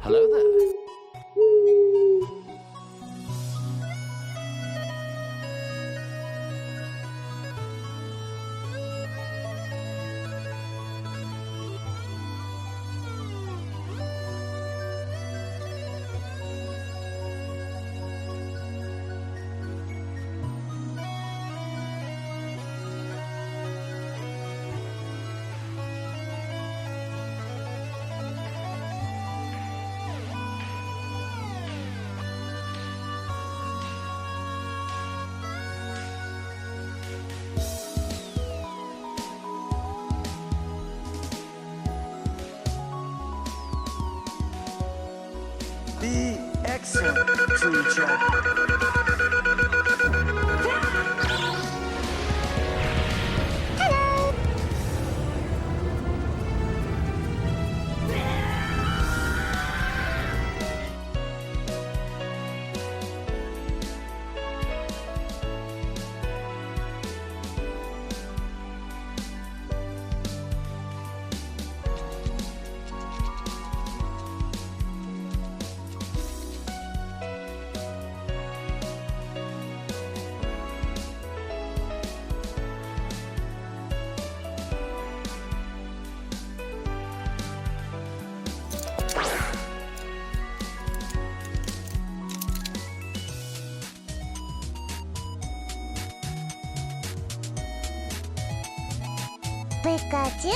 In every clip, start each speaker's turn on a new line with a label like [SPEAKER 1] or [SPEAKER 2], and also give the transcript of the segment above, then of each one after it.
[SPEAKER 1] Hello there.
[SPEAKER 2] Be excellent to each other.
[SPEAKER 3] Pikachu?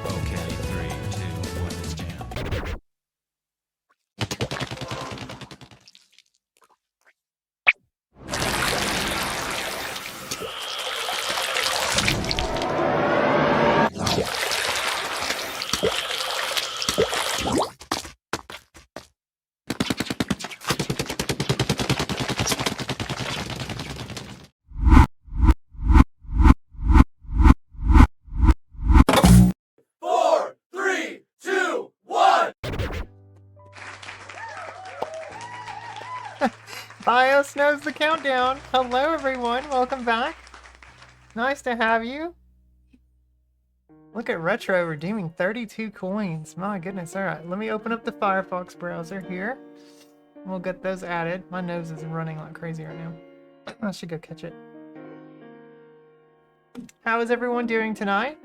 [SPEAKER 1] Okay, 3, 2, 1, let's jam.
[SPEAKER 4] Bios knows the countdown. Hello, everyone. Welcome back. Nice to have you. Look at Retro redeeming 32 coins. My goodness. All right, let me open up the Firefox browser here. We'll get those added. My nose is running like crazy right now. I should go catch it. How is everyone doing tonight?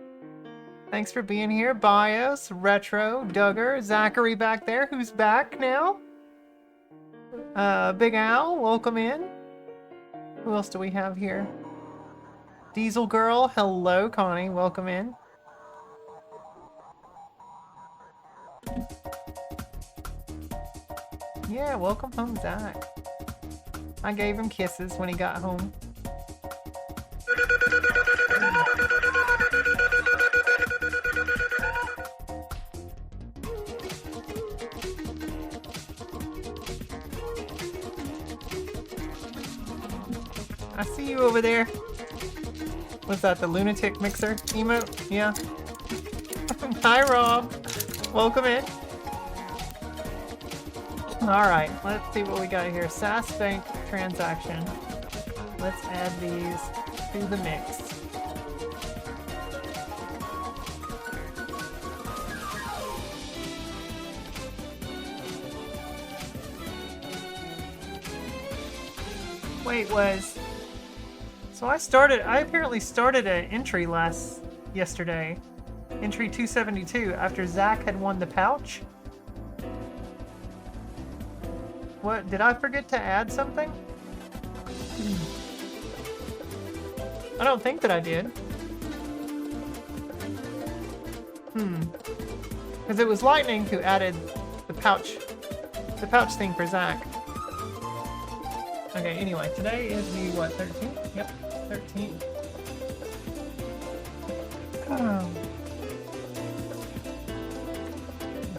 [SPEAKER 4] Thanks for being here. Bios, Retro, Duggar, Zachary back there. Who's back now? Big Al, welcome in. Who else do we have here? Diesel Girl, hello, Connie, welcome in. Yeah, welcome home, Zach. I gave him kisses when he got home. I see you over there. Was that the lunatic mixer emote? Yeah. Hi, Rob. Welcome in. Alright, let's see what we got here. SAS Bank transaction. Let's add these to the mix. Wait, so I apparently started an entry yesterday. Entry 272 after Zach had won the pouch. What, did I forget to add something? I don't think that I did. Because it was Lightning who added the pouch thing for Zach. Okay, anyway, today is the, what, 13th? Yep, 13th. Oh.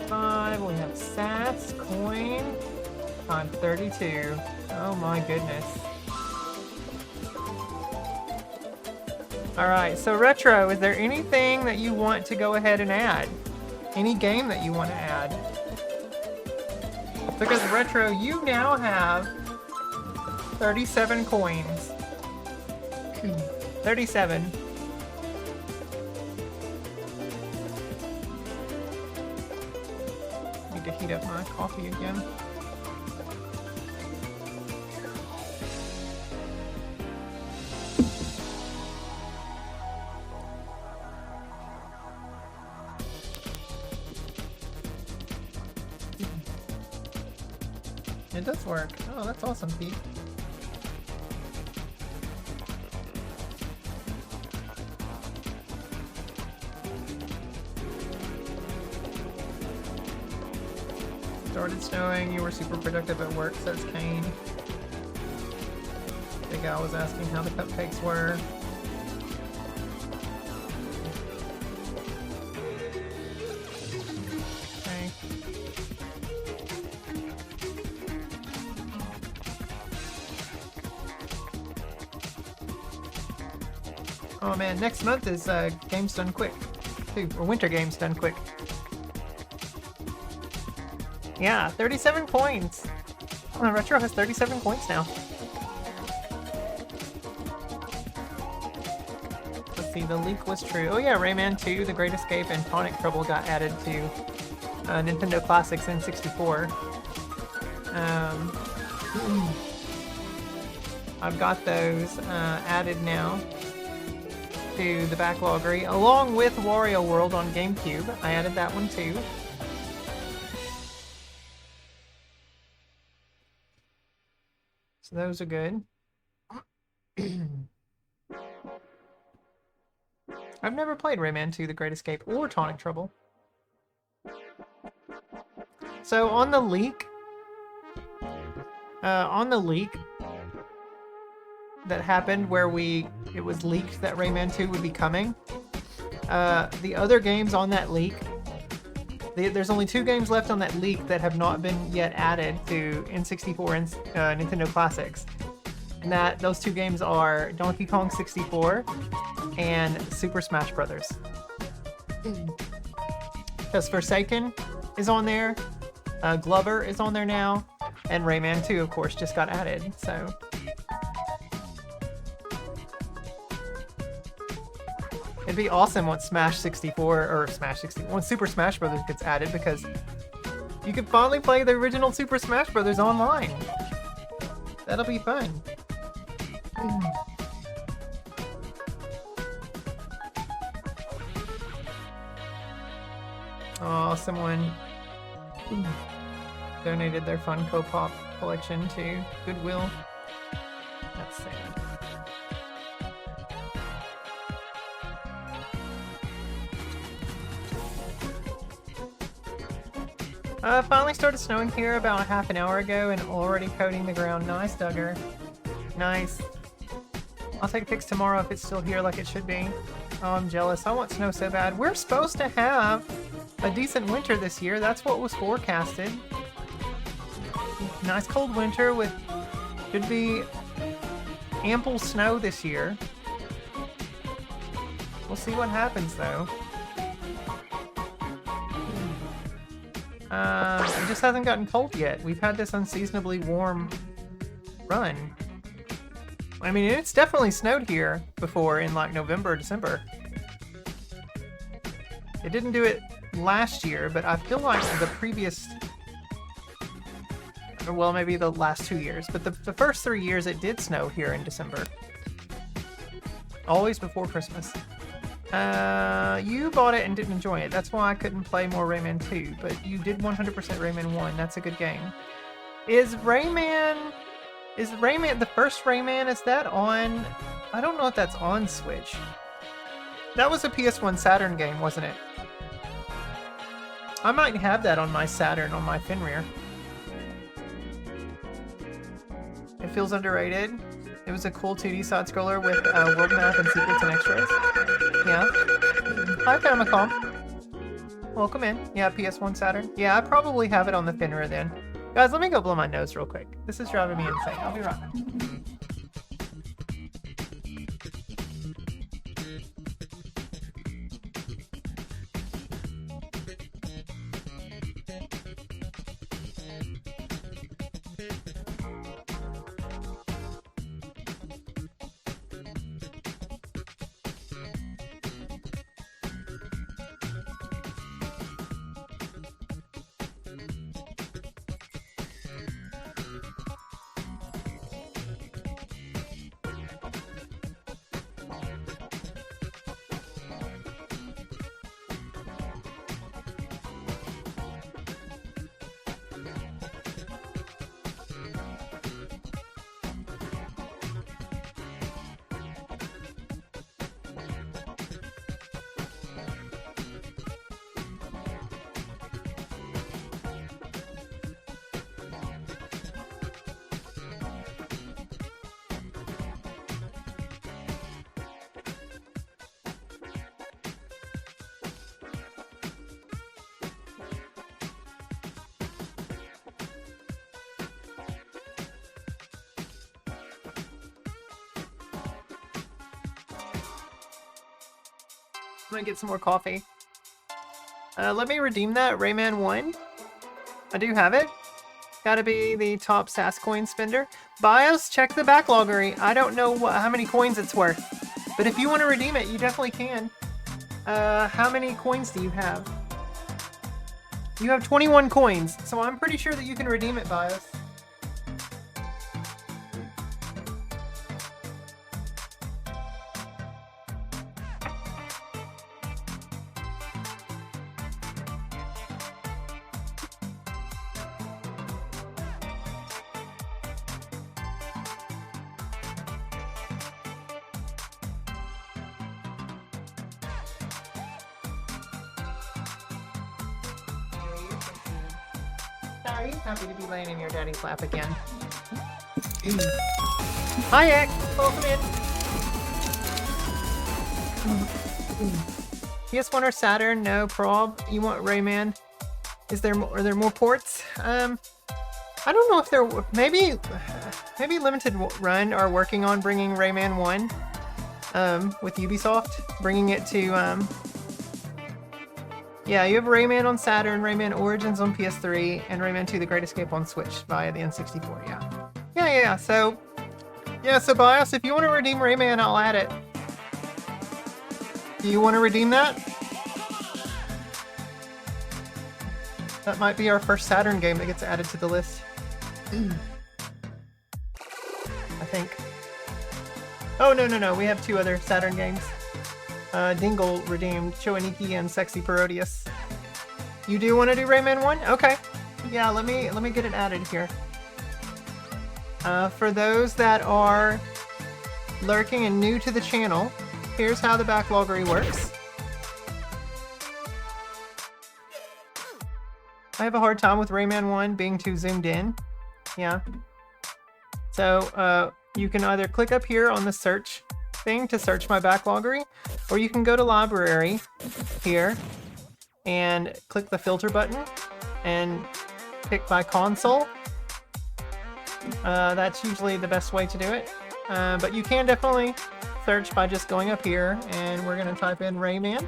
[SPEAKER 4] 5, we have Sats, coin, time 32. Oh my goodness. Alright, so Retro, is there anything that you want to go ahead and add? Any game that you want to add? Because Retro, you now have 37 coins. 37. Need to heat up my coffee again. It does work. Oh, that's awesome, Pete. Started snowing, you were super productive at work, says Kane. Big Al was asking how the cupcakes were. Okay. Oh man, next month is Games Done Quick, too, or Winter Games Done Quick. Yeah, 37 coins. Oh, Retro has 37 coins now. Let's see, the leak was true. Oh yeah, Rayman 2, The Great Escape, and Tonic Trouble got added to Nintendo Classics N64. I've got those added now to the backloggery, along with Wario World on GameCube. I added that one too. So those are good. I've never played Rayman 2, The Great Escape, or Tonic Trouble. So on the leak that happened where it was leaked that Rayman 2 would be coming, the other games on that leak, there's only 2 games left on that leak that have not been yet added to N64 and Nintendo Classics. And those 2 games are Donkey Kong 64 and Super Smash Bros. Because Forsaken is on there, Glover is on there now, and Rayman 2, of course, just got added, so... It'd be awesome once once Super Smash Bros. Gets added, because you could finally play the original Super Smash Bros. Online. That'll be fun. Oh, someone donated their Funko Pop collection to Goodwill. That's sad. Finally started snowing here about half an hour ago and already coating the ground. Nice, Duggar. Nice. I'll take pics tomorrow if it's still here like it should be. Oh, I'm jealous. I want snow so bad. We're supposed to have a decent winter this year. That's what was forecasted. Nice cold winter with should be ample snow this year. We'll see what happens though. It just hasn't gotten cold yet. We've had this unseasonably warm run. I mean, it's definitely snowed here before in like November or December. It didn't do it last year, but I feel like the previous... Well, maybe the last 2 years, but the first 3 years it did snow here in December. Always before Christmas. You bought it and didn't enjoy it. That's why I couldn't play more Rayman 2, but you did 100% Rayman 1. That's a good game. Is Rayman, the first Rayman, is that on? I don't know if that's on Switch. That was a PS1 Saturn game, wasn't it? I might have that on my Saturn, on my Fenrir. It feels underrated. It was a cool 2D side-scroller with world map and secrets and extras. Yeah. Hi, Famicom. Welcome in. Yeah, PS1 Saturn. Yeah, I probably have it on the Fenrir then. Guys, let me go blow my nose real quick. This is driving me insane. I'll be right back. I'm gonna get some more coffee. Let me redeem that Rayman 1. I do have it. Gotta be the top SAS coin spender. BIOS, check the backloggery. I don't know how many coins it's worth. But if you want to redeem it, you definitely can. How many coins do you have? You have 21 coins, so I'm pretty sure that you can redeem it, BIOS. Sorry, happy to be laying in your daddy's lap again. Hi, Ek. Welcome in. PS1 or Saturn? No prob. You want Rayman? Are there more ports? I don't know if they're maybe Limited Run are working on bringing Rayman 1 with Ubisoft, bringing it to yeah, you have Rayman on Saturn, Rayman Origins on PS3, and Rayman 2 The Great Escape on Switch via the N64, yeah. Yeah, so BIOS, if you want to redeem Rayman, I'll add it. Do you want to redeem that? That might be our first Saturn game that gets added to the list. I think. Oh, no, we have 2 other Saturn games. Dingle redeemed Choaniki and Sexy Parodius. You do want to do Rayman 1? Okay. Yeah, let me get it added here. For those that are lurking and new to the channel, here's how the backloggery works. I have a hard time with Rayman 1 being too zoomed in. Yeah. So, you can either click up here on the search thing to search my backloggery, or you can go to library here and click the filter button and pick by console. That's usually the best way to do it, but you can definitely search by just going up here, and we're going to type in Rayman.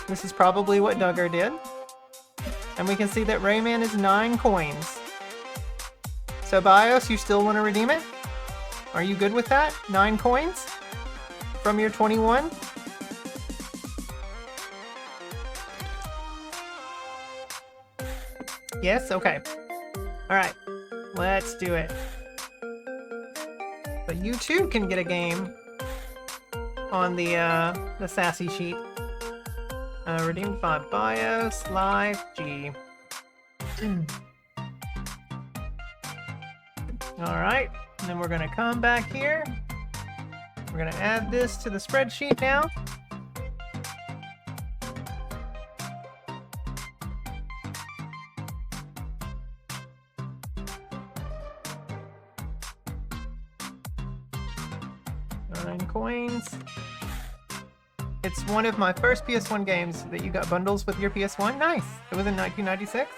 [SPEAKER 4] This is probably what Duggar did, and we can see that Rayman is 9 coins. So BIOS, you still want to redeem it? Are you good with that? 9 coins from your 21? Yes? Okay. Alright. Let's do it. But you too can get a game on the sassy sheet. Redeemed by BIOS Live G. All right, and then we're gonna come back here. We're gonna add this to the spreadsheet now. Coins. It's one of my first PS1 games that you got bundles with your PS1. Nice. It was in 1996.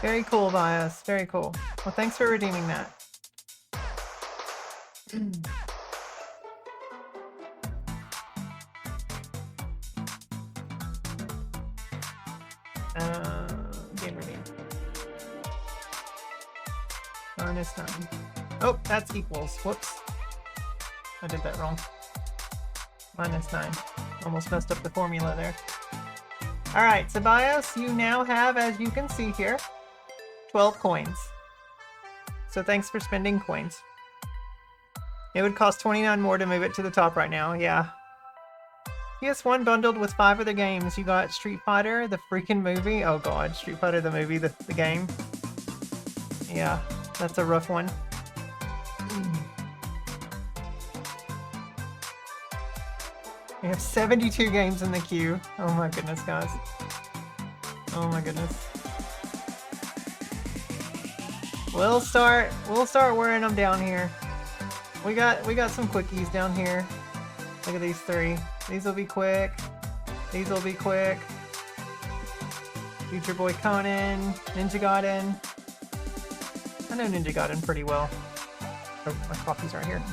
[SPEAKER 4] Very cool, Bias. Very cool. Well, thanks for redeeming that. Game redeem. -9. Oh, that's equals. Whoops. I did that wrong. -9. Almost messed up the formula there. Alright, Tobias, you now have, as you can see here, 12 coins. So thanks for spending coins. It would cost 29 more to move it to the top right now, yeah. PS1 bundled with 5 other games. You got Street Fighter, the freaking movie. Oh god, Street Fighter the movie, the game. Yeah, that's a rough one. We have 72 games in the queue. Oh my goodness, guys. Oh my goodness. We'll start wearing them down here. We got some quickies down here. Look at these 3. These will be quick. These will be quick. Future Boy Conan, Ninja Gaiden. I know Ninja Gaiden pretty well. Oh, my coffee's right here.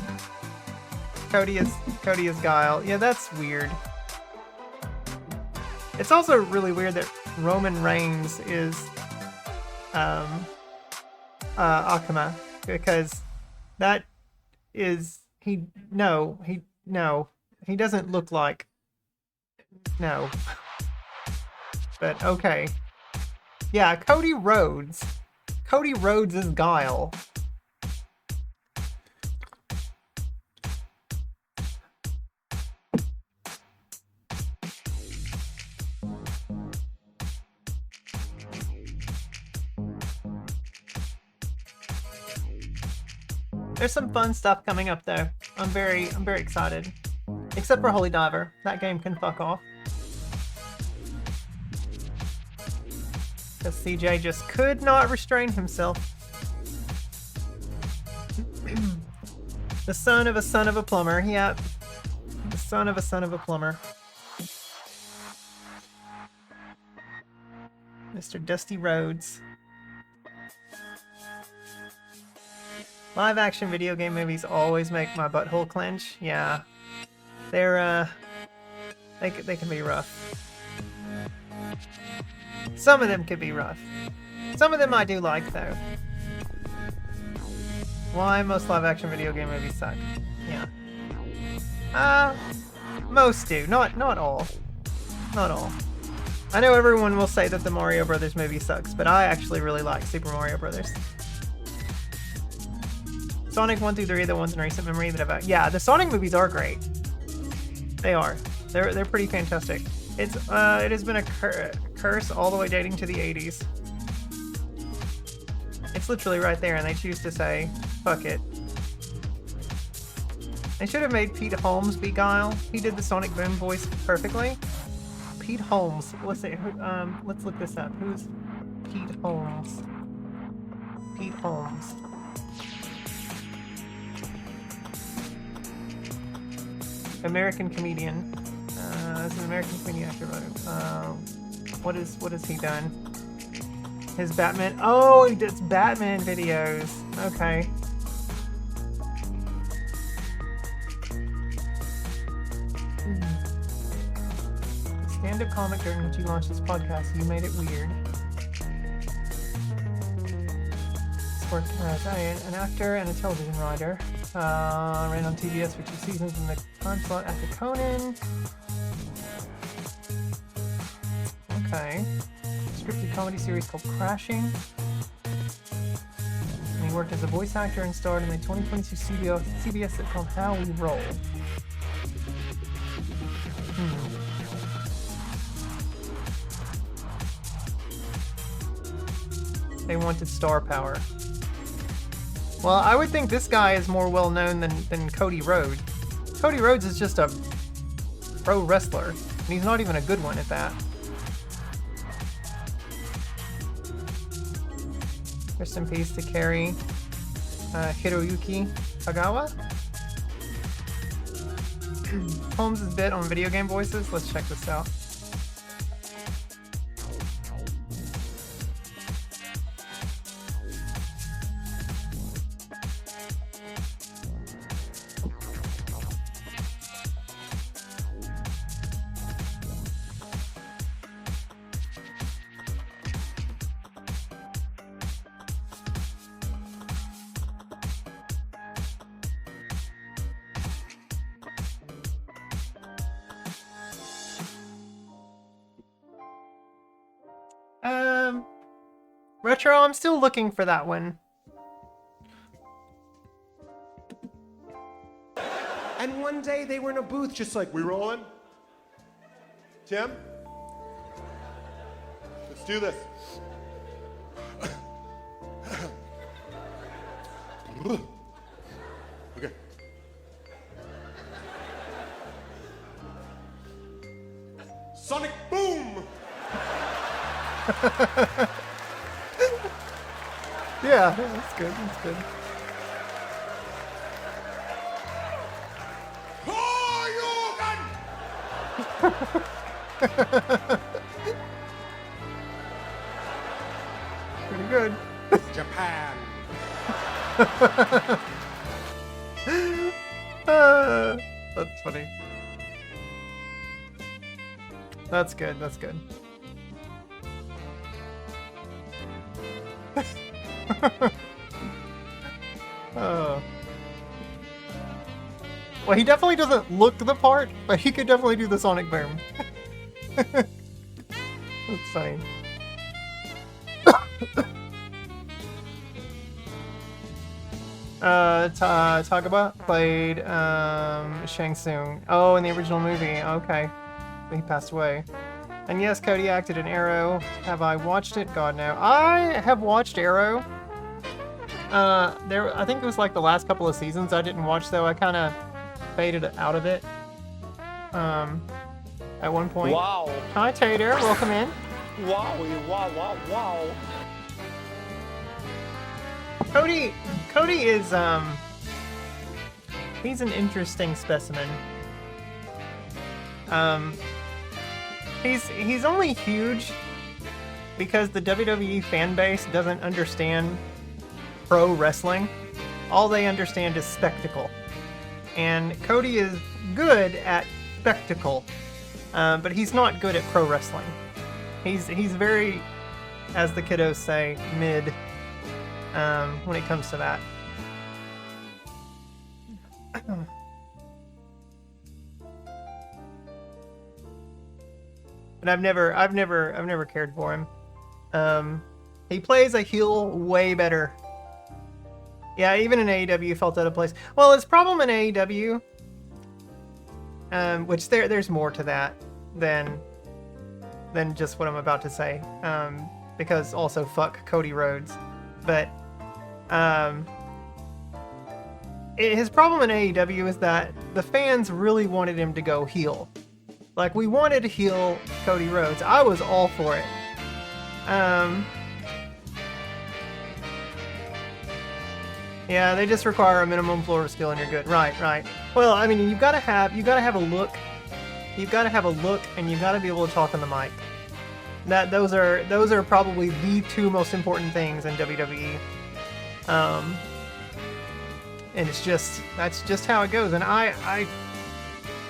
[SPEAKER 4] Cody is Guile. Yeah, that's weird. It's also really weird that Roman Reigns is Akuma, because that is he doesn't look like no. But okay. Yeah, Cody Rhodes. Cody Rhodes is Guile. There's some fun stuff coming up though. I'm very excited. Except for Holy Diver. That game can fuck off. Because CJ just could not restrain himself. The son of a plumber. Yep. The son of a plumber. Mr. Dusty Rhodes. Live action video game movies always make my butthole clench. Yeah. They're, they can be rough. Some of them could be rough. Some of them I do like, though. Why most live action video game movies suck. Yeah. Most do. Not all. Not all. I know everyone will say that the Mario Brothers movie sucks, but I actually really like Super Mario Brothers. Sonic 1 through 3 are the ones in recent memory that I've... Yeah, the Sonic movies are great. They are. They're pretty fantastic. It has been a curse all the way dating to the 80s. It's literally right there, and they choose to say, fuck it. They should have made Pete Holmes be Guile. He did the Sonic Boom voice perfectly. Pete Holmes. Let's see. Let's look this up. Who's Pete Holmes? Pete Holmes. American comedian. As an American comedian actor. What has he done? His Batman. Oh, he does Batman videos. Okay. The stand-up comic during which you launched this podcast, you made it weird. Worked as an actor and a television writer. Ran on TBS for 2 seasons in the time slot after Conan. Okay. Scripted comedy series called Crashing. And he worked as a voice actor and starred in the 2022 CBS sitcom How We Roll. They wanted star power. Well, I would think this guy is more well known than Cody Rhodes. Cody Rhodes is just a pro wrestler, and he's not even a good one at that. Rest in peace to Kerry Hiroyuki Kagawa. Holmes' bit on video game voices. Let's check this out. Retro, I'm still looking for that one.
[SPEAKER 3] And one day they were in a booth just like, we rolling? Tim? Let's do this. Okay. Sonic boom!
[SPEAKER 4] Yeah, that's good, that's good. Pretty good.
[SPEAKER 3] Japan.
[SPEAKER 4] That's funny. That's good, that's good. Oh. Well, he definitely doesn't look the part, but he could definitely do the Sonic Boom. That's funny. Tagaba played Shang Tsung. Oh, in the original movie. Okay. He passed away. And yes, Cody acted in Arrow. Have I watched it? God, no. I have watched Arrow. I think it was like the last couple of seasons I didn't watch, though. I kind of faded out of it. At one point.
[SPEAKER 5] Wow.
[SPEAKER 4] Hi, Tater. Welcome in.
[SPEAKER 5] Wow, wow, wow, wow.
[SPEAKER 4] Cody is, he's an interesting specimen. He's only huge because the WWE fan base doesn't understand pro wrestling. All they understand is spectacle. And Cody is good at spectacle, but he's not good at pro wrestling. He's very, as the kiddos say, mid when it comes to that. And I've never cared for him. He plays a heel way better. Yeah, even in AEW felt out of place. Well, his problem in AEW, which there's more to that than just what I'm about to say, because also fuck Cody Rhodes. But his problem in AEW is that the fans really wanted him to go heel. Like, we wanted to heel Cody Rhodes. I was all for it. Yeah, they just require a minimum floor skill and you're good. Right, right. Well, I mean, you gotta have a look. You've gotta have a look, and you've gotta be able to talk on the mic. Those are probably the two most important things in WWE. And that's just how it goes. And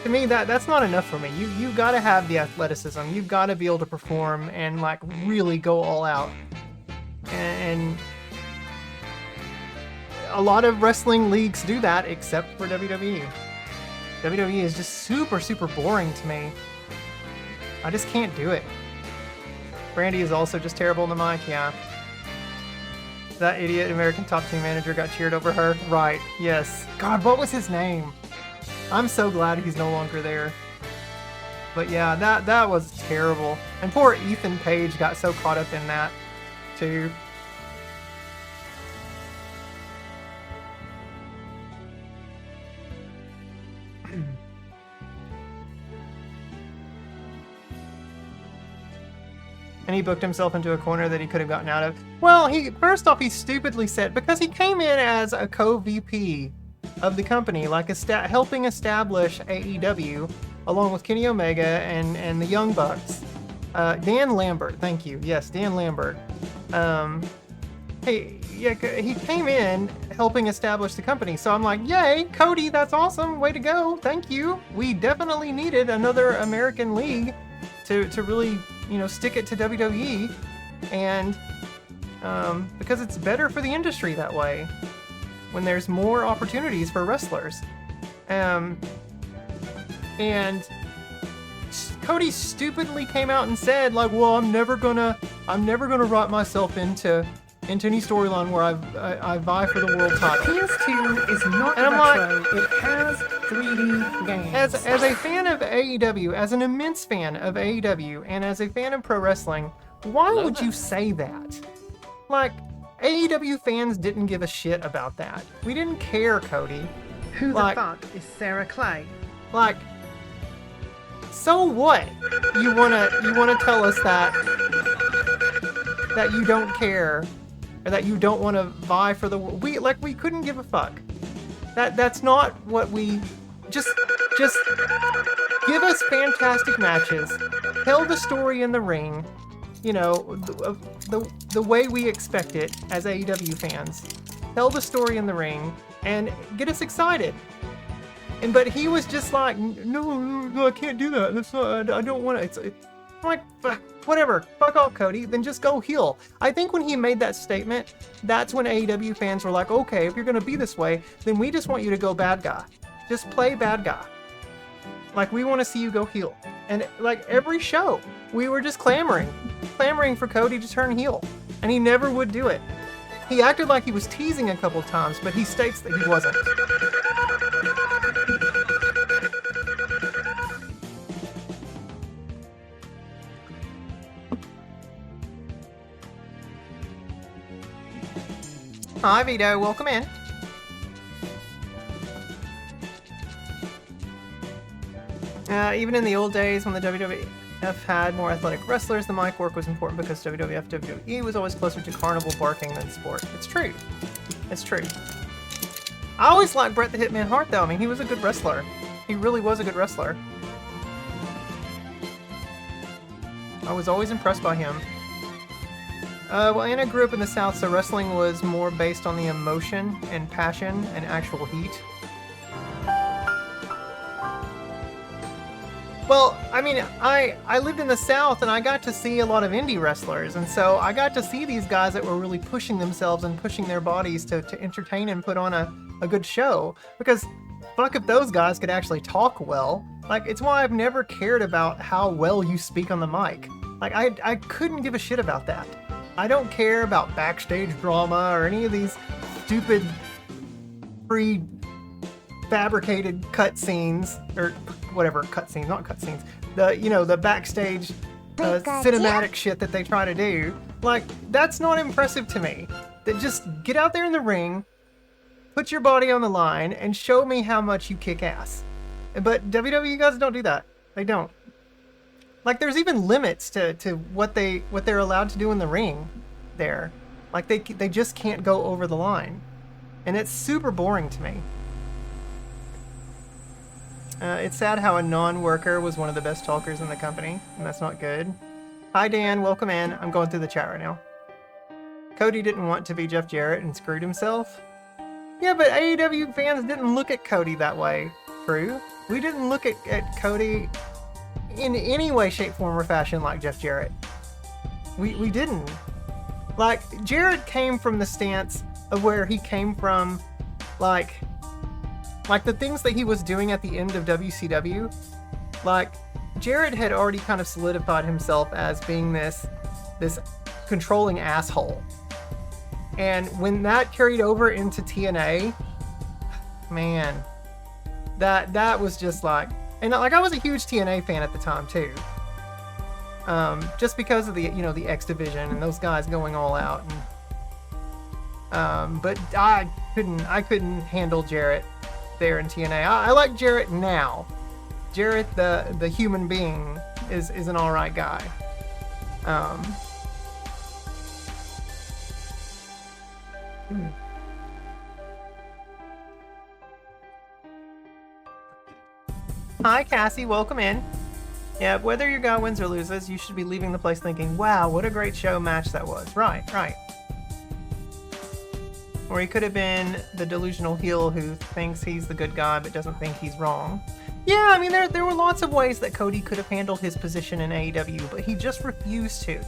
[SPEAKER 4] to me, that's not enough for me. You gotta have the athleticism. You've gotta be able to perform and like really go all out. And a lot of wrestling leagues do that, except for WWE. WWE is just super, super boring to me. I just can't do it. Brandy is also just terrible in the mic, yeah. That idiot American Top Team manager got cheered over her. Right, yes. God, what was his name? I'm so glad he's no longer there. But yeah, that was terrible. And poor Ethan Page got so caught up in that, too. And he booked himself into a corner that he could have gotten out of. Well, first off, he stupidly said, because he came in as a co-VP of the company, like helping establish AEW, along with Kenny Omega and the Young Bucks. Dan Lambert, thank you. Yes, Dan Lambert. He came in helping establish the company. So I'm like, yay, Cody, that's awesome. Way to go. Thank you. We definitely needed another American league to really, stick it to WWE. And because it's better for the industry that way when there's more opportunities for wrestlers. And Cody stupidly came out and said, like, well, I'm never gonna write myself into any storyline where I vie for the world title.
[SPEAKER 6] PS2 is not
[SPEAKER 4] And I'm
[SPEAKER 6] retro. It has 3D games.
[SPEAKER 4] As a fan of AEW, as an immense fan of AEW, and as a fan of pro wrestling, why would you say that? Like, AEW fans didn't give a shit about that. We didn't care, Cody.
[SPEAKER 6] Who the
[SPEAKER 4] like-
[SPEAKER 6] fuck is Sarah Clay?
[SPEAKER 4] Like, so what? You wanna tell us that you don't care, or that you don't want to vie for the we couldn't give a fuck. That's not what we just give us fantastic matches, tell the story in the ring, the way we expect it as AEW fans. Tell the story in the ring and get us excited. But he was just like, no, I can't do that. That's not. I don't want to. It's like, whatever. Fuck off, Cody. Then just go heel. I think when he made that statement, that's when AEW fans were like, okay, if you're gonna be this way, then we just want you to go bad guy. Just play bad guy. Like, we want to see you go heel. And like every show, we were just clamoring for Cody to turn heel, and he never would do it. He acted like he was teasing a couple times, but he states that he wasn't. Hi, Vito. Welcome in. Even in the old days when the WWF had more athletic wrestlers, the mic work was important because WWE was always closer to carnival barking than sport. It's true. It's true. I always liked Bret the Hitman Hart, though. I mean, he was a good wrestler. He really was a good wrestler. I was always impressed by him. Well, Anna grew up in the South, so wrestling was more based on the emotion and passion and actual heat. Well, I mean, I lived in the South and I got to see a lot of indie wrestlers, and so I got to see these guys that were really pushing themselves and pushing their bodies to entertain and put on a good show, because fuck if those guys could actually talk well. Like, it's why I've never cared about how well you speak on the mic. Like, I couldn't give a shit about that. I don't care about backstage drama or any of these stupid pre-fabricated cutscenes, or whatever, cutscenes, not cutscenes. The backstage cinematic shit that they try to do. Like, that's not impressive to me. That just get out there in the ring, put your body on the line, and show me how much you kick ass. But WWE guys don't do that. They don't. Like, there's even limits to what they're allowed to do in the ring there. Like, they just can't go over the line. And it's super boring to me. It's sad how a non-worker was one of the best talkers in the company, and that's not good. Hi Dan, welcome in. I'm going through the chat right now. Cody didn't want to be Jeff Jarrett and screwed himself. Yeah, but AEW fans didn't look at Cody that way, Drew. We didn't look at Cody in any way, shape, form, or fashion like Jeff Jarrett. We didn't. Like, Jarrett came from the stance of where he came from, like the things that he was doing at the end of WCW. Like, Jarrett had already kind of solidified himself as being this controlling asshole. And when that carried over into TNA, man, that was just like, and like, I was a huge TNA fan at the time too. Just because of the X Division and those guys going all out, and but I couldn't handle Jarrett there in TNA. I like Jarrett now. Jarrett, the human being, is an all right guy. Hi, Cassie. Welcome in. Yeah, whether your guy wins or loses, you should be leaving the place thinking, wow, what a great show match that was. Right. Or he could have been the delusional heel who thinks he's the good guy but doesn't think he's wrong. Yeah, I mean, there were lots of ways that Cody could have handled his position in AEW, but he just refused to.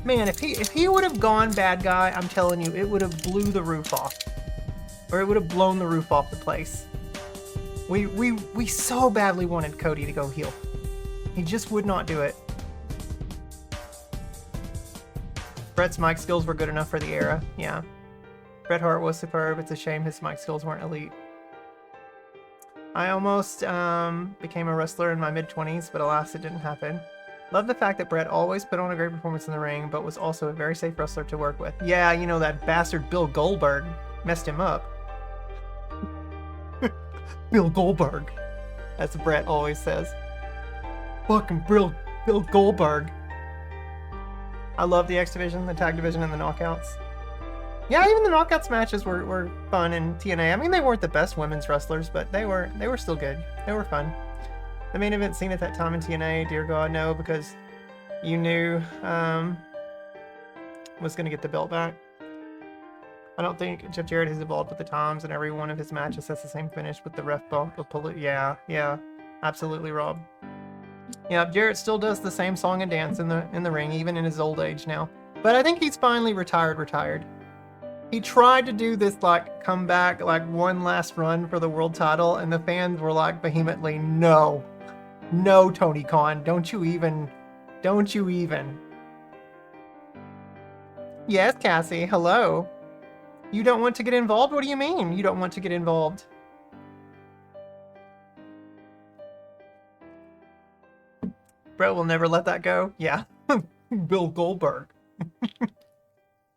[SPEAKER 4] Man, if he would have gone bad guy, I'm telling you, it would have blew the roof off. Or it would have blown the roof off the place. We so badly wanted Cody to go heel. He just would not do it. Bret's mic skills were good enough for the era, yeah. Bret Hart was superb. It's a shame his mic skills weren't elite. I almost became a wrestler in my mid-20s, but alas, it didn't happen. Love the fact that Bret always put on a great performance in the ring, but was also a very safe wrestler to work with. Yeah, you know, that bastard Bill Goldberg messed him up. Bill Goldberg, as Bret always says. Fucking Bill Goldberg. I love the X Division, the Tag Division, and the Knockouts. Yeah, even the Knockouts matches were fun in TNA. I mean, they weren't the best women's wrestlers, but they were still good. They were fun. The main event scene at that time in TNA, dear God, no, because you knew was going to get the belt back. I don't think Jeff Jarrett has evolved with the times, and every one of his matches has the same finish with the ref bump of yeah, absolutely, Rob. Yeah, Jarrett still does the same song and dance in the ring, even in his old age now. But I think he's finally retired. He tried to do this like comeback, like one last run for the world title, and the fans were like vehemently, no, Tony Khan, don't you even. Yes, Cassie, hello. You don't want to get involved? What do you mean you don't want to get involved? Bret will never let that go. Yeah, Bill Goldberg.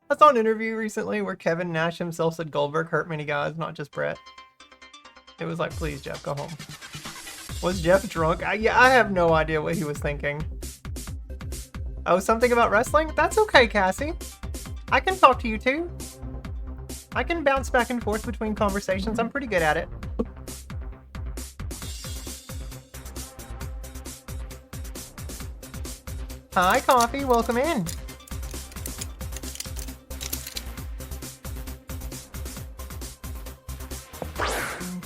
[SPEAKER 4] I saw an interview recently where Kevin Nash himself said Goldberg hurt many guys, not just Bret. It was like, please, Jeff, go home. Was Jeff drunk? I have no idea what he was thinking. Oh, something about wrestling? That's okay, Cassie. I can talk to you too. I can bounce back and forth between conversations. I'm pretty good at it. Hi, Coffee. Welcome in.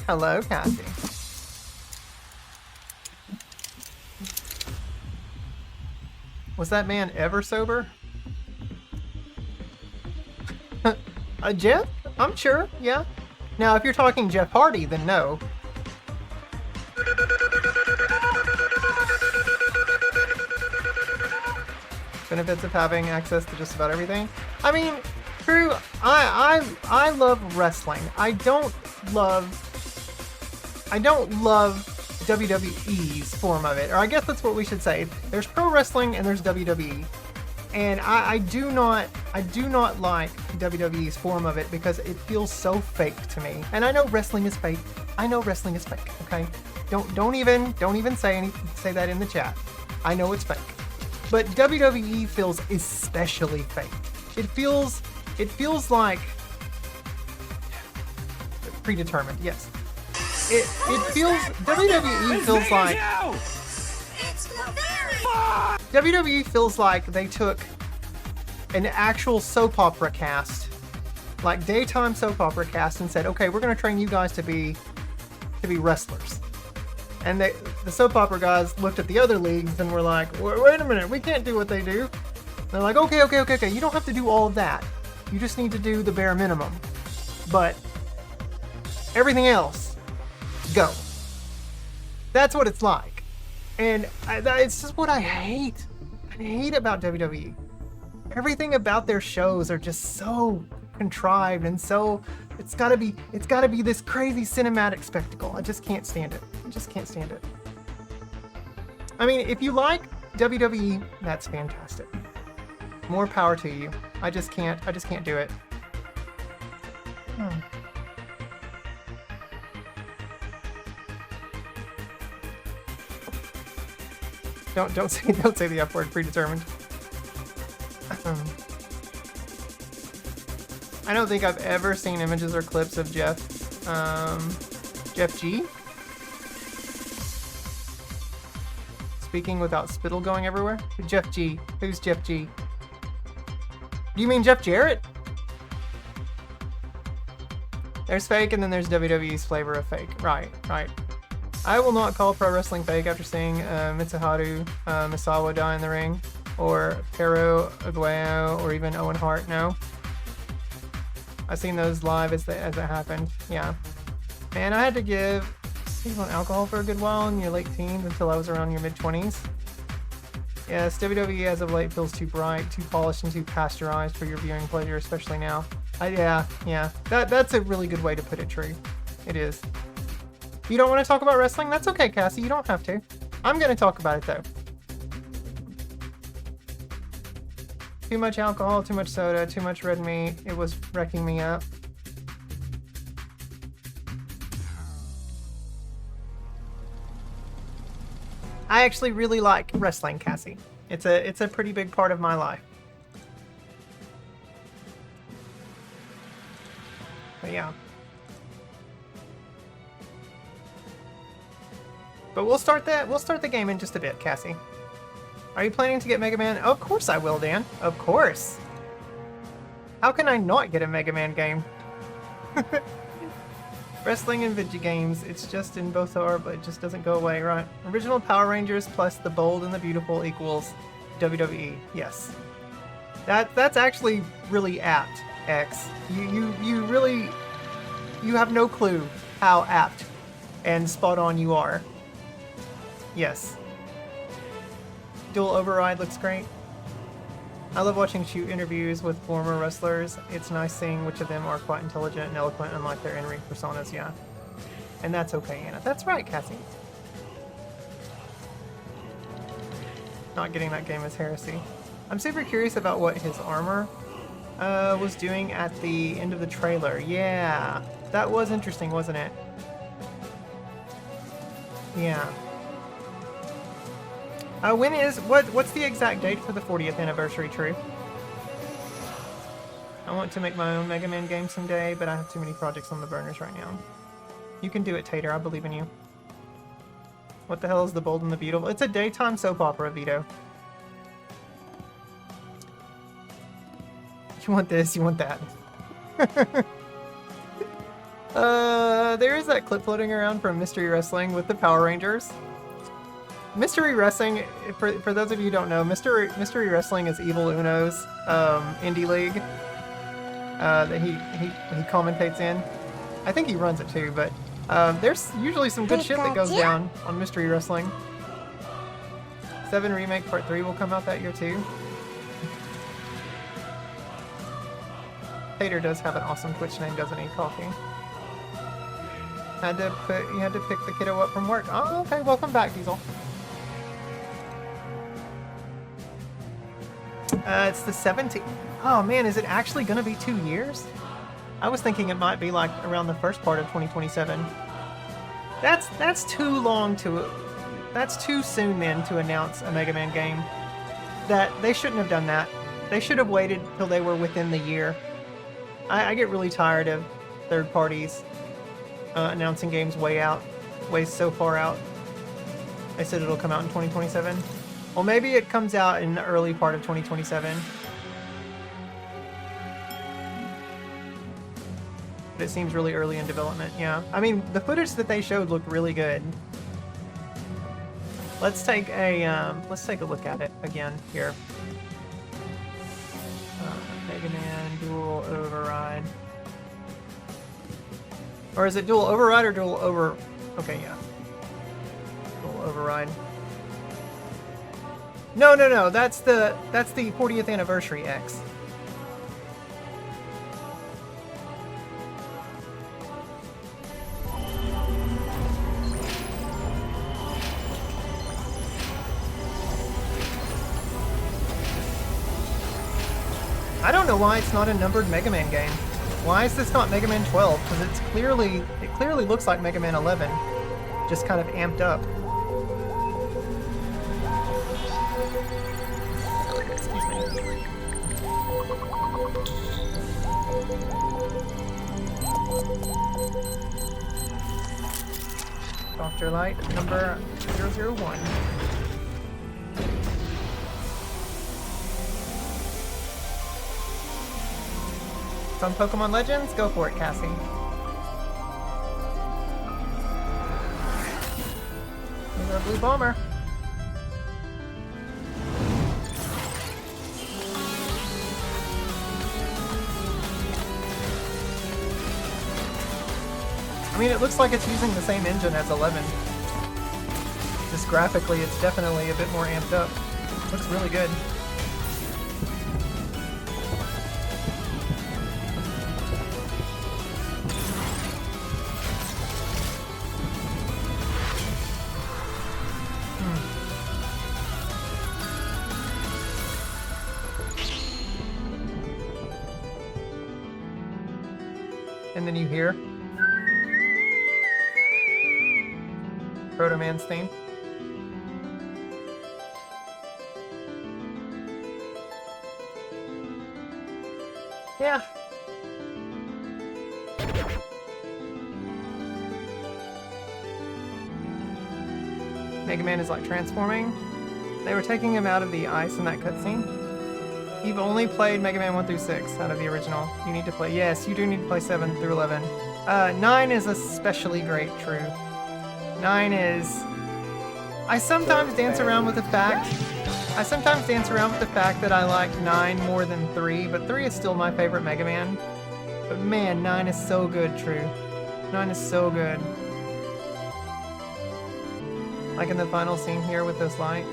[SPEAKER 4] Hello, Cassie. Was that man ever sober? Jeff? I'm sure, yeah. Now, if you're talking Jeff Hardy, then no. Benefits of having access to just about everything. I mean, true. I love wrestling. I don't love WWE's form of it, or I guess that's what we should say. There's pro wrestling and there's WWE, and I do not like WWE's form of it because it feels so fake to me. And I know wrestling is fake. Okay, don't even say that in the chat. I know it's fake, but WWE feels especially fake. It feels like predetermined. Yes. It feels, WWE feels like, WWE feels like they took an actual soap opera cast, like daytime soap opera cast, and said, okay, we're going to train you guys to be wrestlers. And the soap opera guys looked at the other leagues and were like, wait a minute, we can't do what they do. And they're like, okay, you don't have to do all of that. You just need to do the bare minimum. But everything else, go. That's what it's like. And it's just what I hate. I hate about WWE. Everything about their shows are just so contrived and so it's gotta be this crazy cinematic spectacle. I just can't stand it. I mean, if you like WWE, that's fantastic. More power to you. I just can't do it. Don't say the F word. Predetermined. I don't think I've ever seen images or clips of Jeff G. Speaking without spittle going everywhere. Jeff G. Who's Jeff G? Do you mean Jeff Jarrett? There's fake, and then there's WWE's flavor of fake. Right. I will not call pro wrestling fake after seeing Mitsuharu Misawa die in the ring, or Pero Aguayo, or even Owen Hart. No. I've seen those live as it happened. Yeah. Man, I had to give on alcohol for a good while in your late teens until I was around your mid-20s. Yes, WWE as of late feels too bright, too polished, and too pasteurized for your viewing pleasure, especially now. Yeah. That's a really good way to put it, True. It is. You don't want to talk about wrestling? That's okay, Cassie. You don't have to. I'm going to talk about it, though. Too much alcohol, too much soda, too much red meat. It was wrecking me up. I actually really like wrestling, Cassie. It's a pretty big part of my life. But yeah. But we'll start the game in just a bit, Cassie. Are you planning to get Mega Man? Of course I will, Dan. Of course. How can I not get a Mega Man game? Wrestling and video games, it's just in both are, but it just doesn't go away, right? Original Power Rangers plus the bold and the beautiful equals WWE. Yes. That's actually really apt, X. You really have no clue how apt and spot on you are. Yes. Dual Override looks great. I love watching shoot interviews with former wrestlers. It's nice seeing which of them are quite intelligent and eloquent, unlike their in-ring personas, yeah. And that's okay, Anna. That's right, Cassie. Not getting that game is heresy. I'm super curious about what his armor was doing at the end of the trailer. Yeah, that was interesting, wasn't it? Yeah. What's the exact date for the 40th anniversary, True? I want to make my own Mega Man game someday, but I have too many projects on the burners right now. You can do it, Tater. I believe in you. What the hell is The Bold and the Beautiful? It's a daytime soap opera, Vito. You want this, you want that. There is that clip floating around from Mystery Wrestling with the Power Rangers. Mystery Wrestling, for those of you who don't know, Mystery Wrestling is Evil Uno's indie league that he commentates in. I think he runs it too, but there's usually some good shit that goes down on Mystery Wrestling. 7 Remake Part 3 will come out that year too. Tater does have an awesome Twitch name, doesn't he? Coffee. You had to pick the kiddo up from work. Oh, okay. Welcome back, Diesel. It's the 17th. Oh man, is it actually gonna be 2 years? I was thinking it might be like around the first part of 2027. That's too long to. That's too soon then to announce a Mega Man game. That they shouldn't have done that. They should have waited till they were within the year. I get really tired of third parties announcing games way so far out. They said it'll come out in 2027. Well, maybe it comes out in the early part of 2027. But it seems really early in development, yeah. I mean, the footage that they showed looked really good. Let's take a look at it again here. Mega Man Dual Override. Or is it Dual Override or Dual Over... Okay, yeah. Dual Override. No, that's the 40th anniversary X. I don't know why it's not a numbered Mega Man game. Why is this not Mega Man 12? Because it clearly looks like Mega Man 11, just kind of amped up. Dr. Light, number 001. It's on Pokemon Legends? Go for it, Cassie. Here's our blue bomber. I mean, it looks like it's using the same engine as 11. Just graphically, it's definitely a bit more amped up. Looks really good. And then you hear Proto Man's theme. Yeah. Mega Man is like transforming. They were taking him out of the ice in that cutscene. You've only played Mega Man 1 through 6 out of the original. You need to play, yes, you do need to play 7 through 11. 9 is especially great, true. 9 is... I sometimes dance around with the fact that I like 9 more than 3, but 3 is still my favorite Mega Man. But man, 9 is so good, true. 9 is so good. Like in the final scene here with those lights.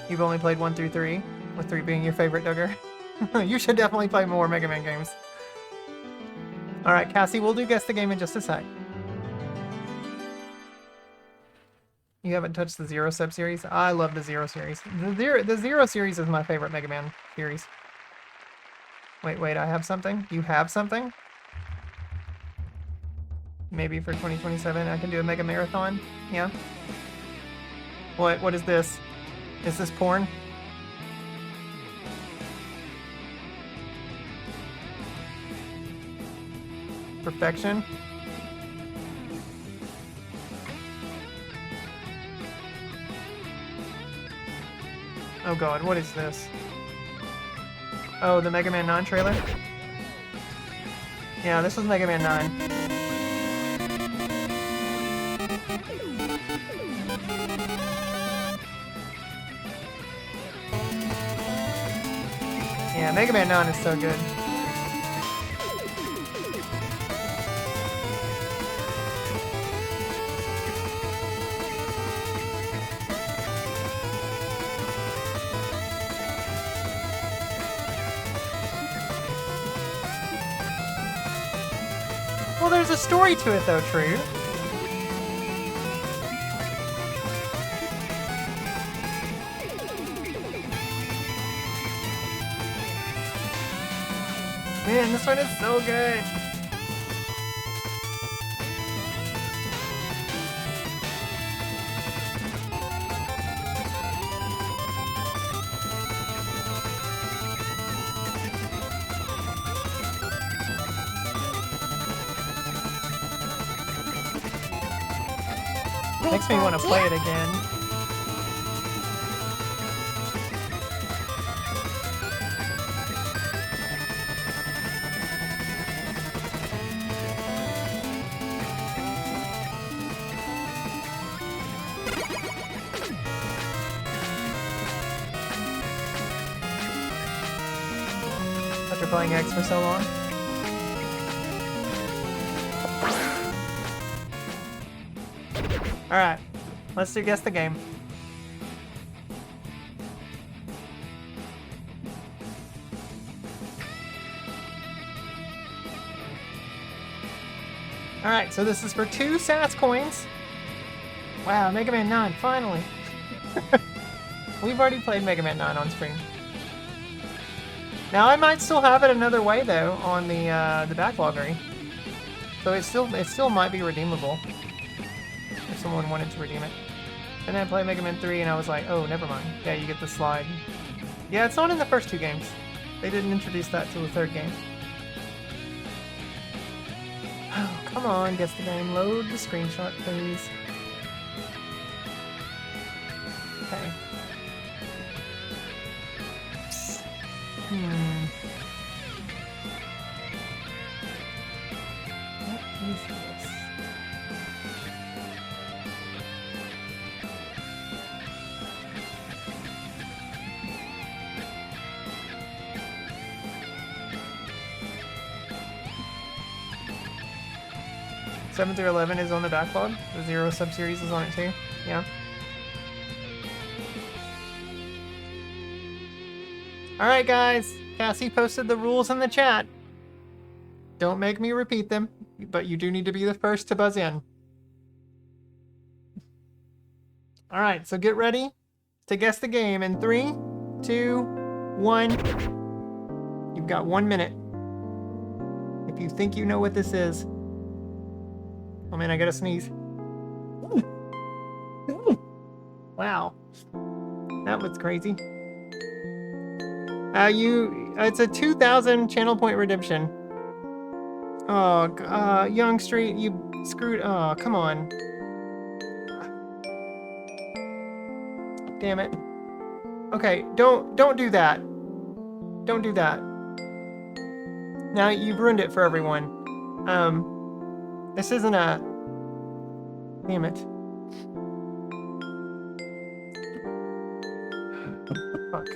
[SPEAKER 4] You've only played 1 through 3, with 3 being your favorite, Duggar. You should definitely play more Mega Man games. Alright, Cassie, we'll do Guess the Game in just a sec. You haven't touched the Zero sub-series? I love the Zero series. The Zero series is my favorite Mega Man series. Wait, I have something? You have something? Maybe for 2027 I can do a Mega Marathon? Yeah? What is this? Is this porn? Perfection? Oh god, what is this? Oh, the Mega Man 9 trailer? Yeah, this was Mega Man 9. Yeah, Mega Man 9 is so good. Well, there's a story to it though, True. Man, this one is so good. Makes me want to play it again. After playing X for so long. Alright, let's do Guess the Game. Alright, so this is for 2 Sats coins. Wow, Mega Man 9, finally. We've already played Mega Man 9 on stream. Now I might still have it another way though on the backloggery. So it still might be redeemable. If someone wanted to redeem it. And then I played Mega Man 3 and I was like, oh, never mind. Yeah, you get the slide. Yeah, it's not in the first 2 games. They didn't introduce that till the 3rd game. Oh, come on, guess the game. Load the screenshot, please. Okay. What is this? Seven through 11 is on the backlog. The Zero sub-series is on it too. Yeah. Alright guys, Cassie posted the rules in the chat. Don't make me repeat them, but you do need to be the first to buzz in. Alright, so get ready to guess the game in 3, 2, 1. You've got 1 minute. If you think you know what this is. Oh man, I gotta sneeze. Wow. That was crazy. It's a 2,000 channel point redemption. Oh, Young Street, you screwed. Oh, come on. Damn it. Okay, don't do that. Don't do that. Now you've ruined it for everyone. This isn't a. Damn it. Fuck.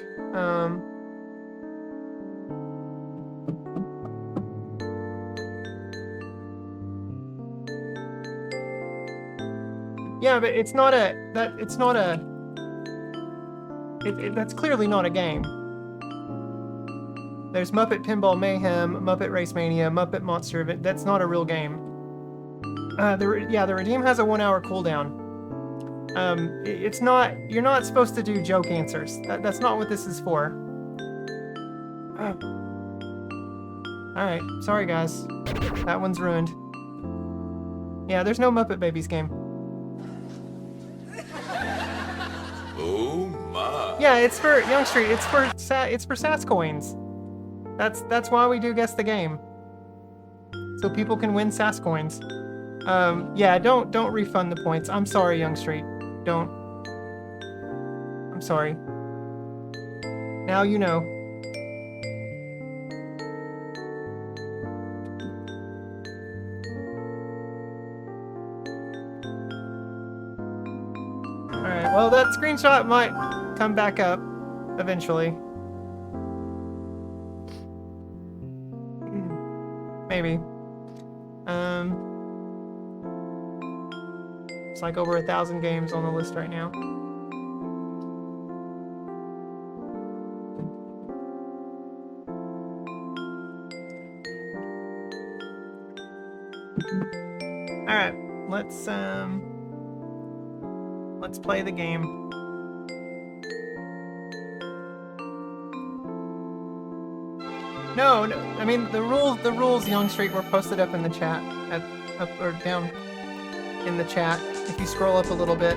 [SPEAKER 4] Yeah, but it's not a. It's not a. That's clearly not a game. There's Muppet Pinball Mayhem, Muppet Race Mania, Muppet Monster Event. That's not a real game. The Redeem has a 1-hour cooldown. It's not. You're not supposed to do joke answers. That's not what this is for. All right, sorry guys. That one's ruined. Yeah, there's no Muppet Babies game.
[SPEAKER 1] Oh my.
[SPEAKER 4] Yeah, it's for Young Street. It's for SAS coins. That's why we do guess the game. So people can win SAS coins. Yeah, don't refund the points. I'm sorry, Young Street. Don't. I'm sorry. Now you know. Alright, well that screenshot might come back up eventually. Maybe. It's like over 1,000 games on the list right now. All right, let's play the game. No, I mean the rules, Young Street, were posted up in the chat, up or down in the chat. If you scroll up a little bit,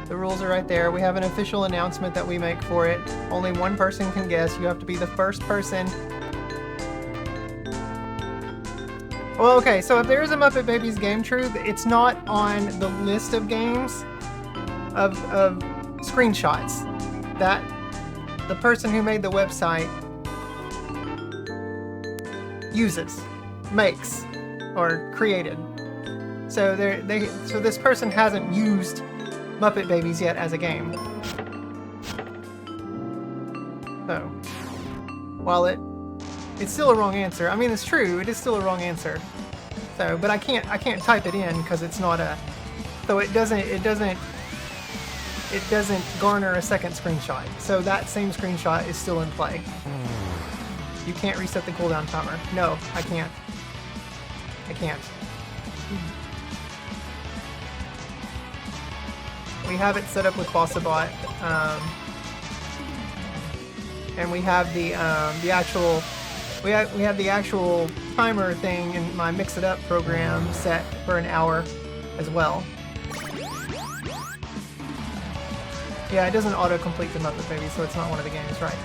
[SPEAKER 4] the rules are right there. We have an official announcement that we make for it. Only one person can guess. You have to be the first person. Well, okay, so if there is a Muppet Babies Game Truth, it's not on the list of games of screenshots that the person who made the website uses, makes, or created. So so this person hasn't used Muppet Babies yet as a game. So while it's still a wrong answer. I mean, it's true. It is still a wrong answer. So, but I can't type it in because it's not a. So it doesn't garner a second screenshot. So that same screenshot is still in play. You can't reset the cooldown timer. No, I can't. I can't. We have it set up with Bossabot, and we have the actual. We have the actual timer thing in my Mix It Up program set for an hour as well. Yeah, it doesn't auto-complete the Muppet Baby, so it's not one of the games, right?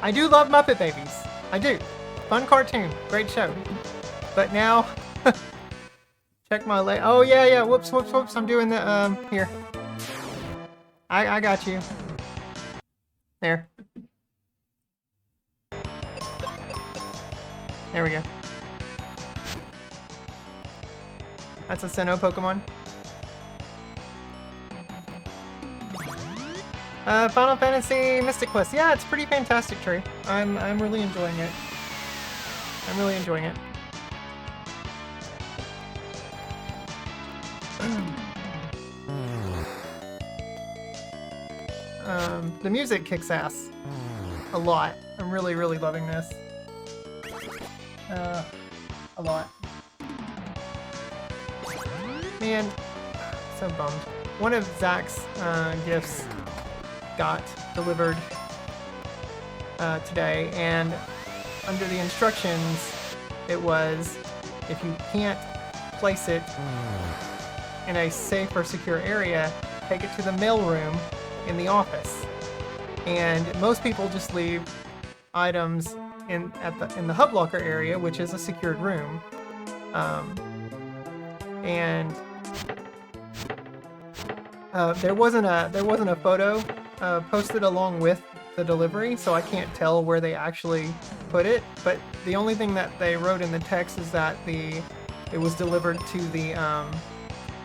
[SPEAKER 4] I do love Muppet Babies. I do. Fun cartoon. Great show. But now... check my leg. Oh, yeah, yeah. Whoops, whoops, whoops. I'm doing the, here. I got you. There. There we go. That's a Sinnoh Pokemon. Final Fantasy Mystic Quest. Yeah, it's pretty fantastic, Tree. I'm really enjoying it. I'm really enjoying it. The music kicks ass. A lot. I'm really, really loving this. A lot. Man, so bummed. One of Zach's gifts got delivered today, and under the instructions, it was if you can't place it in a safe or secure area, take it to the mailroom in the office. And most people just leave items in the hub locker area, which is a secured room. There wasn't a photo posted along with the delivery, so I can't tell where they actually put it. But the only thing that they wrote in the text is that it was delivered to the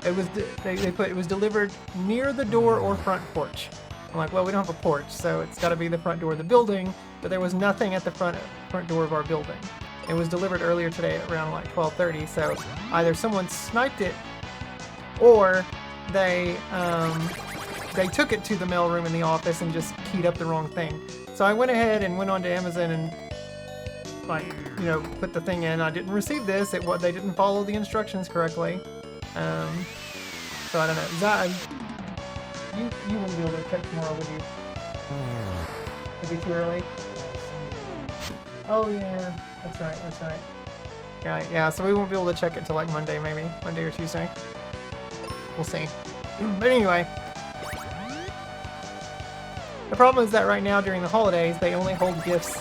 [SPEAKER 4] it was delivered near the door or front porch. I'm like, well, we don't have a porch, so it's got to be the front door of the building. But there was nothing at the front door of our building. It was delivered earlier today at around like 12:30. So either someone sniped it, or they took it to the mailroom in the office and just keyed up the wrong thing. So I went ahead and went onto Amazon and, like, you know, put the thing in. I didn't receive this. They didn't follow the instructions correctly. So I don't know. That, you wouldn't be able to check tomorrow, would you? It'd be too early. Oh yeah, that's right. That's right. Yeah. So we won't be able to check it till like Monday, maybe Monday or Tuesday. We'll see. But anyway. The problem is that right now during the holidays, they only hold gifts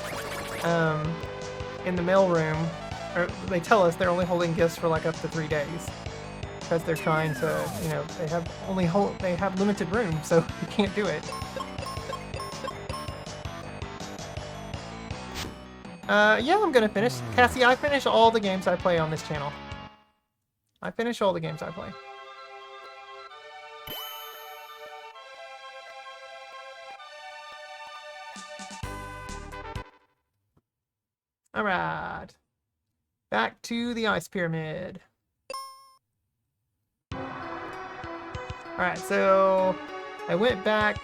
[SPEAKER 4] in the mailroom. Or they tell us they're only holding gifts for like up to 3 days. Because they're trying to, you know, they have limited room, so you can't do it. Yeah, I'm gonna finish. Cassie, I finish all the games I play on this channel. I finish all the games I play. Alright. Back to the Ice Pyramid. Alright, so I went back.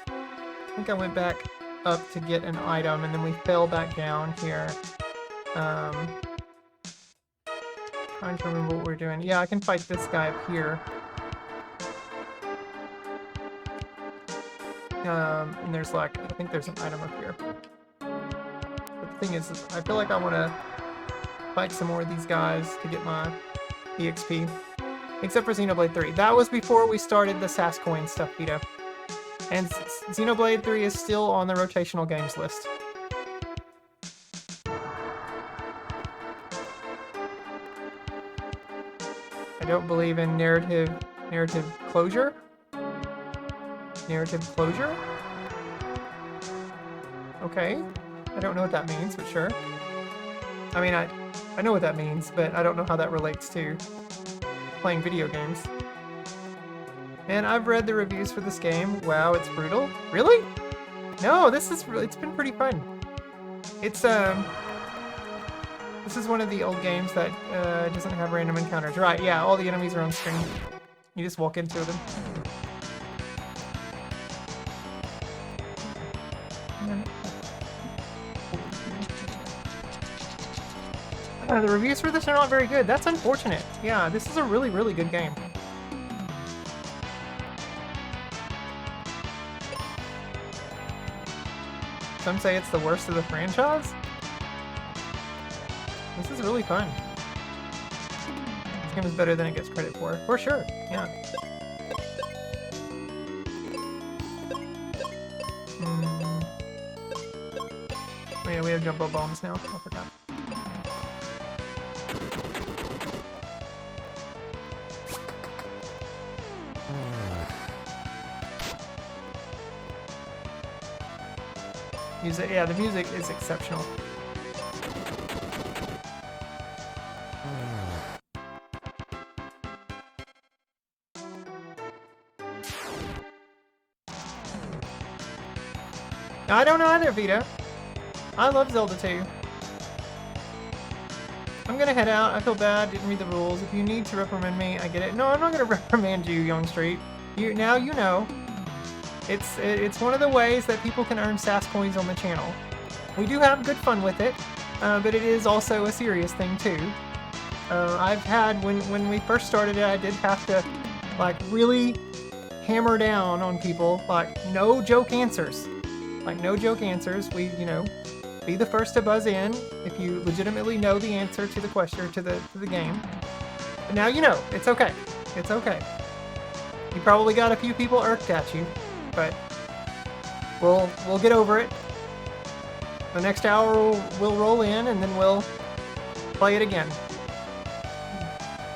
[SPEAKER 4] I think I went back up to get an item, and then we fell back down here. Trying to remember what we're doing. Yeah, I can fight this guy up here. And there's like, I think there's an item up here. But the thing is, I feel like I want to fight some more of these guys to get my EXP. Except for Xenoblade 3. That was before we started the SAS coin stuff, Vito. And Xenoblade 3 is still on the rotational games list. I don't believe in narrative closure. Narrative closure? Okay. I don't know what that means, but sure. I mean, I know what that means, but I don't know how that relates to playing video games. Man, I've read the reviews for this game. Wow, it's brutal. Really? No, it's been pretty fun. It's this is one of the old games that doesn't have random encounters. Right, yeah, all the enemies are on screen. You just walk into them. The reviews for this are not very good. That's unfortunate. Yeah, this is a really, really good game. Some say it's the worst of the franchise. This is really fun. This game is better than it gets credit for sure. Yeah. Oh yeah, we have jumbo bombs now. I forgot. Music, yeah, the music is exceptional. I don't know either, Vito. I love Zelda 2. I'm gonna head out. I feel bad, didn't read the rules. If you need to reprimand me, I get it. No, I'm not gonna reprimand you, Young Street. You know. It's one of the ways that people can earn SAS coins on the channel. We do have good fun with it, but it is also a serious thing too. I've had, when we first started it, I did have to like really hammer down on people, like no joke answers. Like no joke answers. We, be the first to buzz in if you legitimately know the answer to the question or to the game. But now you know. It's okay. It's okay. You probably got a few people irked at you, but we'll get over it. The next hour we'll roll in and then we'll play it again.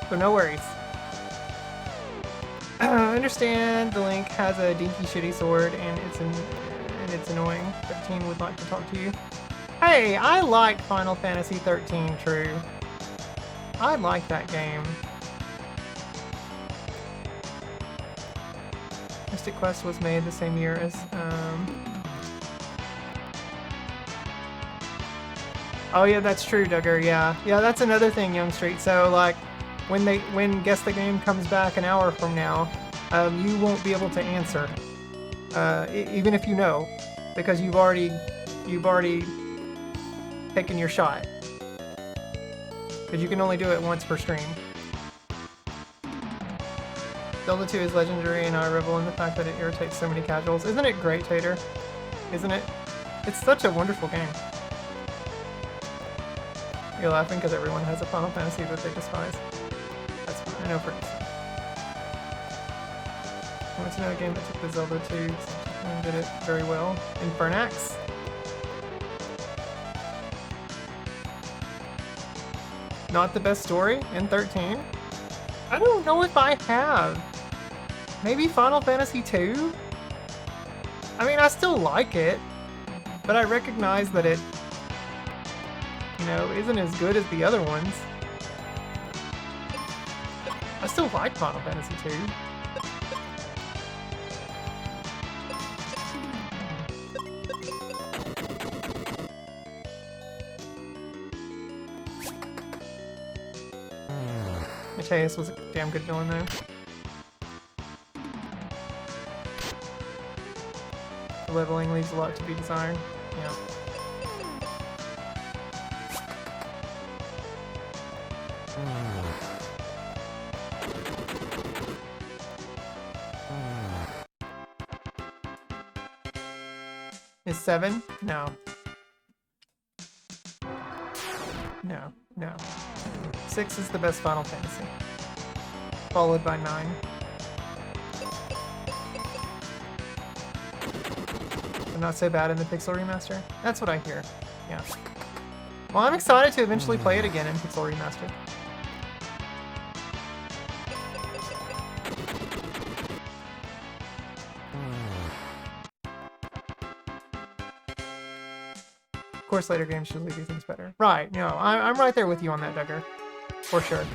[SPEAKER 4] So no worries. I understand the Link has a dinky shitty sword and it's annoying. 13 would like to talk to you. Hey, I like Final Fantasy 13, true. I like that game. Mystic Quest was made the same year as, Oh yeah, that's true, Duggar, yeah. Yeah, that's another thing, Young Street. So, like, when Guess the Game comes back an hour from now, you won't be able to answer. Even if you know. Because you've already taken your shot. Because you can only do it once per stream. Zelda 2 is legendary, and I revel in the fact that it irritates so many casuals. Isn't it great, Tater? Isn't it? It's such a wonderful game. You're laughing because everyone has a Final Fantasy that they despise. That's fine, I know for yourself. I want to know a game that took the Zelda 2 and did it very well. Infernax? Not the best story in 13? I don't know if I have. Maybe Final Fantasy 2? I mean, I still like it, but I recognize that it, isn't as good as the other ones. I still like Final Fantasy 2. Mateus was a damn good villain though. The leveling leaves a lot to be desired. Yeah. Is 7? No. No. 6 is the best Final Fantasy. Followed by 9. But not so bad in the Pixel Remaster? That's what I hear. Yeah. Well, I'm excited to eventually play it again in Pixel Remaster. Of course, later games should do things better. Right, no, I'm right there with you on that, Duggar. For sure.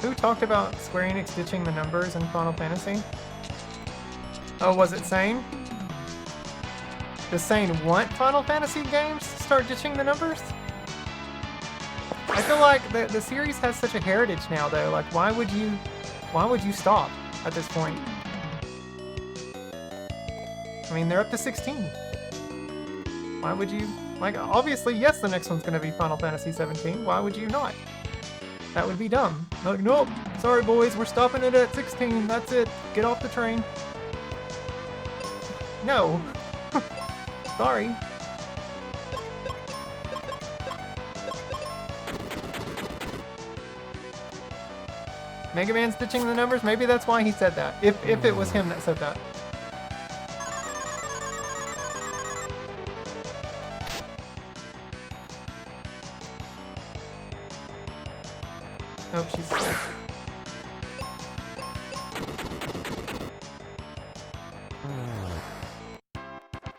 [SPEAKER 4] Who talked about Square Enix ditching the numbers in Final Fantasy? Oh, was it Sane? Does Sane want Final Fantasy games to start ditching the numbers? I feel like the series has such a heritage now, though. Like, why would you stop at this point? I mean, they're up to 16. Why would you... Like, obviously, yes, the next one's going to be Final Fantasy 17. Why would you not? That would be dumb. Like, nope, sorry boys, we're stopping it at 16. That's it. Get off the train. No. Sorry. Mega Man's ditching the numbers? Maybe that's why he said that. If it was him that said that. Oh, she's sick.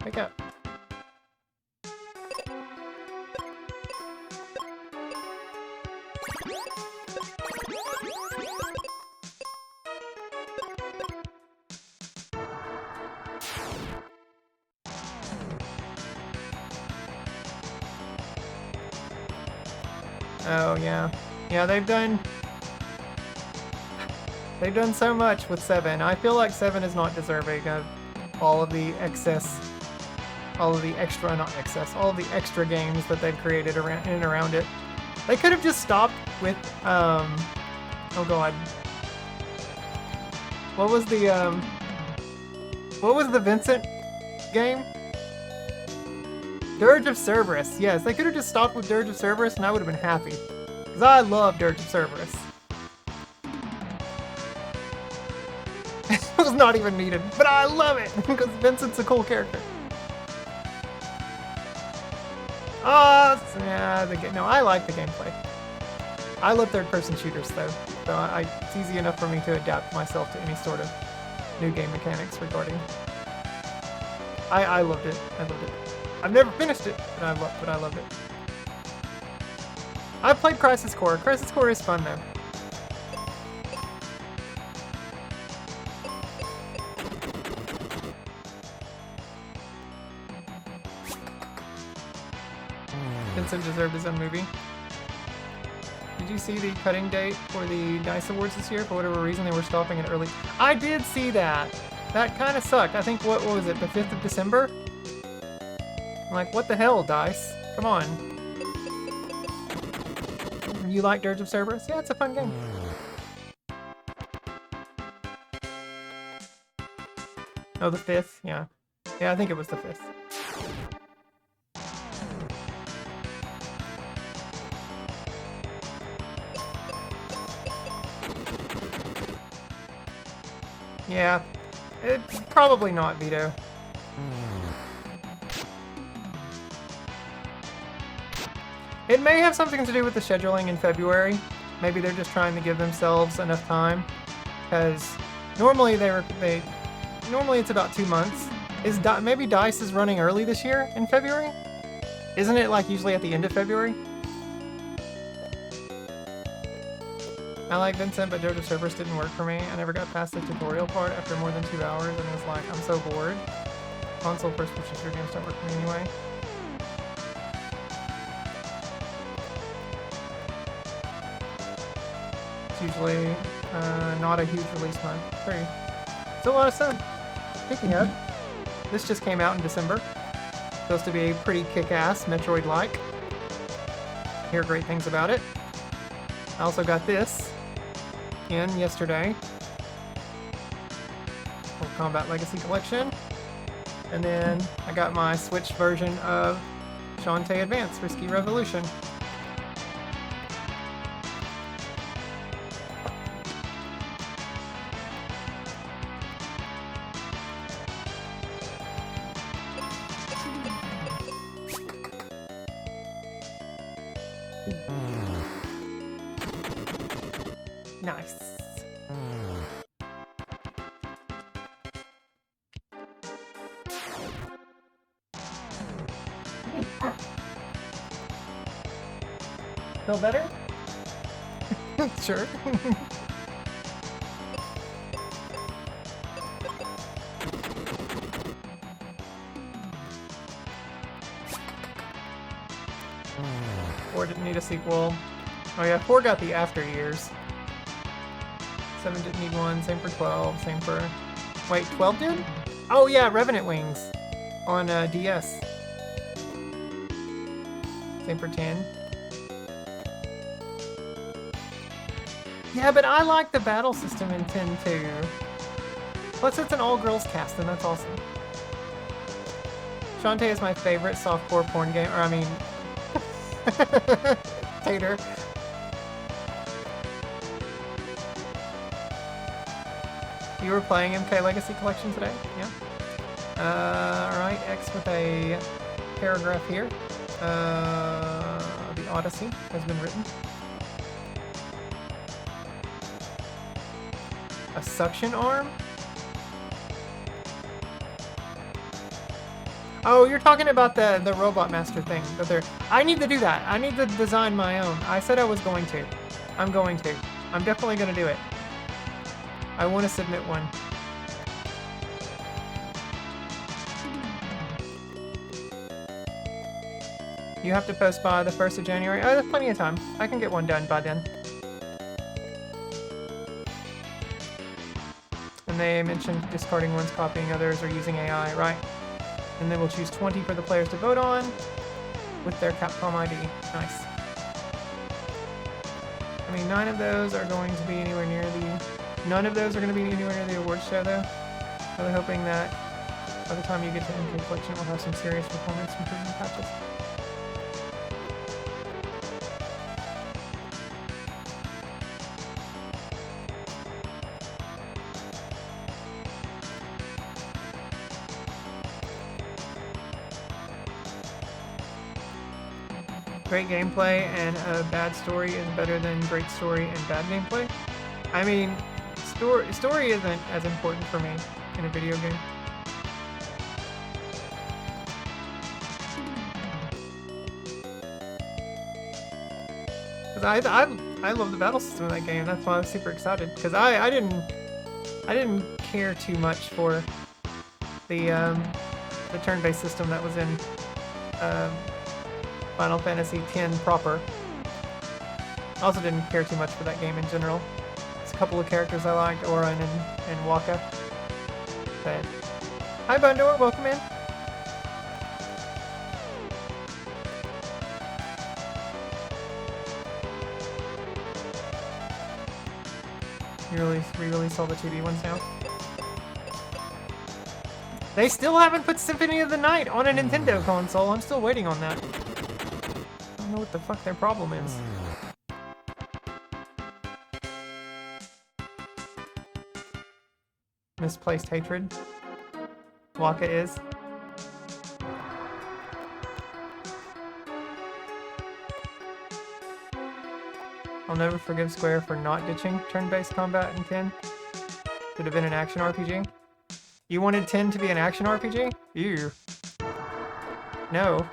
[SPEAKER 4] Pick up. Oh yeah. Yeah, they've done so much with 7. I feel like 7 is not deserving of all of the excess, all of the extra, not excess, all of the extra games that they've created around in and around it. They could have just stopped with oh god. What was the Vincent game? Dirge of Cerberus. Yes, they could have just stopped with Dirge of Cerberus and I would have been happy. Because I love Dirge of Cerberus. It was not even needed, but I love it because Vincent's a cool character. Yeah, no, I like the gameplay. I love third-person shooters though, so it's easy enough for me to adapt myself to any sort of new game mechanics regarding. I loved it. I loved it. I've never finished it, but I loved it. I've played Crisis Core. Crisis Core is fun though. Vincent deserved his own movie. Did you see the cutting date for the DICE Awards this year? For whatever reason, they were stopping it early. I did see that. That kind of sucked. I think, what was it, the 5th of December? I'm like, what the hell, DICE? Come on. You like Dirge of Cerberus? Yeah, it's a fun game. Oh, the 5th? Yeah. Yeah, I think it was the 5th. Yeah, it's probably not, Vito. It may have something to do with the scheduling in February. Maybe they're just trying to give themselves enough time, because normally normally it's about 2 months. Maybe DICE is running early this year in February? Isn't it like usually at the end of February? I like Vincent, but Dirge of Cerberus didn't work for me. I never got past the tutorial part after more than 2 hours, and was like, I'm so bored. Console first-person shooter games don't work for me anyway. It's usually not a huge release month. Still a lot of fun. Picking up. This just came out in December. Supposed to be pretty kick-ass, Metroid-like. Hear great things about it. I also got this in yesterday. Mortal Kombat Legacy Collection. And then I got my Switch version of Shantae Advance Risky Revolution. Nice. Feel better? Sure. Four didn't need a sequel. Oh yeah, 4 got the after years. 7 didn't need one, same for 12, same for... Wait, 12 did? Oh yeah, Revenant Wings on DS. Same for 10. Yeah, but I like the battle system in 10 too. Plus, it's an all-girls cast, and that's awesome. Shantae is my favorite softcore porn game, or I mean... Tater. You were playing MK Legacy Collection today? Yeah. Alright, X with a paragraph here. The Odyssey has been written. A suction arm? Oh, you're talking about the Robot Master thing. I need to do that. I need to design my own. I said I was going to. I'm going to. I'm definitely going to do it. I want to submit one. You have to post by the 1st of January. Oh, there's plenty of time. I can get one done by then. And they mentioned discarding ones, copying others, or using AI, right? And then we'll choose 20 for the players to vote on with their Capcom ID. Nice. I mean, 9 of those are going to be anywhere near the... None of those are going to be anywhere near the awards show, though. Really hoping that by the time you get to MK Collection, we'll have some serious performance improvement patches. Great gameplay and a bad story is better than great story and bad gameplay. I mean, story isn't as important for me in a video game. Because I love the battle system in that game. That's why I was super excited. Because I didn't care too much for the turn-based system that was in Final Fantasy X proper. I also didn't care too much for that game in general. There's a couple of characters I liked, Orin and Waka. But hi Bundor, welcome in. You re-release all the 2D ones now? They still haven't put Symphony of the Night on a Nintendo console. I'm still waiting on that. I don't know what the fuck their problem is. Misplaced hatred. Waka is. I'll never forgive Square for not ditching turn-based combat in 10. Should have been an action RPG. You wanted 10 to be an action RPG? Ew. No.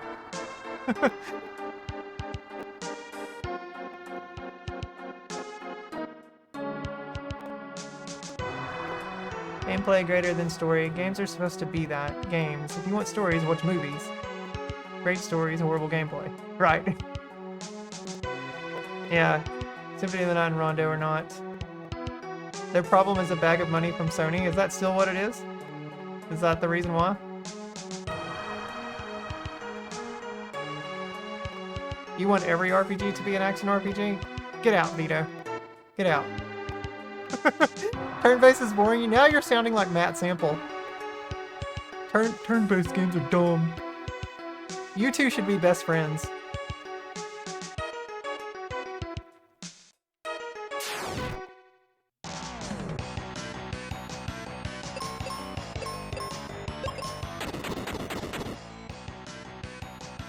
[SPEAKER 4] Gameplay greater than story. Games are supposed to be that. Games. If you want stories, watch movies. Great stories, horrible gameplay. Right. Yeah. Symphony of the Night and Rondo are not. Their problem is a bag of money from Sony. Is that still what it is? Is that the reason why? You want every RPG to be an action RPG? Get out, Vito. Get out. Turn-based is boring you. Now you're sounding like Matt Sample. Turn-based games are dumb. You two should be best friends.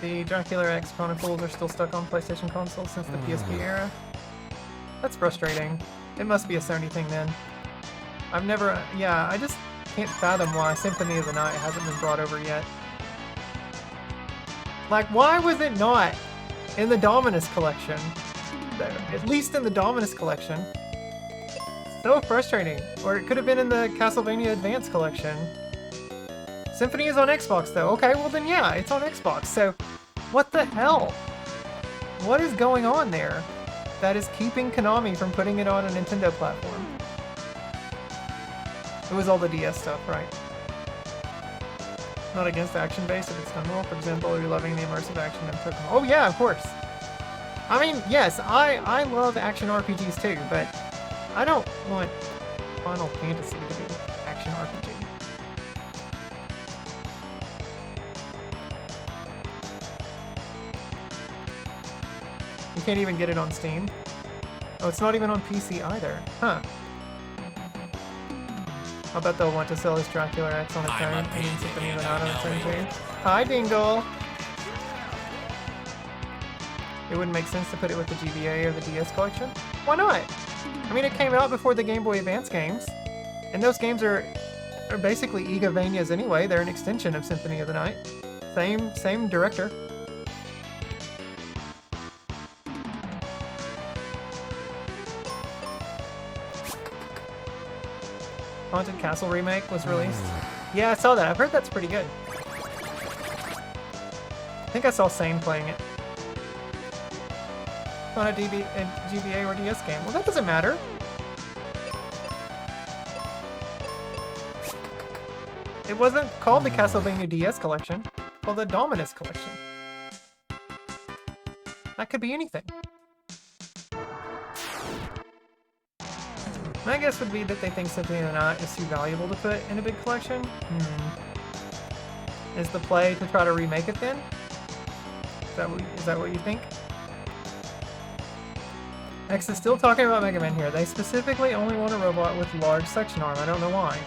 [SPEAKER 4] The Dracula X Chronicles are still stuck on PlayStation consoles since the PSP era. That's frustrating. It must be a Sony thing then. I've never... Yeah, I just can't fathom why Symphony of the Night hasn't been brought over yet. Like, why was it not in the Dominus collection? At least in the Dominus collection. So frustrating. Or it could have been in the Castlevania Advance collection. Symphony is on Xbox though. Okay, well then yeah, it's on Xbox. So, what the hell? What is going on there that is keeping Konami from putting it on a Nintendo platform? It was all the DS stuff, right? Not against action-based if it's done well. For example, you're loving the immersive action in Pokemon. Oh yeah, of course. I mean, yes, I love action RPGs too, but I don't want Final Fantasy to be action RPG. You can't even get it on Steam. Oh, it's not even on PC either. Huh. I'll bet they'll want to sell this Dracula X on its own and Symphony of the Night on its own too. Hi, Dingle! It wouldn't make sense to put it with the GBA or the DS collection. Why not? I mean, it came out before the Game Boy Advance games, and those games are basically Igavanias anyway. They're an extension of Symphony of the Night. Same director. Haunted Castle remake was released. Yeah, I saw that. I've heard that's pretty good. I think I saw Sane playing it. On a GBA or DS game. Well, that doesn't matter. It wasn't called the Castlevania DS collection. It's called the Dominus collection. That could be anything. My guess would be that they think Symphony of the Night is too valuable to put in a big collection. Is the play to try to remake it then? Is that what you think? X is still talking about Mega Man here. They specifically only want a robot with large section arm. I don't know why.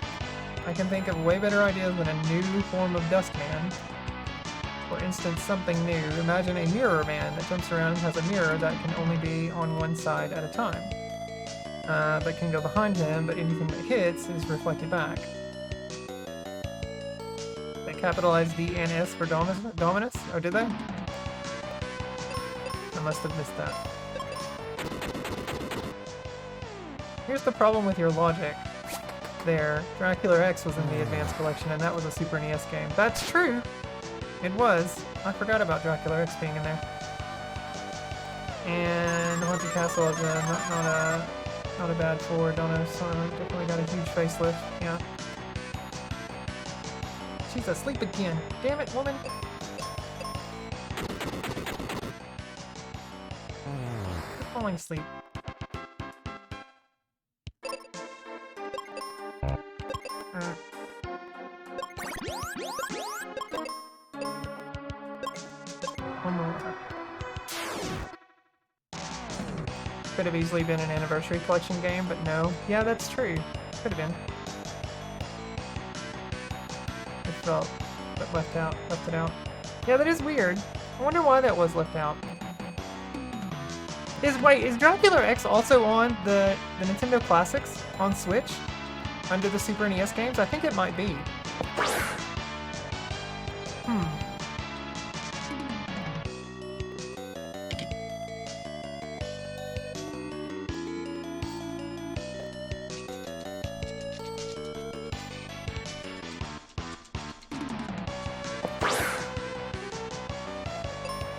[SPEAKER 4] I can think of way better ideas than a new form of Duskman. For instance, something new. Imagine a mirror man that jumps around and has a mirror that can only be on one side at a time. That can go behind him, but anything that hits is reflected back. They capitalized D and S for Dominus? Oh, did they? I must have missed that. Here's the problem with your logic. There, Dracula X was in the Advanced Collection, and that was a Super NES game. That's true! It was. I forgot about Dracula X being in there. And Haunted Castle is not a bad forward. Donos definitely got a huge facelift. Yeah. She's asleep again. Damn it, woman! You're falling asleep. One more. Could have easily been an Anniversary Collection game, but no. Yeah, that's true. Could have been. It felt left it out. Yeah, that is weird. I wonder why that was left out. Is Dracula X also on the Nintendo Classics on Switch? Under the Super NES games? I think it might be.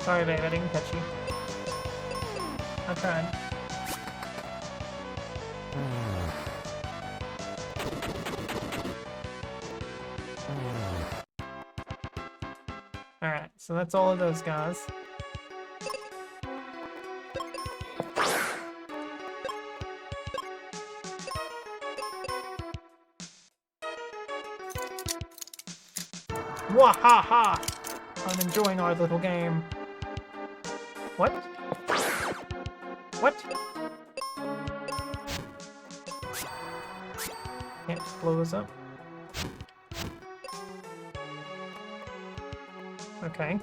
[SPEAKER 4] Sorry, babe, I didn't catch you. I tried. Alright, so that's all of those guys. Wahaha! I'm enjoying our little game. What? What? Can't just blow this up. Okay.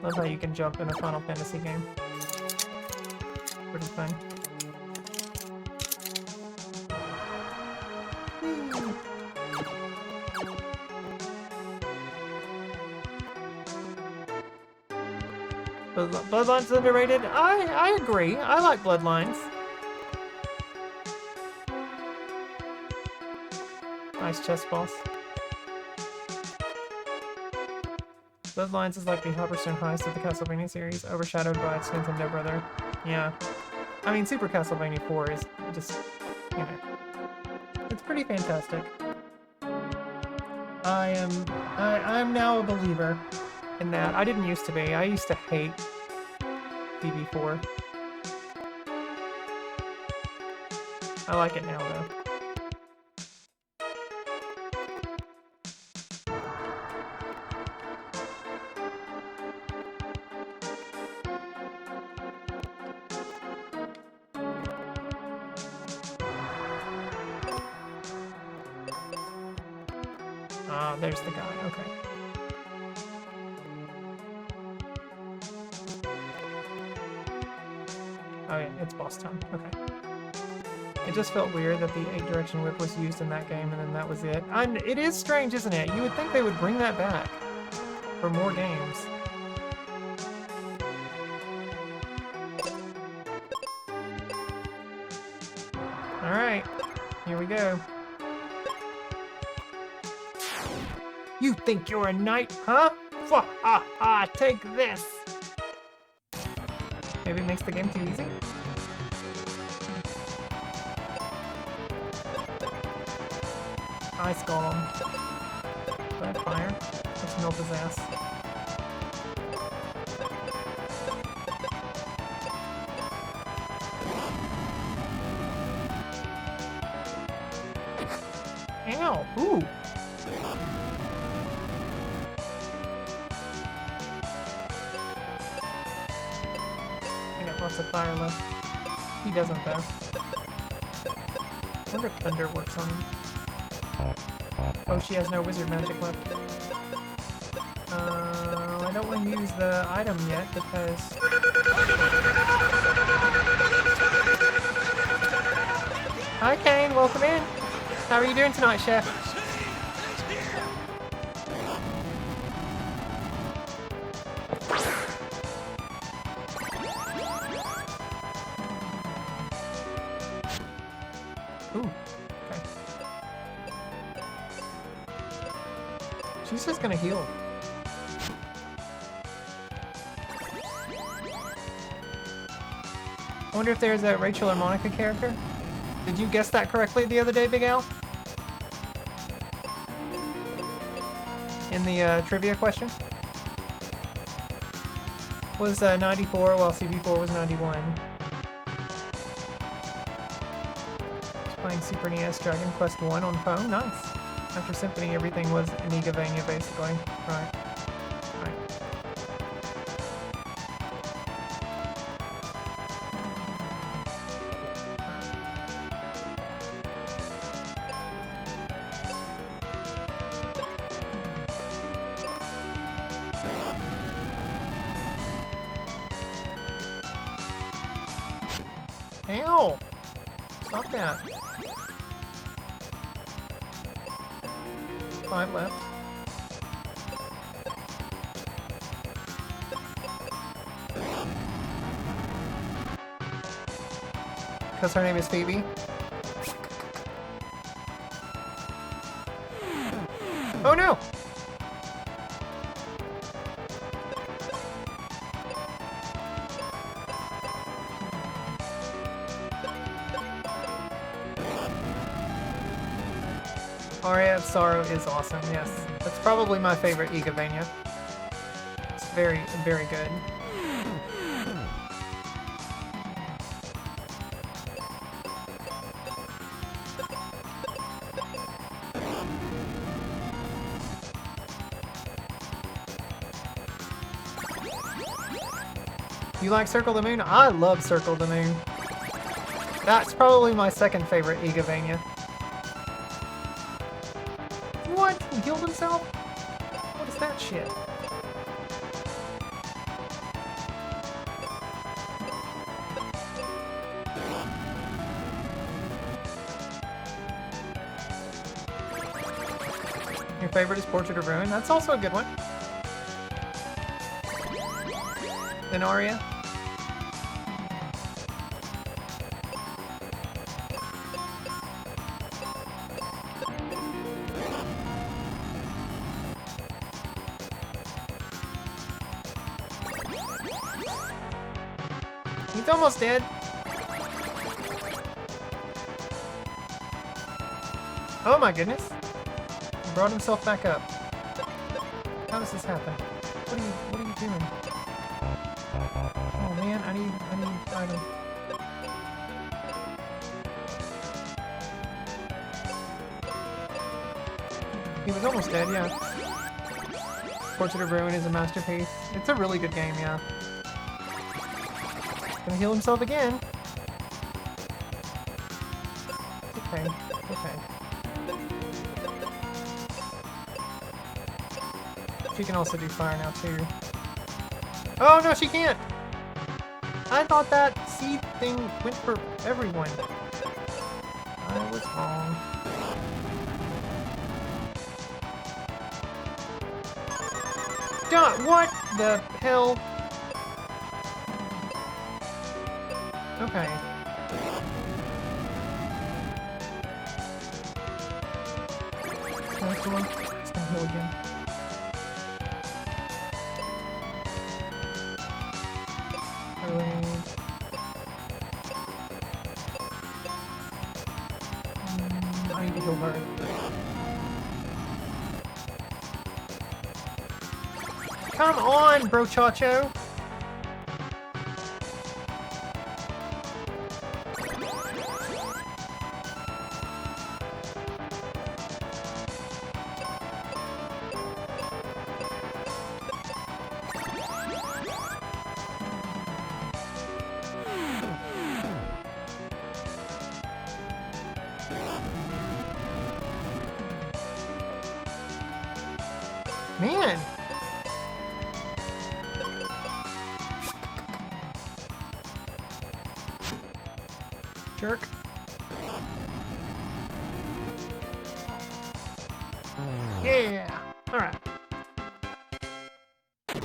[SPEAKER 4] Love how you can jump in a Final Fantasy game. Pretty fun. Bloodlines underrated? I agree. I like Bloodlines. Nice chess boss. Bloodlines is like the Hopperstone Heist of the Castlevania series, overshadowed by its Nintendo brother. Yeah. I mean, Super Castlevania 4 is just, you know, it's pretty fantastic. I'm now a believer in that. I didn't used to be. I used to hate DB4. I like it now, though. Ah, there's the guy. Okay. Oh yeah, it's boss time. Okay. It just felt weird that the 8-direction whip was used in that game and then that was it. And it is strange, isn't it? You would think they would bring that back for more games. Alright, here we go. You think you're a knight, huh? Take this! Maybe it makes the game too easy? Ice Golem. Red fire. Let's melt his ass. Ow! Ooh! I got lots of fire left. He doesn't though. I wonder if thunder works on him. Oh, she has no wizard magic left. I don't want to use the item yet because... Hi Kane, welcome in! How are you doing tonight, Chef? Ooh, okay. She's just gonna heal. I wonder if there's a Rachel or Monica character. Did you guess that correctly the other day, Big Al? In the trivia question? Was 94 while CB4 was 91. Playing Super NES Dragon Quest 1 on phone, nice. After Symphony, everything was Inigavania, basically. Right. Right. Ow! Stop that. 5 left. Because her name is Phoebe. Oh no! Aria of Sorrow is awesome, yes. That's probably my favorite Igavania. It's very, very good. You like Circle the Moon? I love Circle the Moon. That's probably my second favorite Igavania. What? He healed himself? What is that shit? Your favorite is Portrait of Ruin? That's also a good one. Then Aria. He's almost dead. Oh my goodness. He brought himself back up. How does this happen? What are you doing? Oh man, I need item. He was almost dead, yeah. Portrait of Ruin is a masterpiece. It's a really good game, yeah. Gonna heal himself again. Okay, okay. She can also do fire now too. Oh no, she can't! I thought that seed thing went for everyone. I was wrong. God, what the hell? Okay. Next one. It's gonna heal again. I need to heal her. Come on, brochacho! Man! Jerk. Yeah! Alright. Is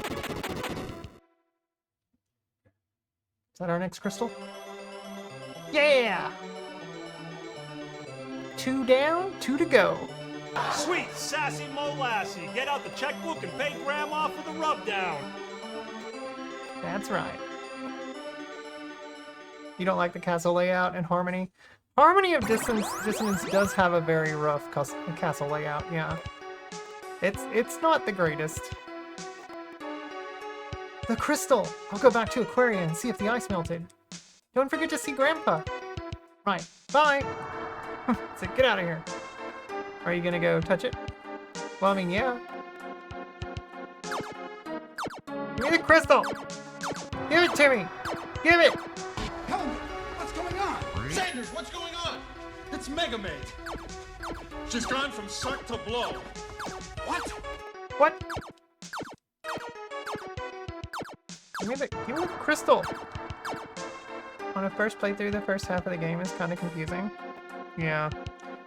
[SPEAKER 4] that our next crystal? Yeah! 2 down, 2 to go.
[SPEAKER 5] Sweet, sassy molassie. Get out the checkbook and pay Grandma for the rubdown.
[SPEAKER 4] That's right. You don't like the castle layout and Harmony? Harmony of Dissonance does have a very rough castle layout, yeah. It's not the greatest. The crystal! I'll go back to Aquaria and see if the ice melted. Don't forget to see Grandpa. Right, bye! So get out of here. Are you gonna go touch it? Well, I mean, yeah. Give me the crystal! Give it to me! Give it!
[SPEAKER 7] Helmet, what's going on?
[SPEAKER 8] Sanders, what's going on? It's Mega Maid. She's gone from suck to blow.
[SPEAKER 7] What?
[SPEAKER 4] What? Give me the crystal! On a first playthrough, the first half of the game is kind of confusing. Yeah.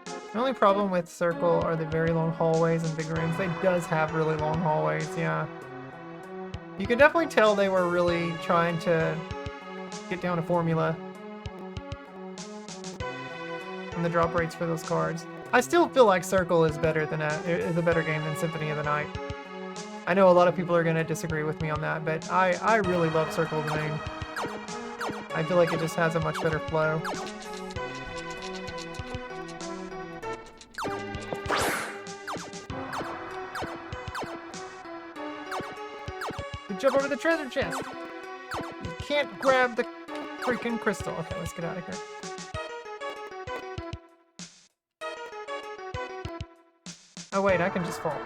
[SPEAKER 4] The only problem with Circle are the very long hallways and big rooms. They does have really long hallways, yeah. You can definitely tell they were really trying to get down a formula. And the drop rates for those cards. I still feel like Circle is better than is a better game than Symphony of the Night. I know a lot of people are going to disagree with me on that, but I really love Circle of the Moon. I feel like it just has a much better flow. Jump over the treasure chest. You can't grab the freaking crystal. Okay, let's get out of here. Oh wait, I can just fall.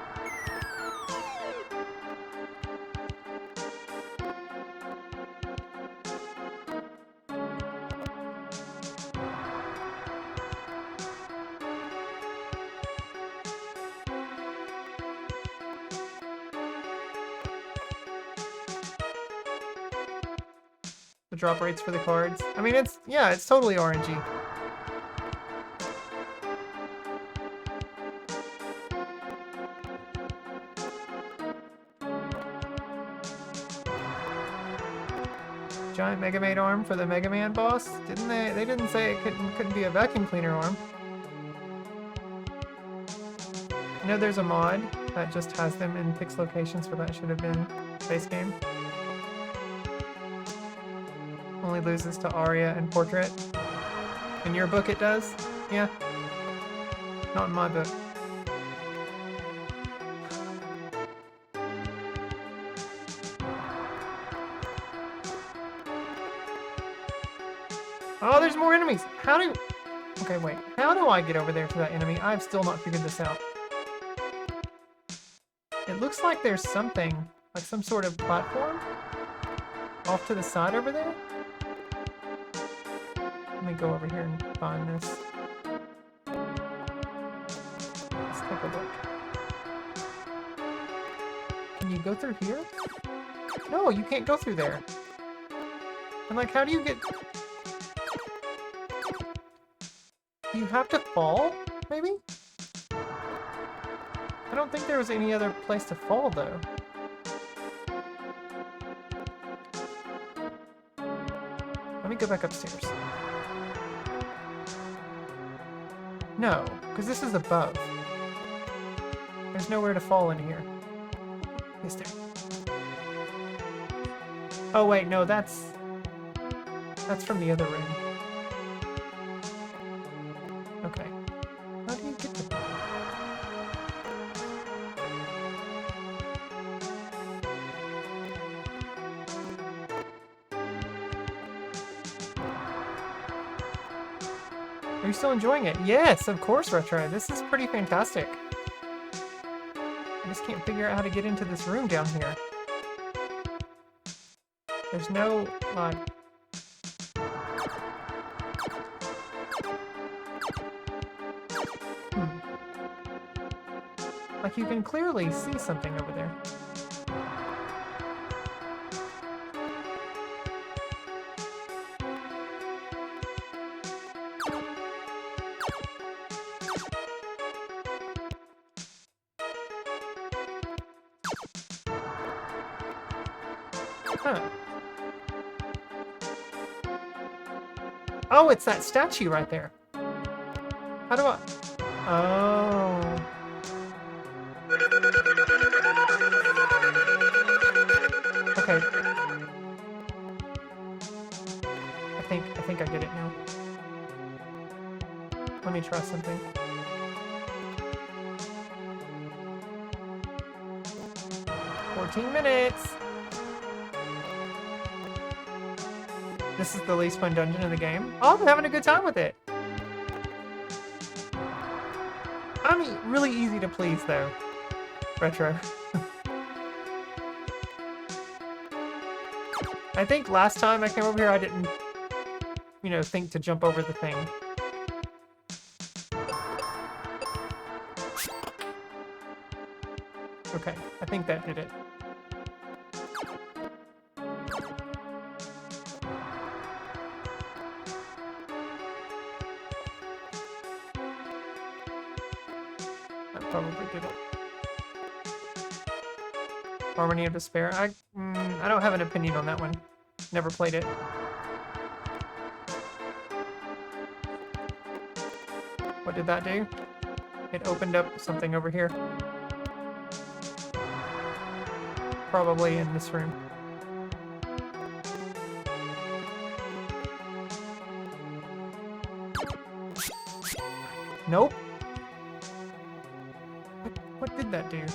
[SPEAKER 4] Drop rates for the cards. I mean, it's totally RNG. Giant Mega Maid arm for the Mega Man boss? Didn't they? They didn't say it couldn't be a vacuum cleaner arm. I know there's a mod that just has them in fixed locations, but that should have been base game. Only loses to Aria and Portrait. In your book it does? Yeah. Not in my book. there's more enemies. How do... Okay, wait. How do I get over there to that enemy? I've still not figured this out. It looks like there's something, like some sort of platform off to the side over there. Let me go over here and find this. Let's take a look. Can you go through here? No, you can't go through there. And like, how do you get... You have to fall, maybe? I don't think there was any other place to fall, though. Let me go back upstairs. No, because this is above. There's nowhere to fall in here. Is there? Oh wait, no, that's from the other room. Okay. How do you get to that? Are you still enjoying it? Yes, of course, Retro. This is pretty fantastic. I just can't figure out how to get into this room down here. There's no, like... Like, you can clearly see something over there. Huh. Oh, it's that statue right there. How do I... Oh. Okay. I think I get it now. Let me try something. $14 This is the least fun dungeon in the game. Oh, I'm having a good time with it. I'm really easy to please, though. Retro. I think last time I came over here, I didn't, you know, think to jump over the thing. Okay, I think that did it. That probably did it. Harmony of Despair. I don't have an opinion on that one. Never played it. What did that do? It opened up something over here. Probably in this room. Nope. What did that do?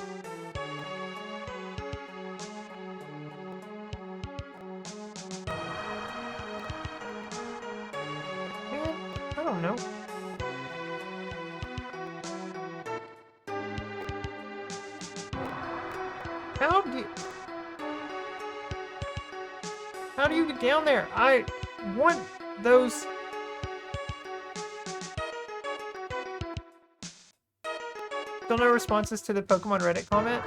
[SPEAKER 4] Man, I don't know. How do you get down there? I want those. Still no responses to the Pokemon Reddit comment?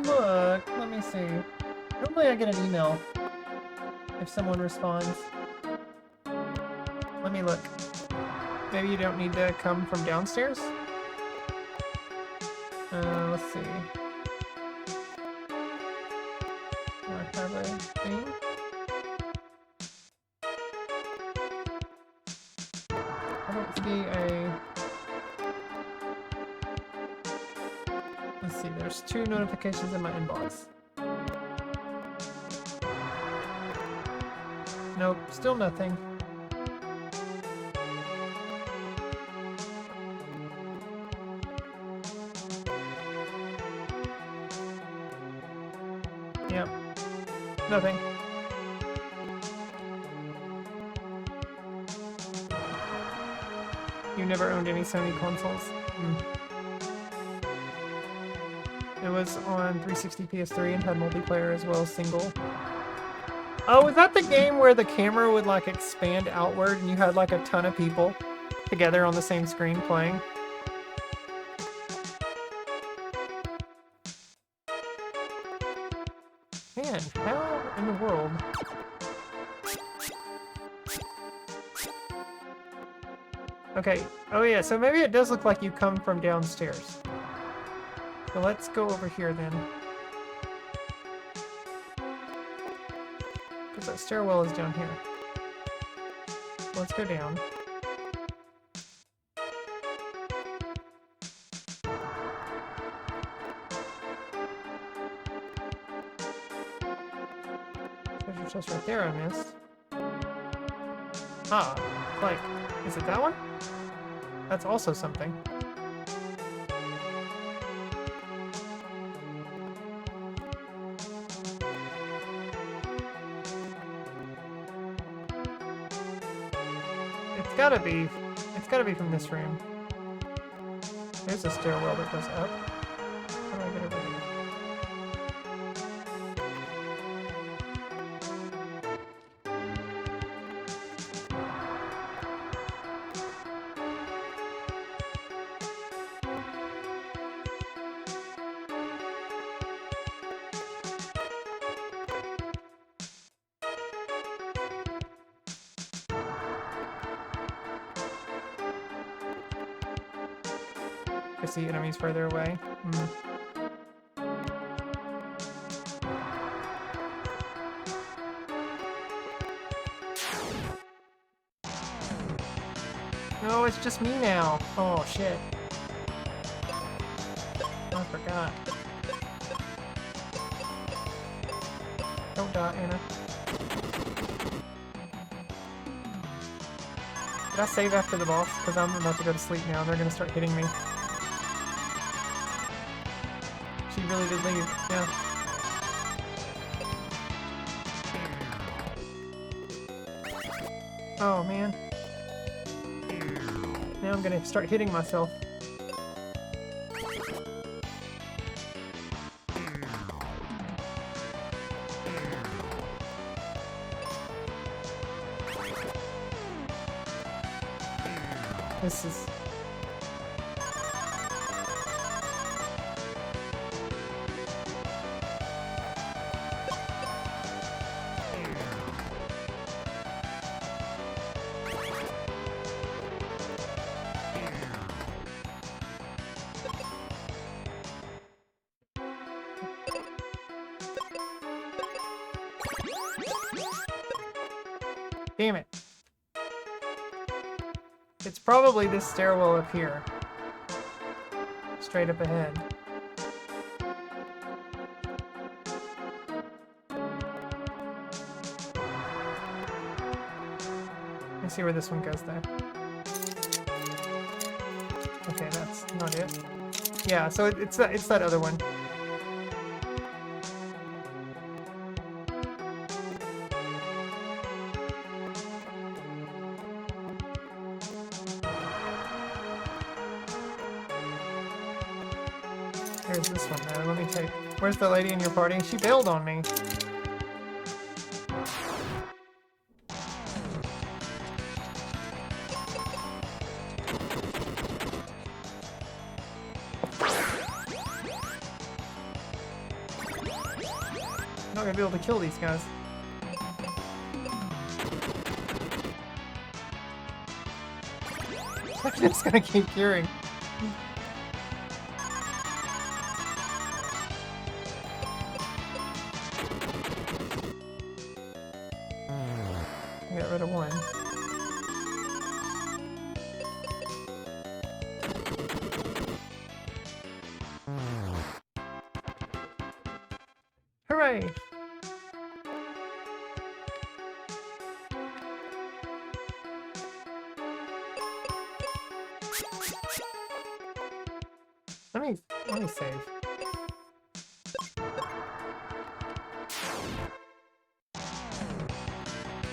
[SPEAKER 4] Look, let me see. Normally I get an email if someone responds. Let me look. Maybe you don't need to come from downstairs? Let's see. Do I have a thing? I don't see a... Let's see, there's 2 notifications in my inbox. Nope, still nothing. Yep. Nothing. You never owned any Sony consoles? Hmm. It was on 360 PS3 and had multiplayer as well as single. Oh, was that the game where the camera would like expand outward and you had like a ton of people together on the same screen playing? Man, how in the world? Okay, oh yeah, so maybe it does look like you come from downstairs. So let's go over here then. Because that stairwell is down here. So let's go down. Treasure chest right there I missed. Ah, like, is it that one? That's also something. It's gotta be from this room. There's a stairwell that goes up. How do I get over there? I see enemies further away. No, it's just me now. Oh, shit. I forgot. Don't die, Anna. Did I save after the boss? Because I'm about to go to sleep now. They're gonna start hitting me. She really did leave, yeah. Oh, man. Now I'm gonna start hitting myself. This is... Damn it. It's probably this stairwell up here. Straight up ahead. Let me see where this one goes there. Okay, that's not it. Yeah, so it's that other one. Here's this one though. Let me take. Where's the lady in your party? She bailed on me. I'm not gonna be able to kill these guys. I'm just gonna keep curing. Get rid of one. Hooray! Let me save.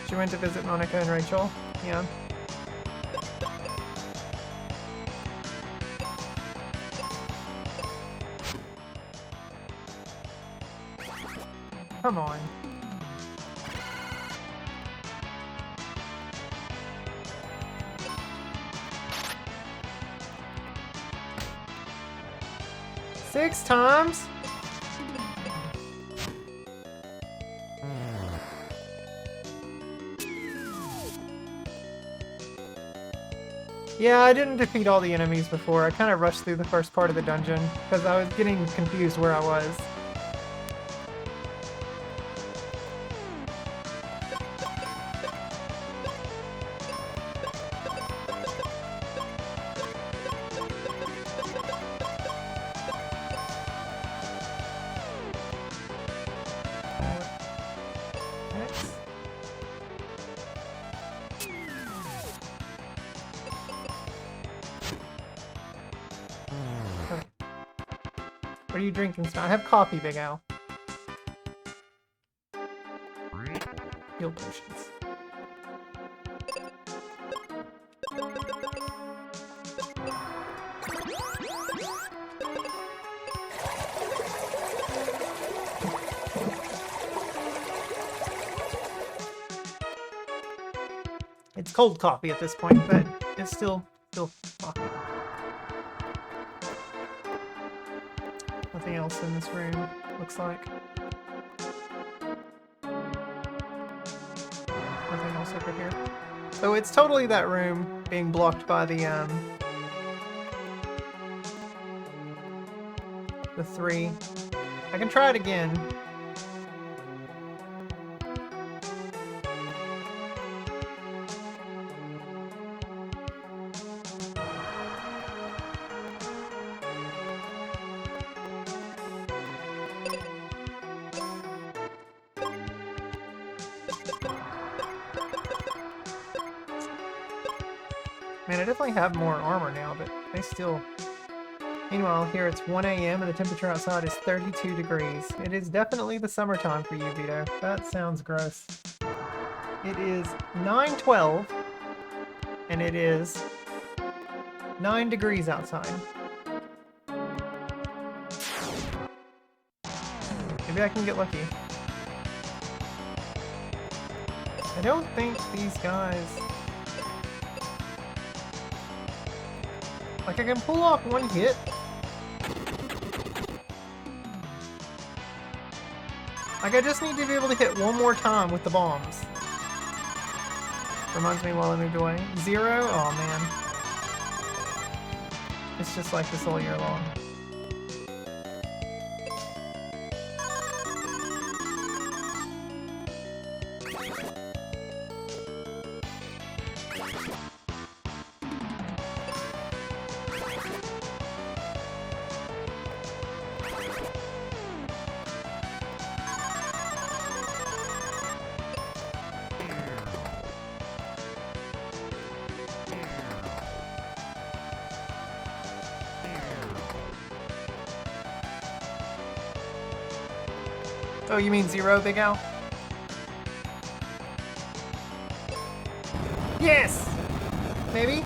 [SPEAKER 4] She went to visit Monica and Rachel. Yeah. come on. Six times? Yeah, I didn't defeat all the enemies before. I kind of rushed through the first part of the dungeon because I was getting confused where I was. Next. What are you drinking, Snow? I have coffee, Big Al. Heal potions. It's cold coffee at this point, but it's still coffee. Nothing else in this room, looks like. Nothing else over here. So it's totally that room being blocked by the 3. I can try it again. Man, I definitely have more armor now, but they still... Meanwhile, here it's 1 a.m. and the temperature outside is 32 degrees. It is definitely the summertime for you, Vito. That sounds gross. It is 9:12, and it is 9 degrees outside. Maybe I can get lucky. I don't think these guys... Like, I can pull off one hit. Like, I just need to be able to hit one more time with the bombs. Reminds me while I moved away. 0? Oh, man. It's just like this all year long. Oh, you mean 0, Big Al? Yes! Maybe?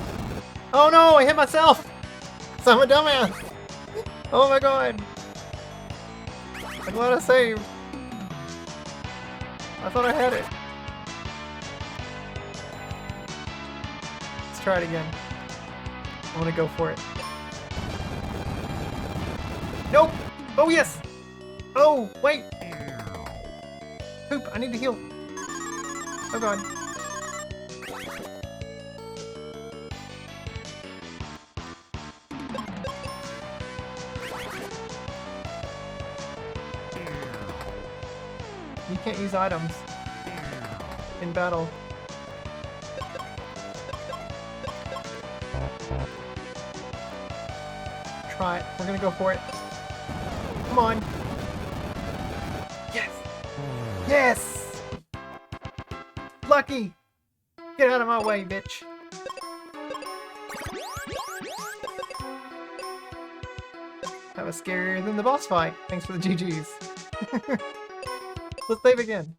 [SPEAKER 4] Oh no, I hit myself! So I'm a dumbass! Oh my god! I'm glad I saved. I thought I had it. Let's try it again. I want to go for it. Nope! Oh yes! Oh, wait! Poop, I need to heal. Oh god. You can't use items in battle. Try it. We're gonna go for it. Come on. Yes! Yes! Lucky! Get out of my way, bitch. That was scarier than the boss fight. Thanks for the GGs. Let's save again.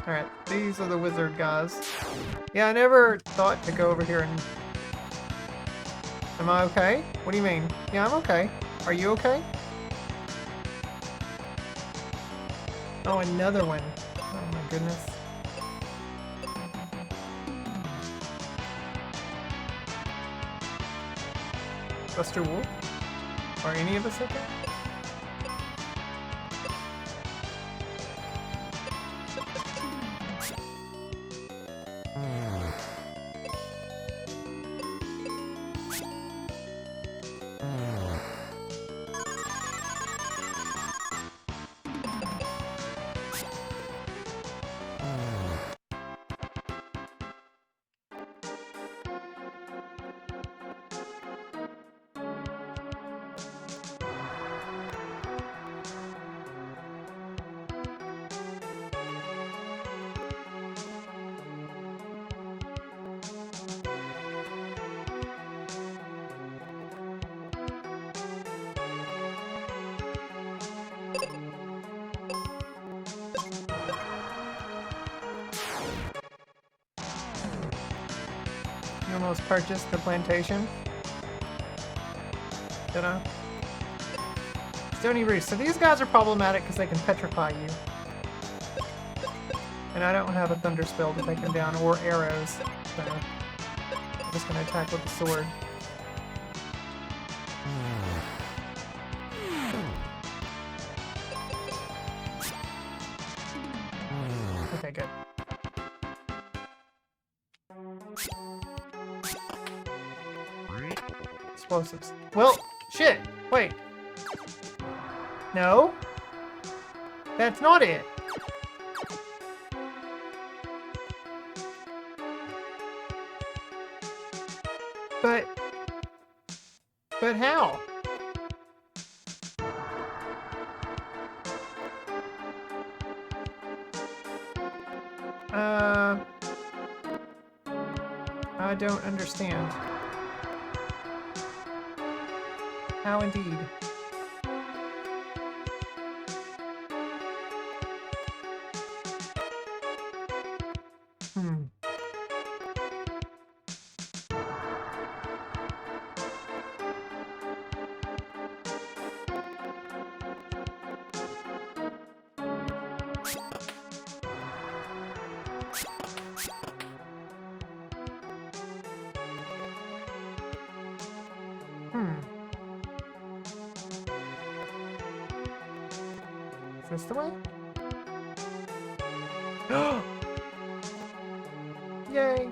[SPEAKER 4] Alright, these are the wizard guys. Yeah, I never thought to go over here and... Am I okay? What do you mean? Yeah, I'm okay. Are you okay? Oh, another one. Oh my goodness. Buster Wolf? Are any of us okay? You almost purchased the plantation? Did I? Stony Roost. So these guys are problematic because they can petrify you. And I don't have a thunder spell to take them down, or arrows. So I'm just going to attack with the sword. Okay, good. Explosives. Well, shit! Wait. No? That's not it. But how? I don't understand. How indeed? Is this the way? Yay!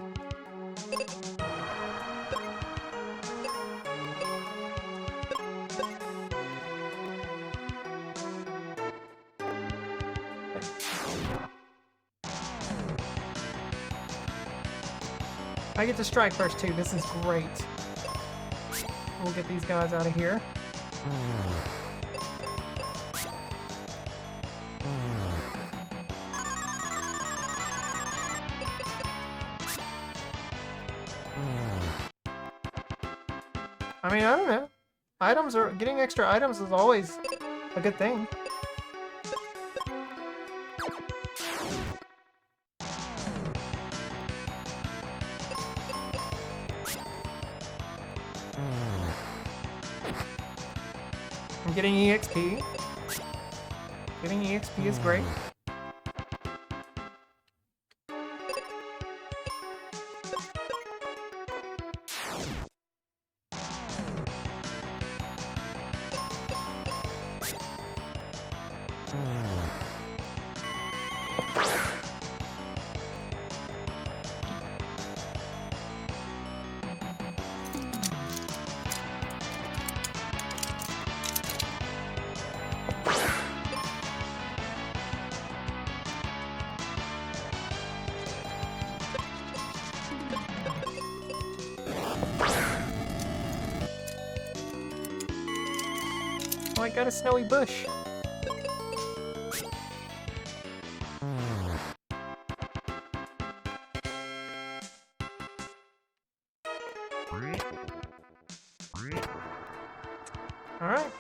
[SPEAKER 4] I get to strike first too. This is great. We'll get these guys out of here. I mean, I don't know. Getting extra items is always a good thing. I'm getting EXP. Getting EXP is great. Oh, I got a snowy bush. Alright.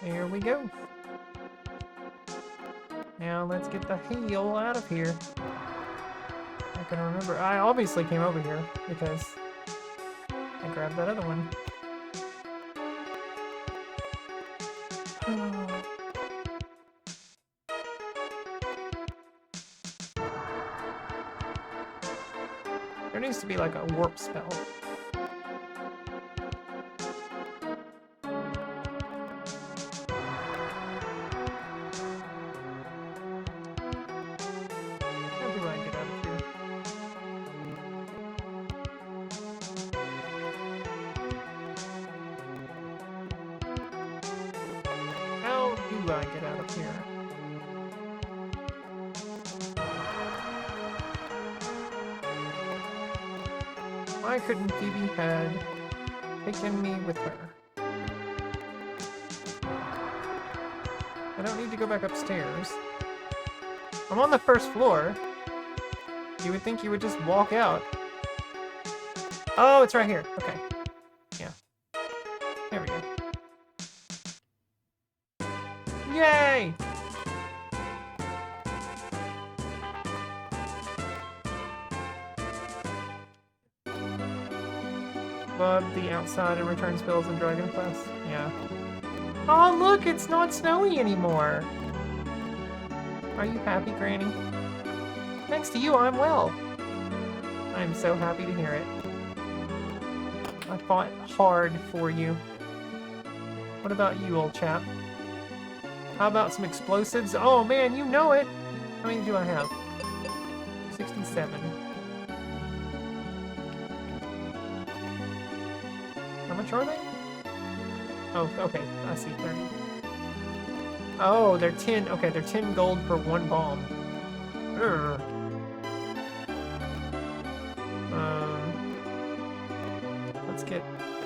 [SPEAKER 4] Here we go. Now let's get the hell out of here. I can remember. I obviously came over here because I grabbed that other one. There needs to be like a warp spell. How do I get out of here? How do I get out of here? Why couldn't Phoebe had taken me with her? I don't need to go back upstairs. I'm on the first floor. You would think you would just walk out. Oh, it's right here. Okay. Yeah. There we go. Yay! Love the outside and return spells in Dragon Quest. Yeah. Oh, look, it's not snowy anymore. Are you happy, Granny? Thanks to you, I'm well. I'm so happy to hear it. I fought hard for you. What about you, old chap? How about some explosives? Oh man, you know it! How many do I have? 67. How much are they? Oh, okay, I see, 30. Oh, they're 10, okay, they're 10 gold for one bomb. Urgh.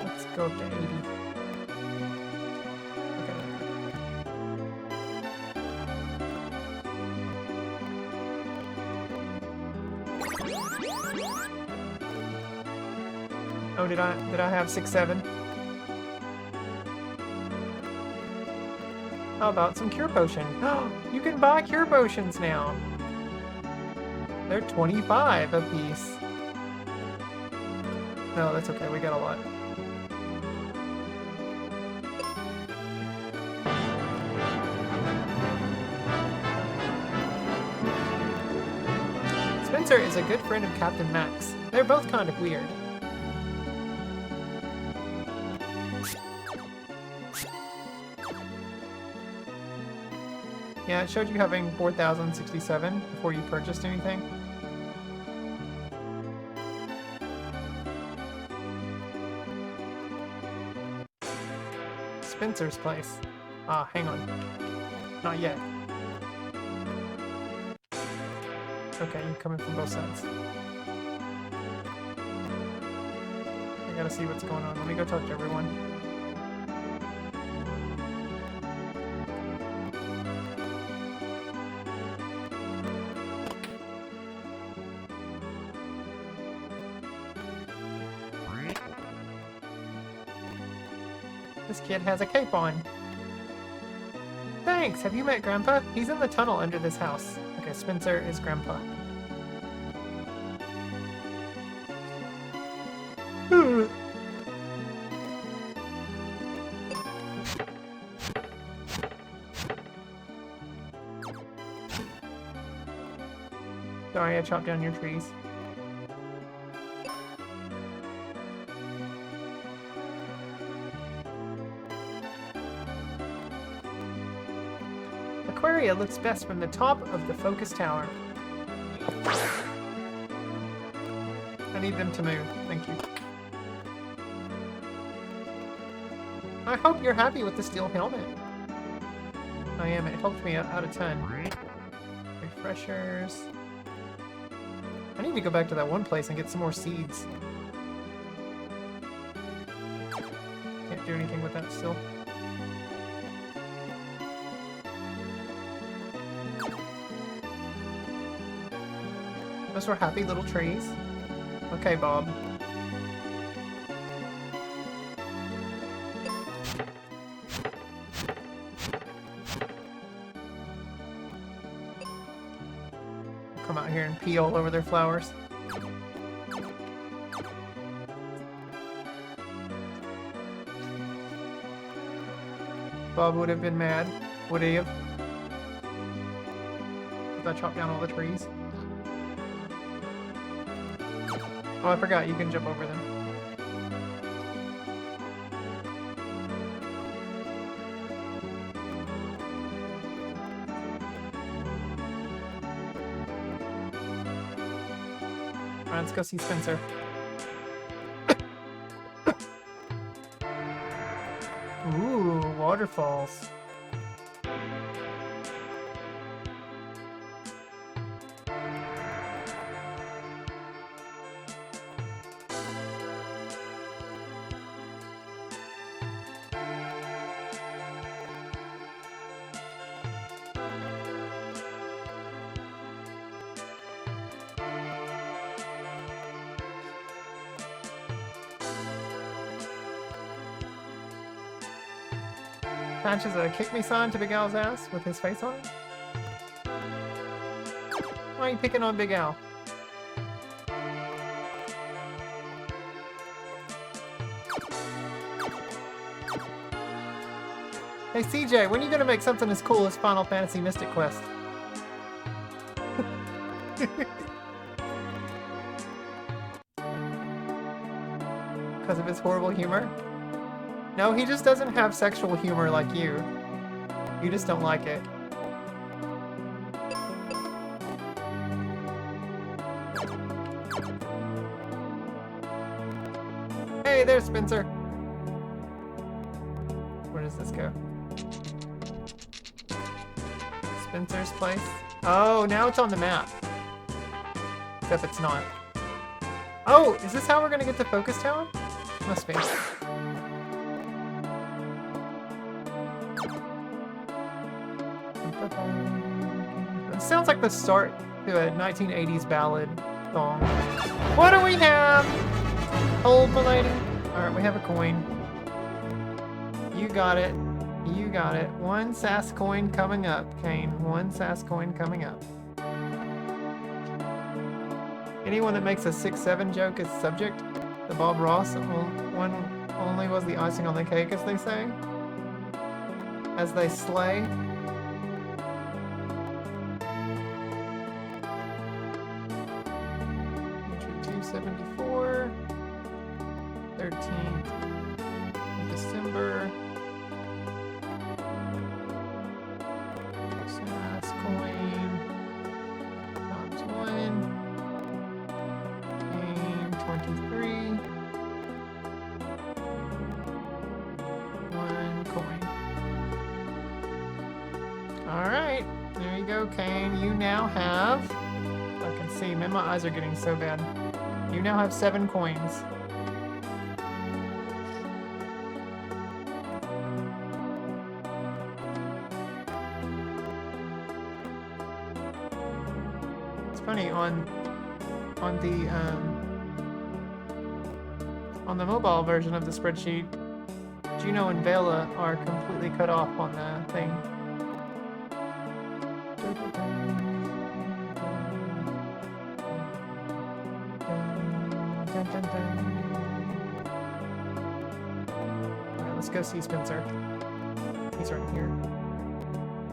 [SPEAKER 4] Let's go up to 80. Oh, did I have 6-7? How about some cure potion? Oh, you can buy cure potions now. They're 25 a piece. No, that's okay. We got a lot. Spencer is a good friend of Captain Max. They're both kind of weird. Yeah, it showed you having 4,067 before you purchased anything. Spencer's place. Ah, hang on. Not yet. Okay, you're coming from both sides. I gotta see what's going on. Let me go talk to everyone. This kid has a cape on. Thanks! Have you met Grandpa? He's in the tunnel under this house. Okay, Spencer is Grandpa. Sorry, I chopped down your trees. Aquaria looks best from the top of the focus tower. I need them to move. Thank you. I hope you're happy with the steel helmet. I am. It helped me out a ton. Refreshers. I need to go back to that one place and get some more seeds. Can't do anything with that still. Those were happy little trees. Okay, Bob. Come out here and pee all over their flowers. Bob would have been mad. Would he have? If I chopped down all the trees. Oh, I forgot, you can jump over them. Alright, let's go see Spencer. Ooh, waterfalls. Attaches a kick me sign to Big Al's ass with his face on it. Why are you picking on Big Al? Hey CJ, when are you gonna make something as cool as Final Fantasy Mystic Quest? Because of his horrible humor? No, he just doesn't have sexual humor like you. You just don't like it. Hey, there's Spencer. Where does this go? Spencer's place? Oh, now it's on the map. Except it's not. Oh, is this how we're gonna get to Focus Tower? Must be. It sounds like the start to a 1980s ballad song. What do we have? Hold, milady. Alright, we have a coin. You got it. You got it. One sass coin coming up, Kane. One sass coin coming up. Anyone that makes a 6-7 joke is subject. The Bob Ross one only was the icing on the cake, as they say. As they slay. Entry 274. 13th of December. Sass coin. Times 1. Game 23. 1 coin. Alright. There you go, Kane. You now have... I can see. Man, my eyes are getting so bad. You now have 7 coins. Funny on the mobile version of the spreadsheet, Gino and Vela are completely cut off on the thing. Alright, let's go see Spencer. He's right here.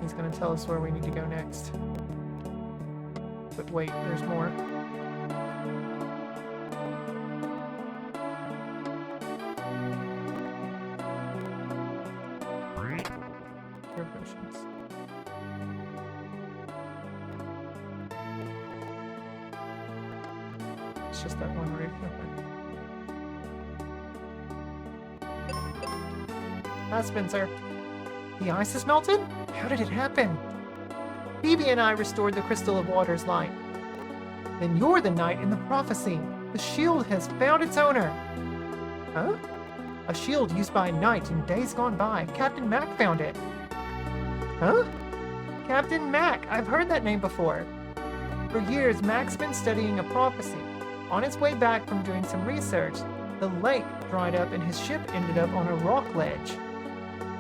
[SPEAKER 4] He's gonna tell us where we need to go next. But wait, there's more. Cure potions. It's just that one roof. Hi, Spencer. The ice has melted? How did it happen? Phoebe and I restored the Crystal of Water's light. Then you're the knight in the prophecy. The shield has found its owner. Huh? A shield used by a knight in days gone by. Captain Mac found it. Huh? Captain Mac. I've heard that name before. For years, Mac's been studying a prophecy. On his way back from doing some research, the lake dried up and his ship ended up on a rock ledge.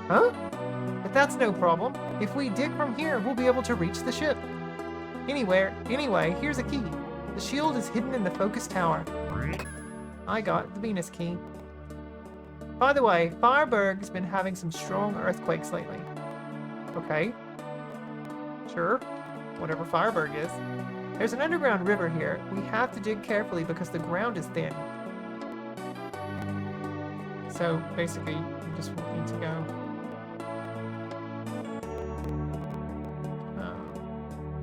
[SPEAKER 4] Huh? But that's no problem. If we dig from here, we'll be able to reach the ship. Anyway, here's a key. The shield is hidden in the Focus Tower. I got the Venus key. By the way, Fireburg's been having some strong earthquakes lately. Okay. Sure. Whatever Fireburg is. There's an underground river here. We have to dig carefully because the ground is thin. So basically, you just need to go.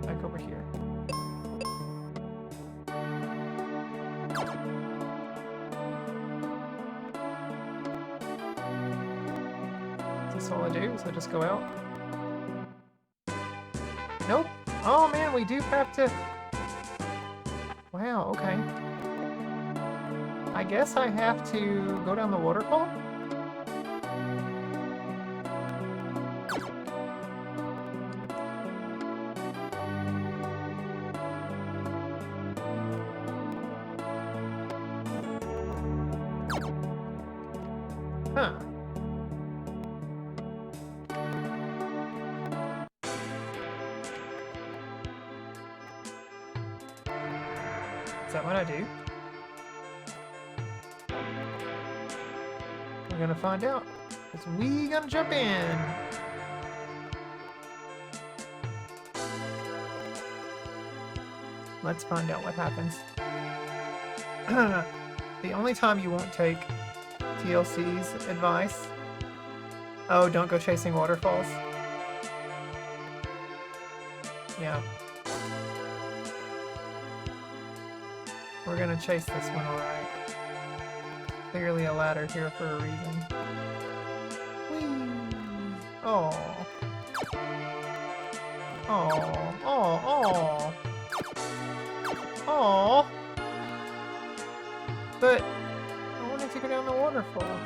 [SPEAKER 4] Back over here. Is this all I do? So I just go out? Nope. Oh man, we do have to. Wow, okay. I guess I have to go down the waterfall? Huh. Is that what I do? We're gonna find out. Because we gonna jump in. Let's find out what happens. The only time you won't take TLC's advice. Oh, don't go chasing waterfalls. Yeah. We're gonna chase this one, alright. Clearly a ladder here for a reason. Whee! Oh. Oh. Oh. Oh. Oh. But I wanted to go down the waterfall.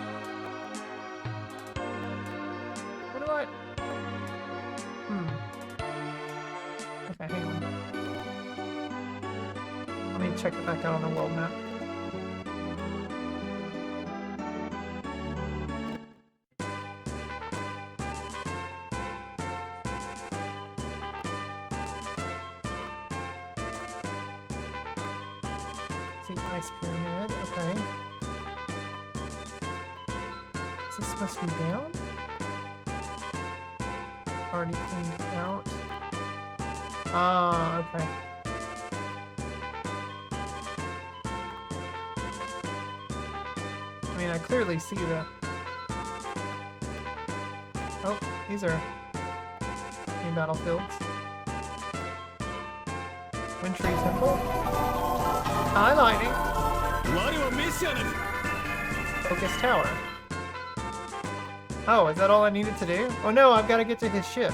[SPEAKER 4] What do I... Okay, hang on. Let me check it back out on the world map. See, ice pyramid, okay. Is this supposed to be down? Already cleaned out. Ah, okay. I mean, I clearly see the... Oh, these are new battlefields. Wintry Temple. Highlighting. Focus Tower. Oh, is that all I needed to do? Oh no, I've got to get to his ship.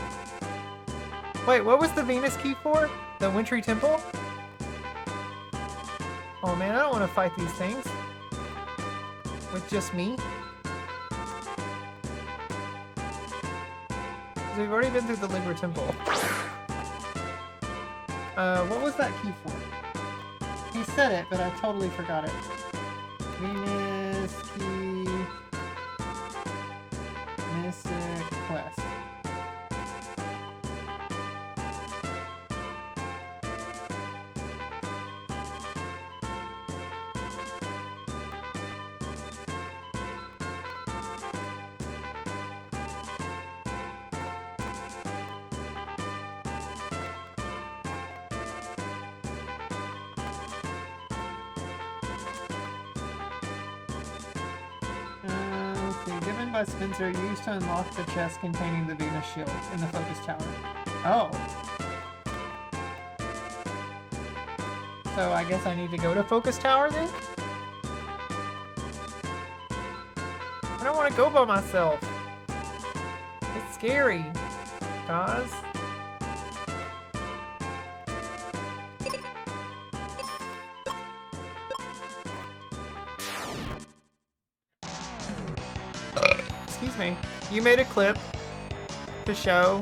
[SPEAKER 4] Wait, what was the Venus key for? The Wintry Temple? Oh man, I don't want to fight these things. With just me? Because we've already been through the Liber Temple. What was that key for? He said it, but I totally forgot it. Venus key... Mystic Quest. Given by Spencer, used to unlock the chest containing the Venus shield in the Focus Tower. Oh. So I guess I need to go to Focus Tower then? I don't want to go by myself. It's scary, guys. Excuse me. You made a clip to show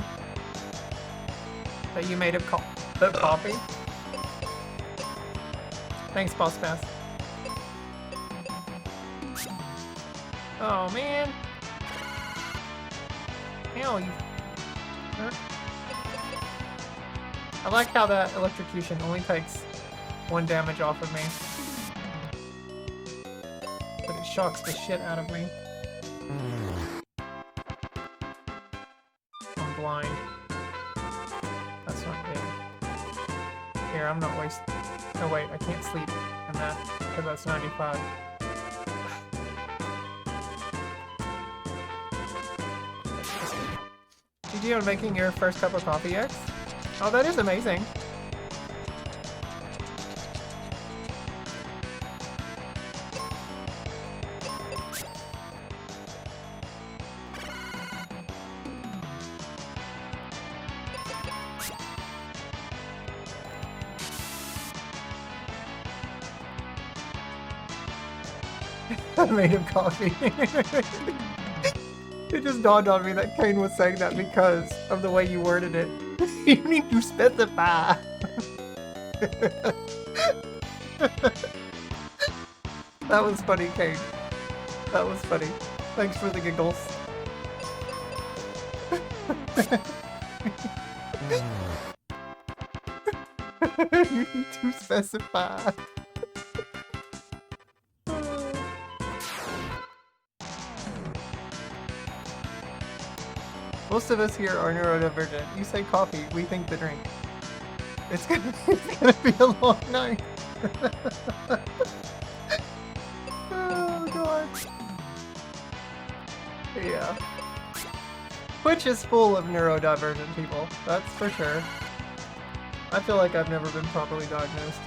[SPEAKER 4] that you made a coffee. Thanks, Boss Pass. Oh man. Ow, you hurt. I like how that electrocution only takes 1 damage off of me. But it shocks the shit out of me. I'm blind. That's not good. Here, I'm not wasting. Oh wait, I can't sleep in that because that's 95. GG on making your first cup of coffee, X. Oh, that is amazing. I made him coffee. It just dawned on me that Kane was saying that because of the way you worded it. You need to specify. That was funny, Kane. That was funny. Thanks for the giggles. You need to specify. Most of us here are neurodivergent. You say coffee, we think the drink. It's gonna be a long night. Oh god. Yeah. Twitch is full of neurodivergent people, that's for sure. I feel like I've never been properly diagnosed.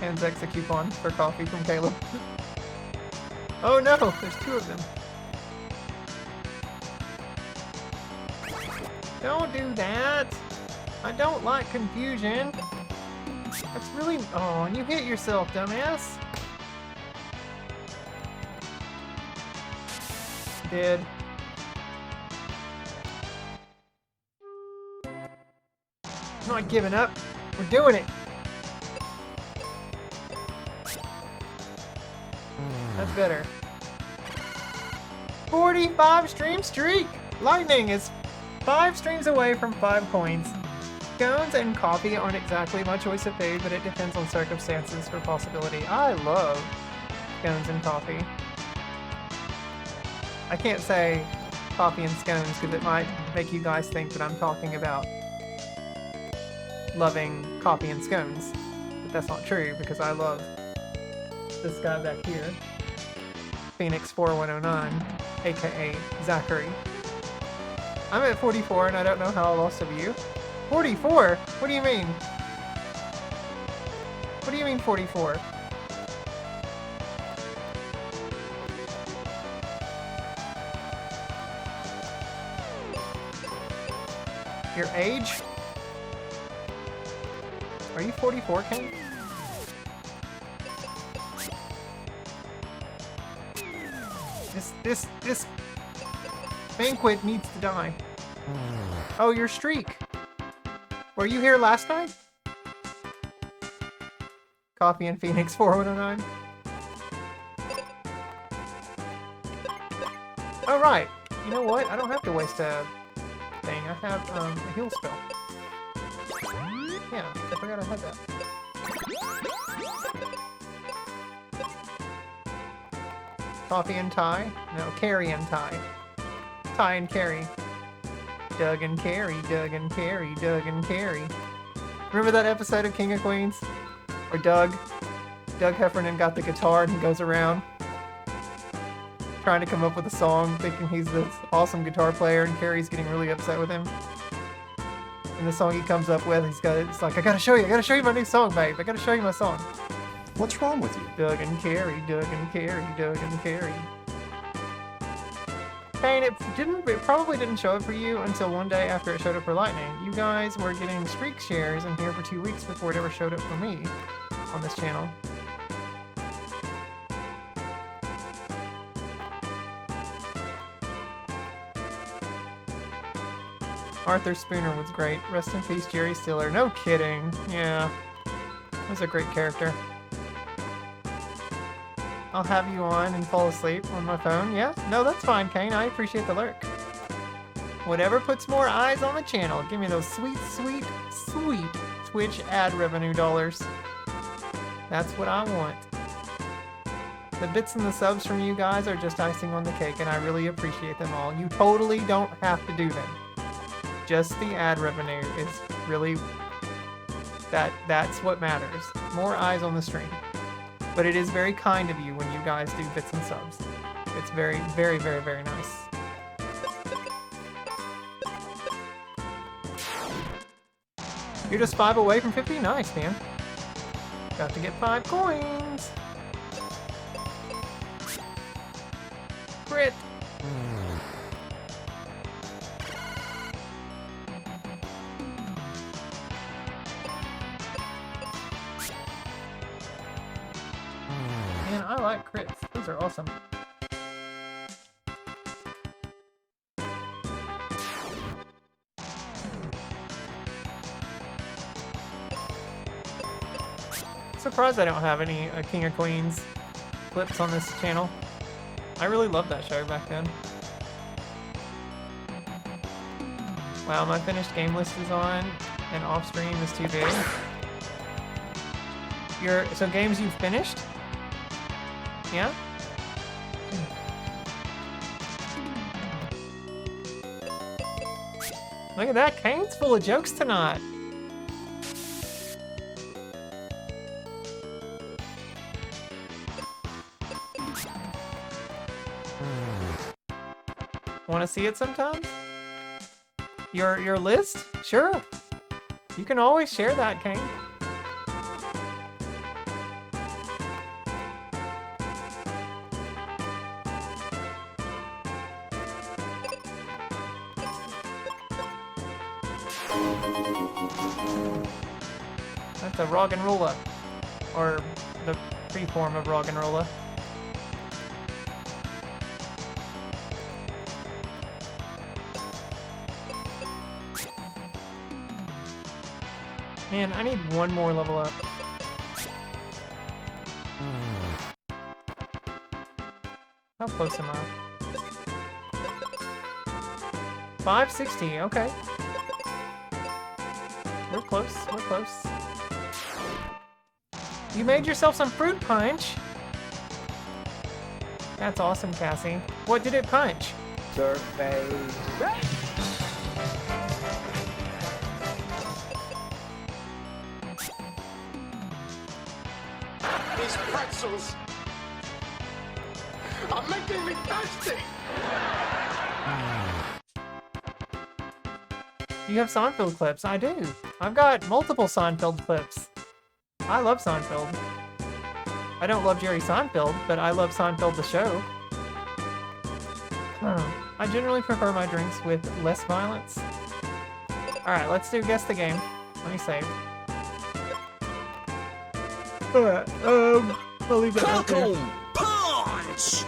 [SPEAKER 4] Hands X a coupon for coffee from Caleb. Oh no, there's two of them. Don't do that. I don't like confusion. That's really... Oh, and you hit yourself, dumbass. Did. I'm not giving up. We're doing it. That's better. 45 stream streak! Lightning is 5 streams away from 5 coins. Scones and coffee aren't exactly my choice of food, but it depends on circumstances for possibility. I love scones and coffee. I can't say coffee and scones because it might make you guys think that I'm talking about loving coffee and scones. But that's not true because I love this guy back here. Phoenix 4109, aka Zachary. I'm at 44 and I don't know how I lost of you. 44? What do you mean? What do you mean 44? Your age? Are you 44, Ken? This banquet needs to die. Oh, your streak. Were you here last night? Coffee and Phoenix 4109. Oh, right. You know what? I don't have to waste a thing. I have a heal spell. Yeah, I forgot I had that. Coffee and Ty? No, Carrie and Ty. Ty and Carrie. Doug and Carrie, Doug and Carrie, Doug and Carrie. Remember that episode of King of Queens? Where Doug Heffernan got the guitar and he goes around trying to come up with a song thinking he's this awesome guitar player and Carrie's getting really upset with him. And the song he comes up with, it's like, I gotta show you my new song, babe. I gotta show you my song.
[SPEAKER 3] What's wrong with you?
[SPEAKER 4] Doug and Carrie, Doug and Carrie, Doug and Carrie. Kane, it probably didn't show up for you until one day after it showed up for Lightning. You guys were getting streak shares in here for 2 weeks before it ever showed up for me on this channel. Arthur Spooner was great. Rest in peace, Jerry Stiller. No kidding. Yeah. He was a great character. I'll have you on and fall asleep on my phone. Yeah? No, that's fine, Kane. I appreciate the lurk. Whatever puts more eyes on the channel. Give me those sweet, sweet, sweet Twitch ad revenue dollars. That's what I want. The bits and the subs from you guys are just icing on the cake, and I really appreciate them all. You totally don't have to do them. Just the ad revenue is really... That's what matters. More eyes on the stream. But it is very kind of you when you guys do bits and subs. It's very, very, very, very nice. You're just 5 away from 50? Nice, man. Got to get 5 coins. Crit. Man, I like crits. Those are awesome. Surprised I don't have any King of Queens clips on this channel. I really loved that show back then. Wow, my finished game list is on, and off stream is too big. So games you've finished? Yeah? Look at that, Kane's full of jokes tonight. Want to see it sometimes? Your list? Sure. You can always share that, Kane. That's a rock and rolla, or the pre-form of rock and rolla. Man, I need one more level up. How close am I? 560, okay. We're close, we're close. You made yourself some fruit punch. That's awesome, Cassie. What did it punch?
[SPEAKER 2] Survey.
[SPEAKER 8] These pretzels are making me thirsty.
[SPEAKER 4] You have Seinfeld clips. I do. I've got multiple Seinfeld clips. I love Seinfeld. I don't love Jerry Seinfeld, but I love Seinfeld the show. I generally prefer my drinks with less violence. Alright, let's do Guess the Game. Let me save. Alright, I'll leave that out there.
[SPEAKER 7] Punch!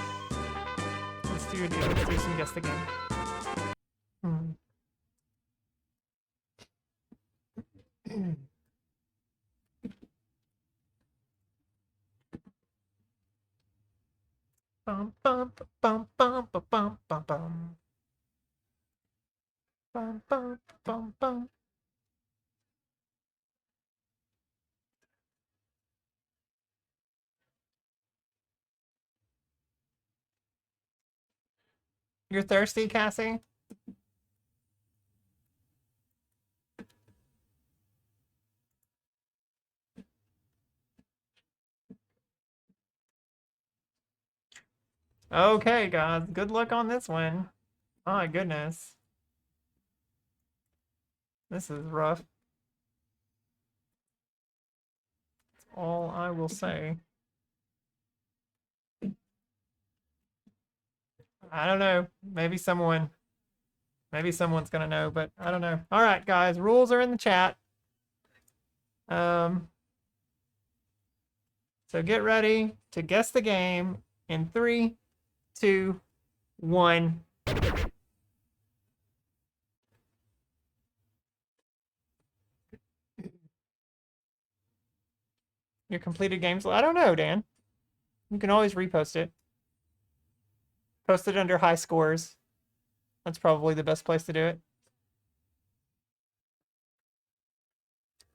[SPEAKER 4] Let's do some Guess the Game. Bum bum bum bum bum bum bum bum. Bum bum bum bum. You're thirsty, Cassie? Okay, guys. Good luck on this one. My goodness. This is rough. That's all I will say. I don't know. Maybe someone's gonna know, but I don't know. All right, guys. Rules are in the chat. So get ready to guess the game in 3, 2, 1. Your completed games? I don't know, Dan. You can always repost it. Post it under high scores. That's probably the best place to do it.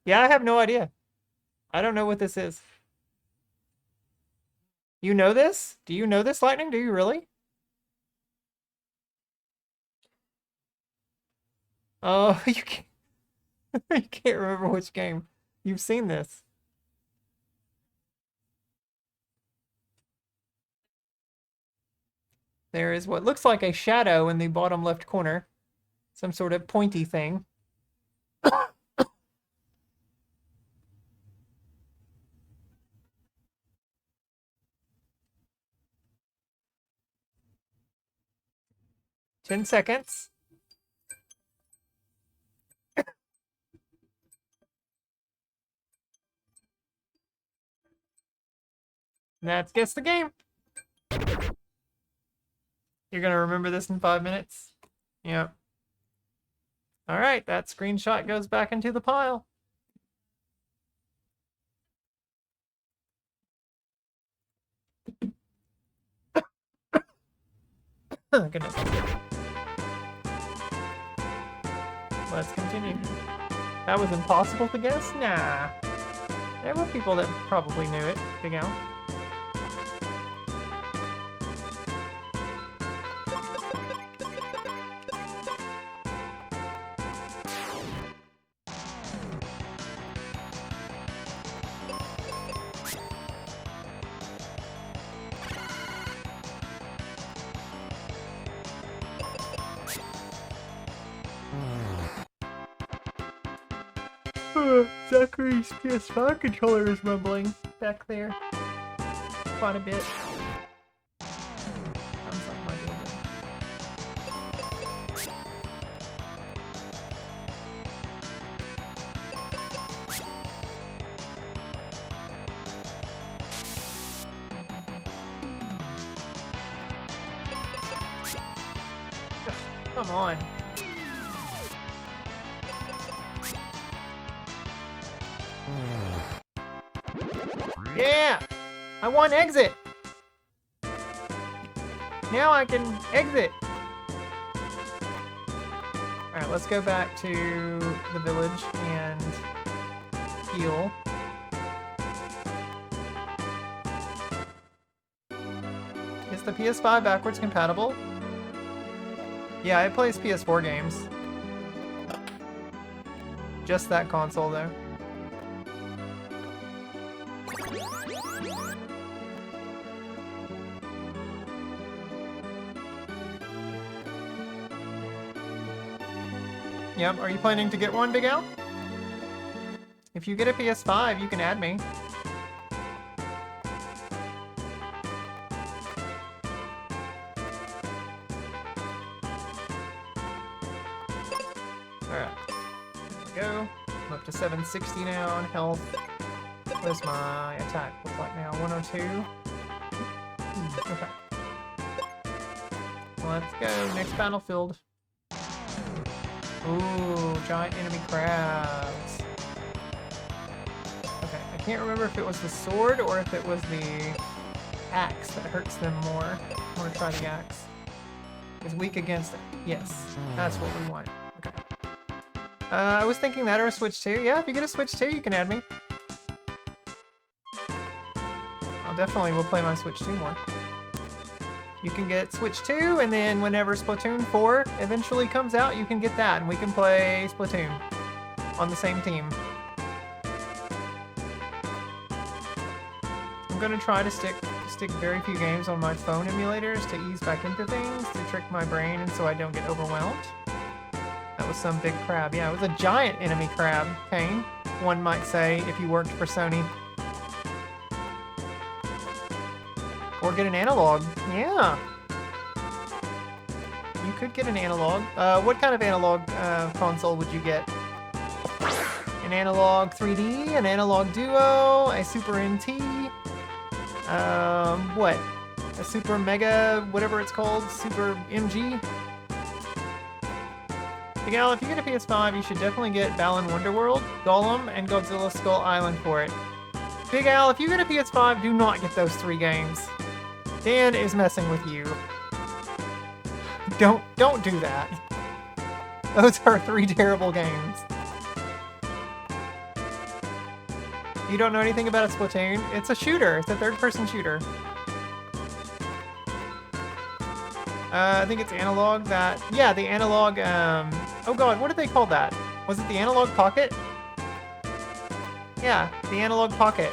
[SPEAKER 4] Yeah, I have no idea. I don't know what this is. You know this? Do you know this, Lightning? Do you really? Oh, you can't, you can't remember which game. You've seen this. There is what looks like a shadow in the bottom left corner. Some sort of pointy thing. 10 seconds. That's guess the game. You're gonna remember this in 5 minutes? Yep. All right, that screenshot goes back into the pile. Oh, goodness. Let's continue. That was impossible to guess? Nah. There were people that probably knew it. Big Al. Zachary's PS5 controller is rumbling back there quite a bit. Sounds like my building. Come on. Yeah! I want exit! Now I can exit! Alright, let's go back to the village and heal. Is the PS5 backwards compatible? Yeah, it plays PS4 games. Just that console, though. Yep, are you planning to get one, Big Al? If you get a PS5, you can add me. Alright. There we go. I'm up to 760 now on health. Where's my attack look like now? 102? Okay. Let's go. Next battlefield. Ooh, giant enemy crabs. Okay, I can't remember if it was the sword or if it was the axe that hurts them more. I want to try the axe. It's weak against it. Yes, that's what we want. Okay. I was thinking that or a Switch 2. Yeah, if you get a Switch 2, you can add me. I'll definitely will play my Switch 2 more. You can get Switch 2, and then whenever Splatoon 4 eventually comes out, you can get that, and we can play Splatoon on the same team. I'm gonna try to stick very few games on my phone emulators to ease back into things, to trick my brain, and so I don't get overwhelmed. That was some big crab. Yeah, it was a giant enemy crab, Kane, one might say, if you worked for Sony. Or get an analog. Yeah. You could get an analog. What kind of analog console would you get? An analog 3D, an analog duo, a Super NT, what? A Super Mega, whatever it's called, Super MG? Miguel, if you get a PS5, you should definitely get Balan Wonderworld, Golem, and Godzilla Skull Island for it. Big Al, if you get a PS5, do not get those 3 games. Dan is messing with you. Don't do that. Those are 3 terrible games. You don't know anything about a Splatoon? It's a shooter. It's a third-person shooter. I think it's analog that... Yeah, the analog... Oh god, what did they call that? Was it the analog pocket? Yeah, the analog pocket.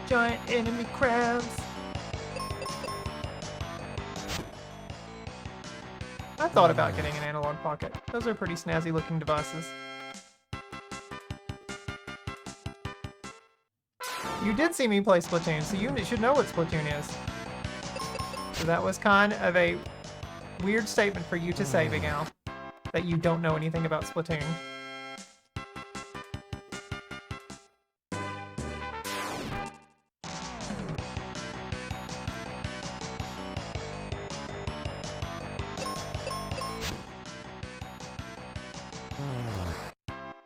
[SPEAKER 4] Giant enemy crabs. I thought about getting an analog pocket. Those are pretty snazzy looking devices. You did see me play Splatoon, so you should know what Splatoon is. So that was kind of a weird statement for you to say, Big Al, that you don't know anything about Splatoon.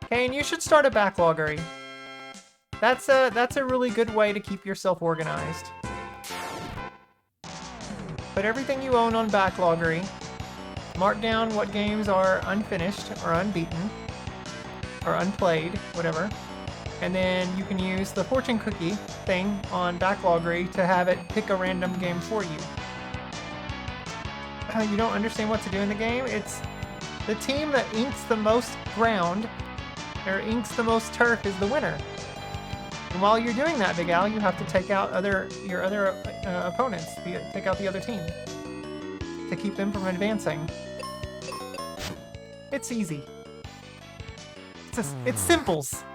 [SPEAKER 4] Kane, you should start a backloggery. That's a really good way to keep yourself organized. Put everything you own on backloggery. Mark down what games are unfinished or unbeaten or unplayed, whatever. And then you can use the fortune cookie thing on backloggery to have it pick a random game for you. You don't understand what to do in the game? It's the team that inks the most ground or inks the most turf is the winner. And while you're doing that, Big Al, you have to take out your other opponents, take out the other team to keep them from advancing. It's easy. It's simples.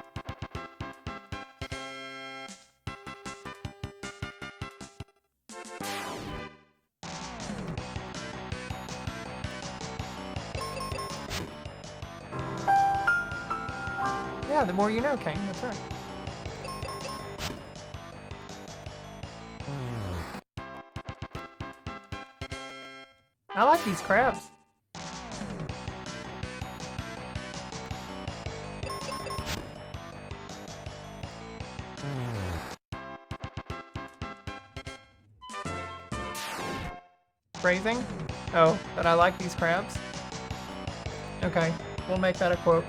[SPEAKER 4] Yeah, the more you know, Kane. That's right. I like these crabs. Phrasing? Oh, that I like these crabs? Okay, we'll make that a quote.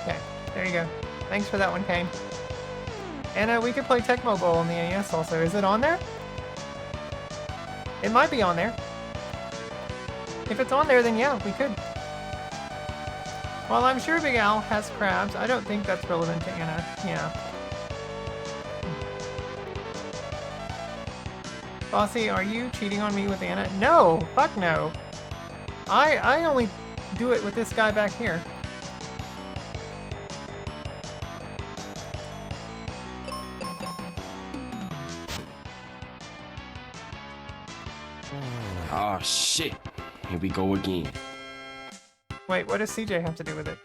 [SPEAKER 4] Okay, there you go. Thanks for that one, Kane. And we could play Tecmo Bowl on the NES also. Is it on there? It might be on there. If it's on there, then yeah, we could. While I'm sure Big Al has crabs, I don't think that's relevant to Anna. Yeah. Bossy, are you cheating on me with Anna? No! Fuck no! I only do it with this guy back here.
[SPEAKER 9] Oh shit, here we go again.
[SPEAKER 4] Wait, what does CJ have to do with it?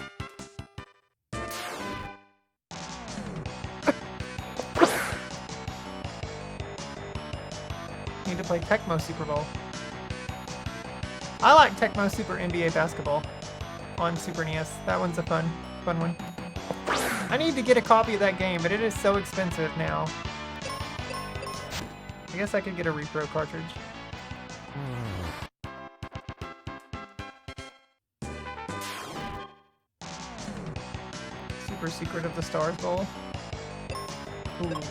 [SPEAKER 4] Need to play Tecmo Super Bowl. I like Tecmo Super NBA Basketball on Super NES. That one's a fun one. I need to get a copy of that game, but it is so expensive now. I guess I could get a repro cartridge. Super Secret of the Stars Bowl. Ooh.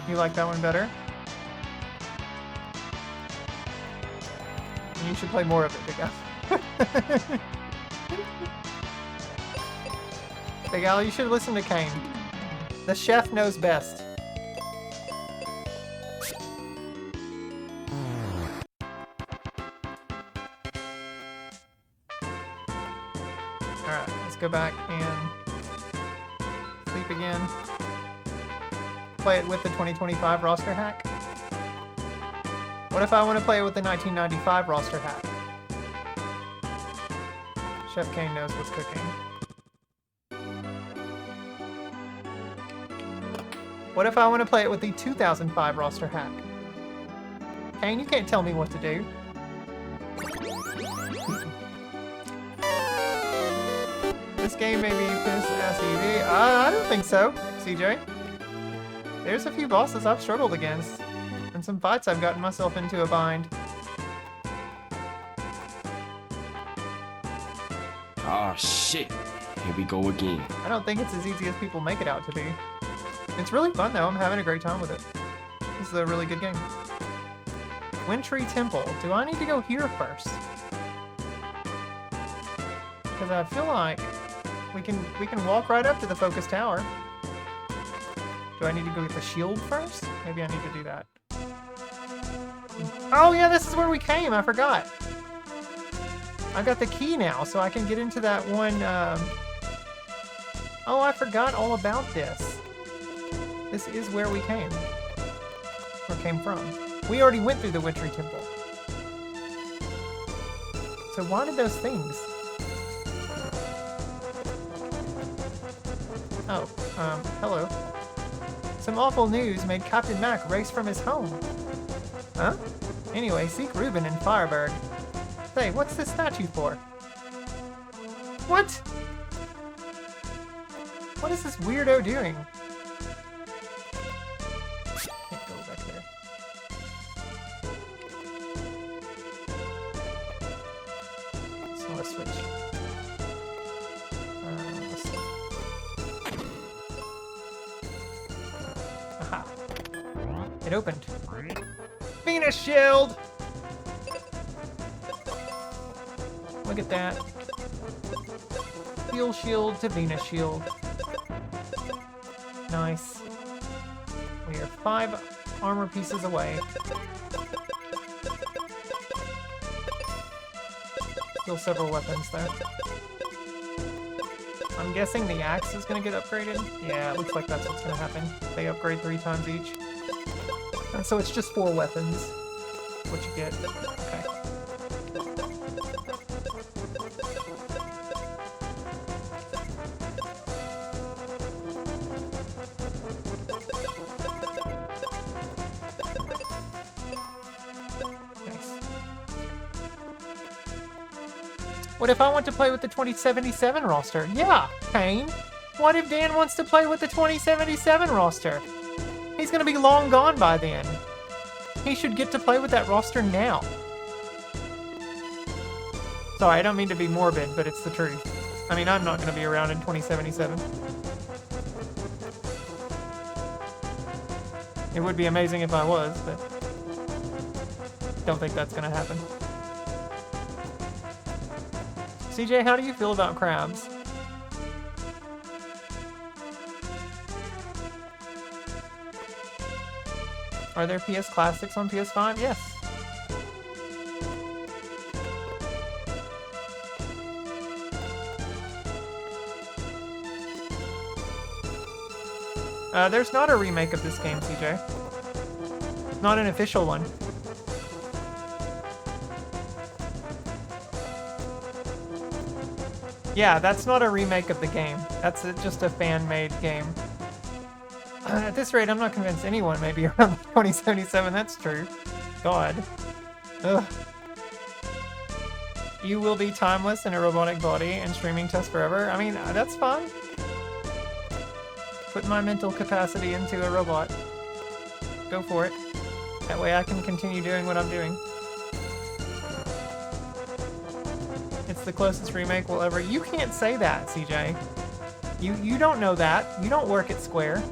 [SPEAKER 4] You like that one better? You should play more of it, Big Al. Big Al, you should listen to Kane. The chef knows best. Alright, let's go back and sleep again. play it with the 2025 roster hack? What if I want to play it with the 1995 roster hack? Chef Kane knows what's cooking. What if I want to play it with the 2005 roster hack? Kane, you can't tell me what to do. This game may be piss-ass easy. I don't think so, CJ. There's a few bosses I've struggled against, and some fights I've gotten myself into a bind.
[SPEAKER 9] Oh shit. Here we go again.
[SPEAKER 4] I don't think it's as easy as people make it out to be. It's really fun though, I'm having a great time with it. This is a really good game. Wintry Temple. Do I need to go here first? Because I feel like we can walk right up to the Focus Tower. Do I need to go get the shield first? Maybe I need to do that. Oh yeah, this is where we came, I forgot. I got the key now, so I can get into that one, Oh, I forgot all about this. This is where we came. Or came from. We already went through the Wintry Temple. So why did those things? Oh, hello. Some awful news made Captain Mac race from his home. Huh? Anyway, seek Reuben in Fireberg. Say, what's this statue for? What? What is this weirdo doing? Can't go back there. So let's switch. Let's see. Aha. It opened. Venus Shield! Look at that. Steel Shield to Venus Shield. Nice. We are 5 armor pieces away. Still several weapons though. I'm guessing the axe is going to get upgraded. Yeah, it looks like that's what's going to happen. They upgrade 3 times each. And so it's just 4 weapons. What you get. Okay. What if I want to play with the 2077 roster? Yeah, Kane. What if Dan wants to play with the 2077 roster? He's gonna be long gone by then. He should get to play with that roster now. Sorry, I don't mean to be morbid, but it's the truth. I mean, I'm not gonna be around in 2077. It would be amazing if I was, but don't think that's gonna happen. CJ, how do you feel about crabs? Are there PS Classics on PS5? Yes. There's not a remake of this game, CJ. Not an official one. Yeah, that's not a remake of the game. That's just a fan-made game. At this rate, I'm not convinced anyone may be around 2077. That's true. God. Ugh. You will be timeless in a robotic body and streaming test forever. I mean, that's fine. Put my mental capacity into a robot. Go for it. That way I can continue doing what I'm doing. It's the closest remake we'll ever... You can't say that, CJ. You don't know that. You don't work at Square.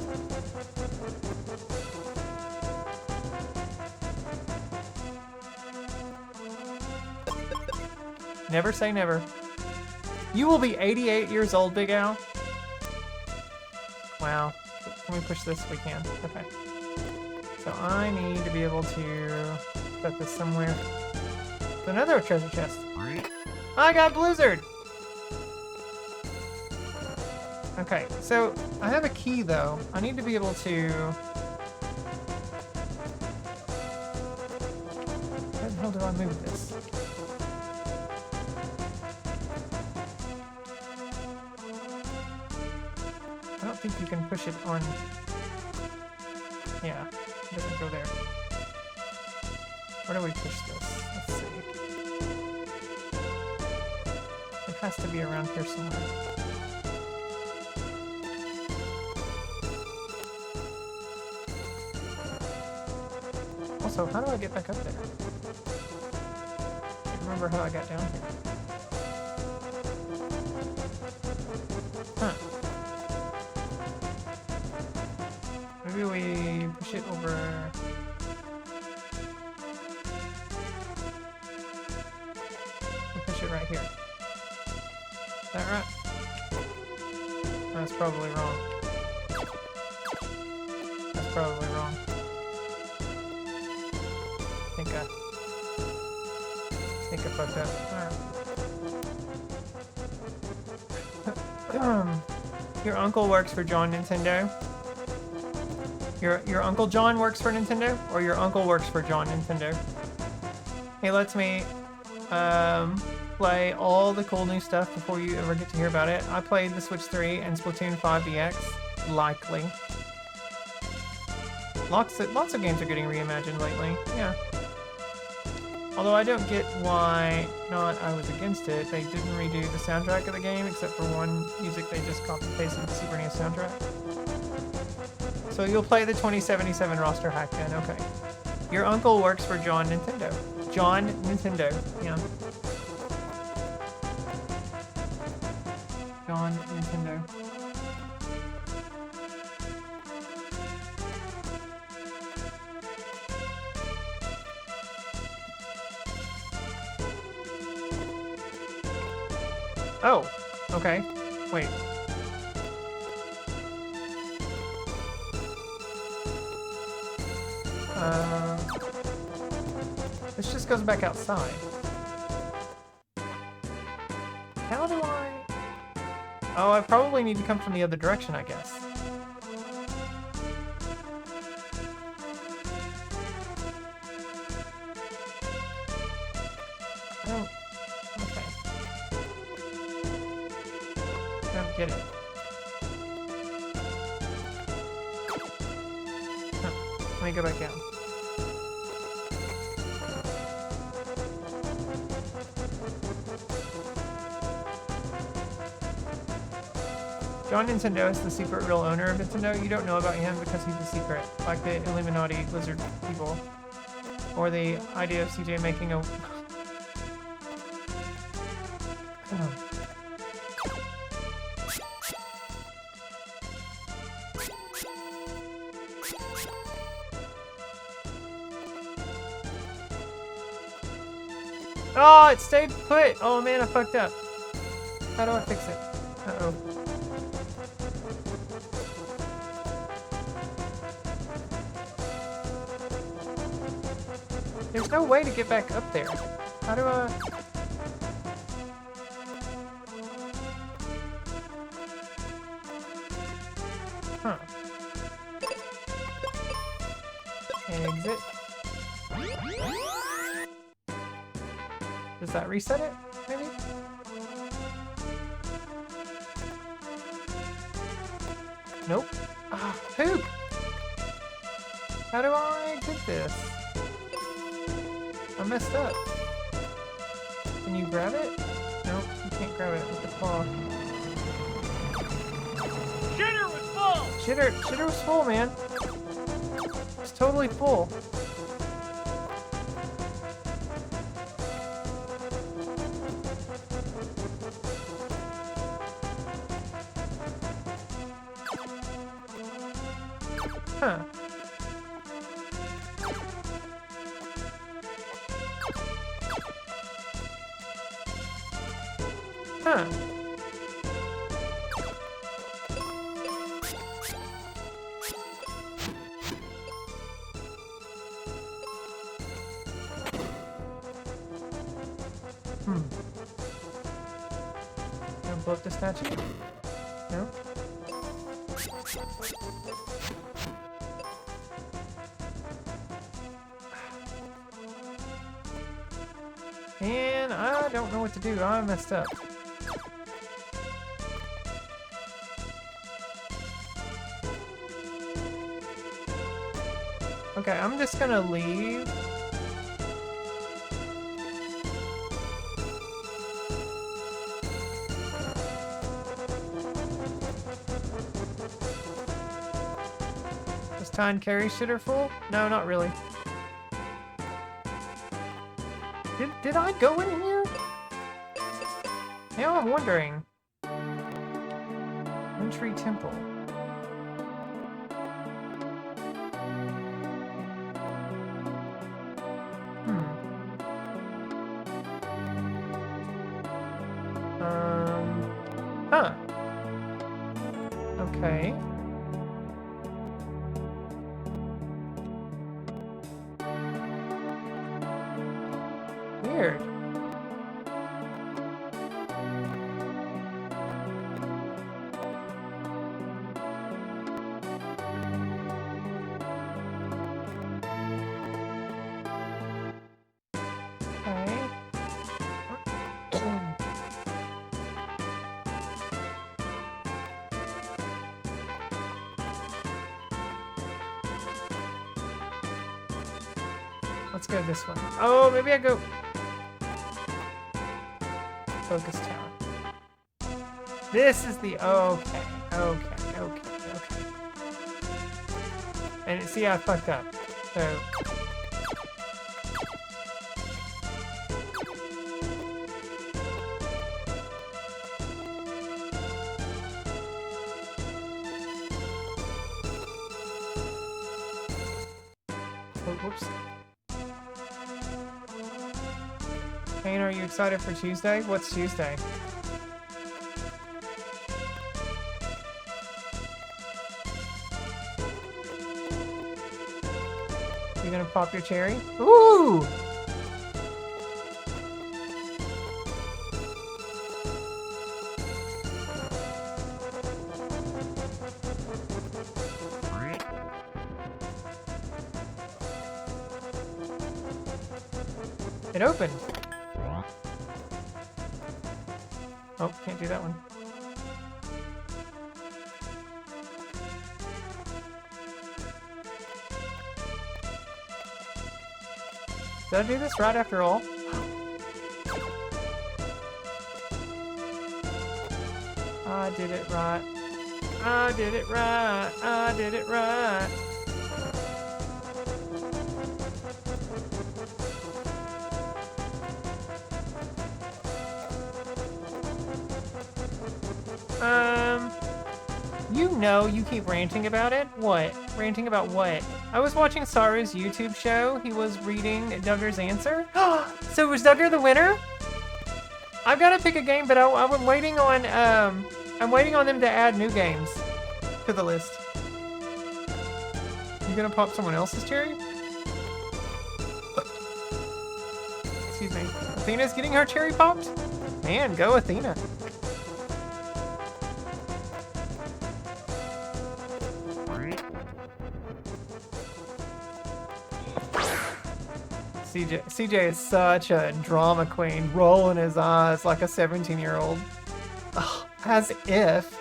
[SPEAKER 4] Never say never. You will be 88 years old, Big Al. Wow. Can we push this? We can. Okay. So I need to be able to put this somewhere. Another treasure chest. I got Blizzard! Okay, so I have a key though. I need to be able to hell do I move this? I don't think you can push it on. Yeah, it doesn't go there. Where do we push this? Let's see. It has to be around here somewhere. Also, how do I get back up there? I can't remember how I got down here. Huh. Maybe we push it over. We push it right here. Is that right? That's probably wrong. That's probably wrong. I think I fucked up. Alright. Your uncle works for John Nintendo. Your Uncle John works for Nintendo, or your uncle works for John Nintendo. He lets me play all the cool new stuff before you ever get to hear about it. I played the Switch 3 and Splatoon 5 DX. Likely. Lots of games are getting reimagined lately. Yeah. Although I don't get why not I was against it. They didn't redo the soundtrack of the game, except for one music they just copy-pasted the Super NES soundtrack. So you'll play the 2077 roster hack then, okay. Your uncle works for John Nintendo. John Nintendo, yeah. John Nintendo. Oh, okay. Wait. This just goes back outside. How do I... Oh, I probably need to come from the other direction, I guess. Oh, okay. I don't get it. Huh. Let me go back down. John Nintendo is the secret real owner of Nintendo. You don't know about him because he's a secret, like the Illuminati lizard people. Or the idea of CJ making a... Oh, it stayed put! Oh man, I fucked up. How do I fix it? Uh-oh. There's no way to get back up there. How do I... Huh. Exit. Does that reset it, maybe? Nope. Ah, poop! How do I get this? I messed up. Can you grab it? Nope, you can't grab it with the claw.
[SPEAKER 5] Shitter was full!
[SPEAKER 4] Shitter was full, man. It's totally full. Huh. Huh. Gonna blow up the statue? No? And I don't know what to do. I messed up. Okay, I'm just gonna leave. Was Ty and Carrie's shitter full? No, not really. Did I go in here? Now I'm wondering. Entry Temple. Huh. Okay. Weird. Let's go this way. Oh, maybe I go... Focus tower. This is the... Okay. And see, I fucked up. So... Oh, whoops. Kane, are you excited for Tuesday? What's Tuesday? You gonna pop your cherry? Ooh! It opened. Oh, can't do that one. Did I do this right after all? I did it right. I did it right. I did it right. You know you keep ranting about it? What? Ranting about what? I was watching Saru's YouTube show. He was reading Duggar's answer. So was Duggar the winner? I've got to pick a game, but I'm waiting on them to add new games to the list. You gonna pop someone else's cherry? Excuse me. Athena's getting her cherry popped? Man, go Athena. CJ is such a drama queen, rolling his eyes like a 17-year-old. As if.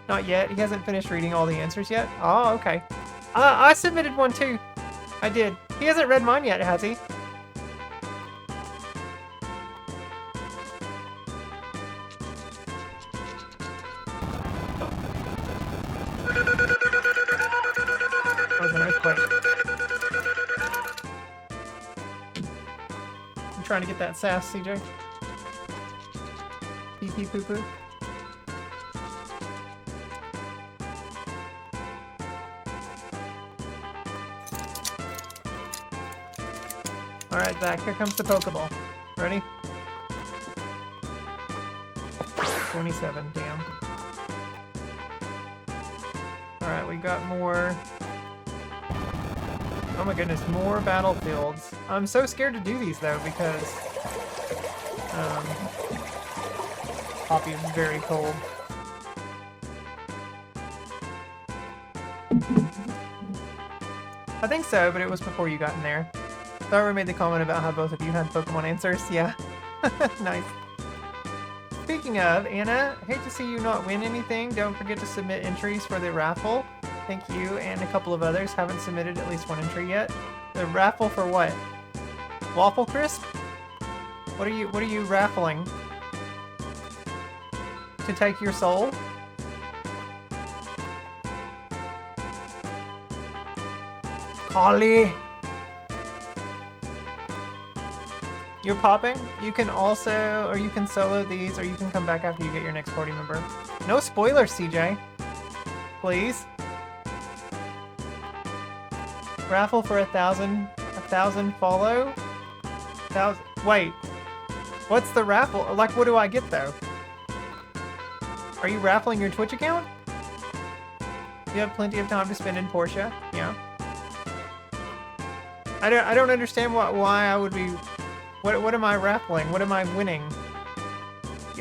[SPEAKER 4] Not yet. He hasn't finished reading all the answers yet. Oh, okay. I submitted one too. I did. He hasn't read mine yet, has he? That was an earthquake. I'm trying to get that sass, CJ. Pee pee poo poo. Alright, Zach, here comes the Pokeball. Ready? 27, damn. Alright, we got more. Oh my goodness, more battlefields. I'm so scared to do these though because Poppy is very cold. I think so, but it was before you got in there. Starver made the comment about how both of you had Pokemon answers. Yeah. Nice. Speaking of, Anna, hate to see you not win anything. Don't forget to submit entries for the raffle. Thank you, and a couple of others haven't submitted at least one entry yet. The raffle for what? Waffle Crisp? What are you raffling? To take your soul? Holly! You're popping? You can also, or you can solo these, or you can come back after you get your next party member. No spoilers, CJ. Please. Raffle for 1,000 follow? 1,000, wait. What's the raffle? Like, what do I get, though? Are you raffling your Twitch account? You have plenty of time to spend in Porsche. Yeah. I don't understand why I would be... What am I raffling? What am I winning?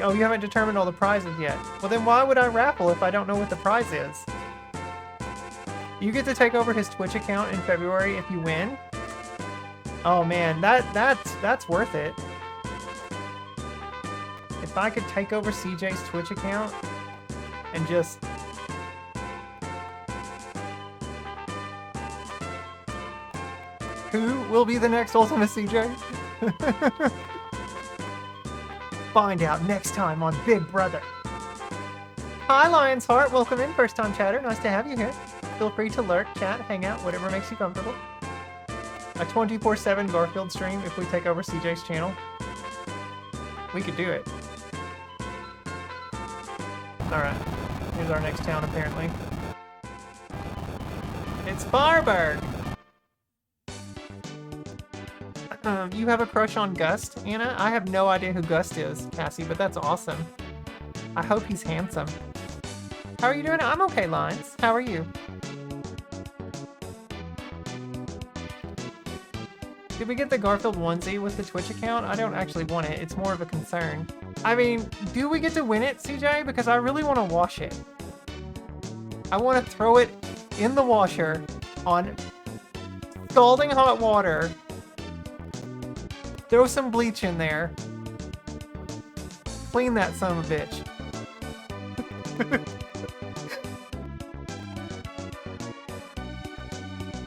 [SPEAKER 4] Oh, you haven't determined all the prizes yet. Well, then why would I raffle if I don't know what the prize is? You get to take over his Twitch account in February if you win. Oh man, that's worth it. If I could take over CJ's Twitch account and just... Who will be the next Ultimate CJ? Find out next time on Big Brother. Hi, Lion's Heart. Welcome in, first time chatter. Nice to have you here. Feel free to lurk, chat, hang out, whatever makes you comfortable. A 24/7 Garfield stream if we take over CJ's channel. We could do it. Alright. Here's our next town, apparently. It's Fireburg! You have a crush on Gust, Anna? I have no idea who Gust is, Cassie, but that's awesome. I hope he's handsome. How are you doing? I'm okay, Lines. How are you? Did we get the Garfield onesie with the Twitch account? I don't actually want it. It's more of a concern. I mean, do we get to win it, CJ? Because I really want to wash it. I want to throw it in the washer on scalding hot water. Throw some bleach in there. Clean that son of a bitch.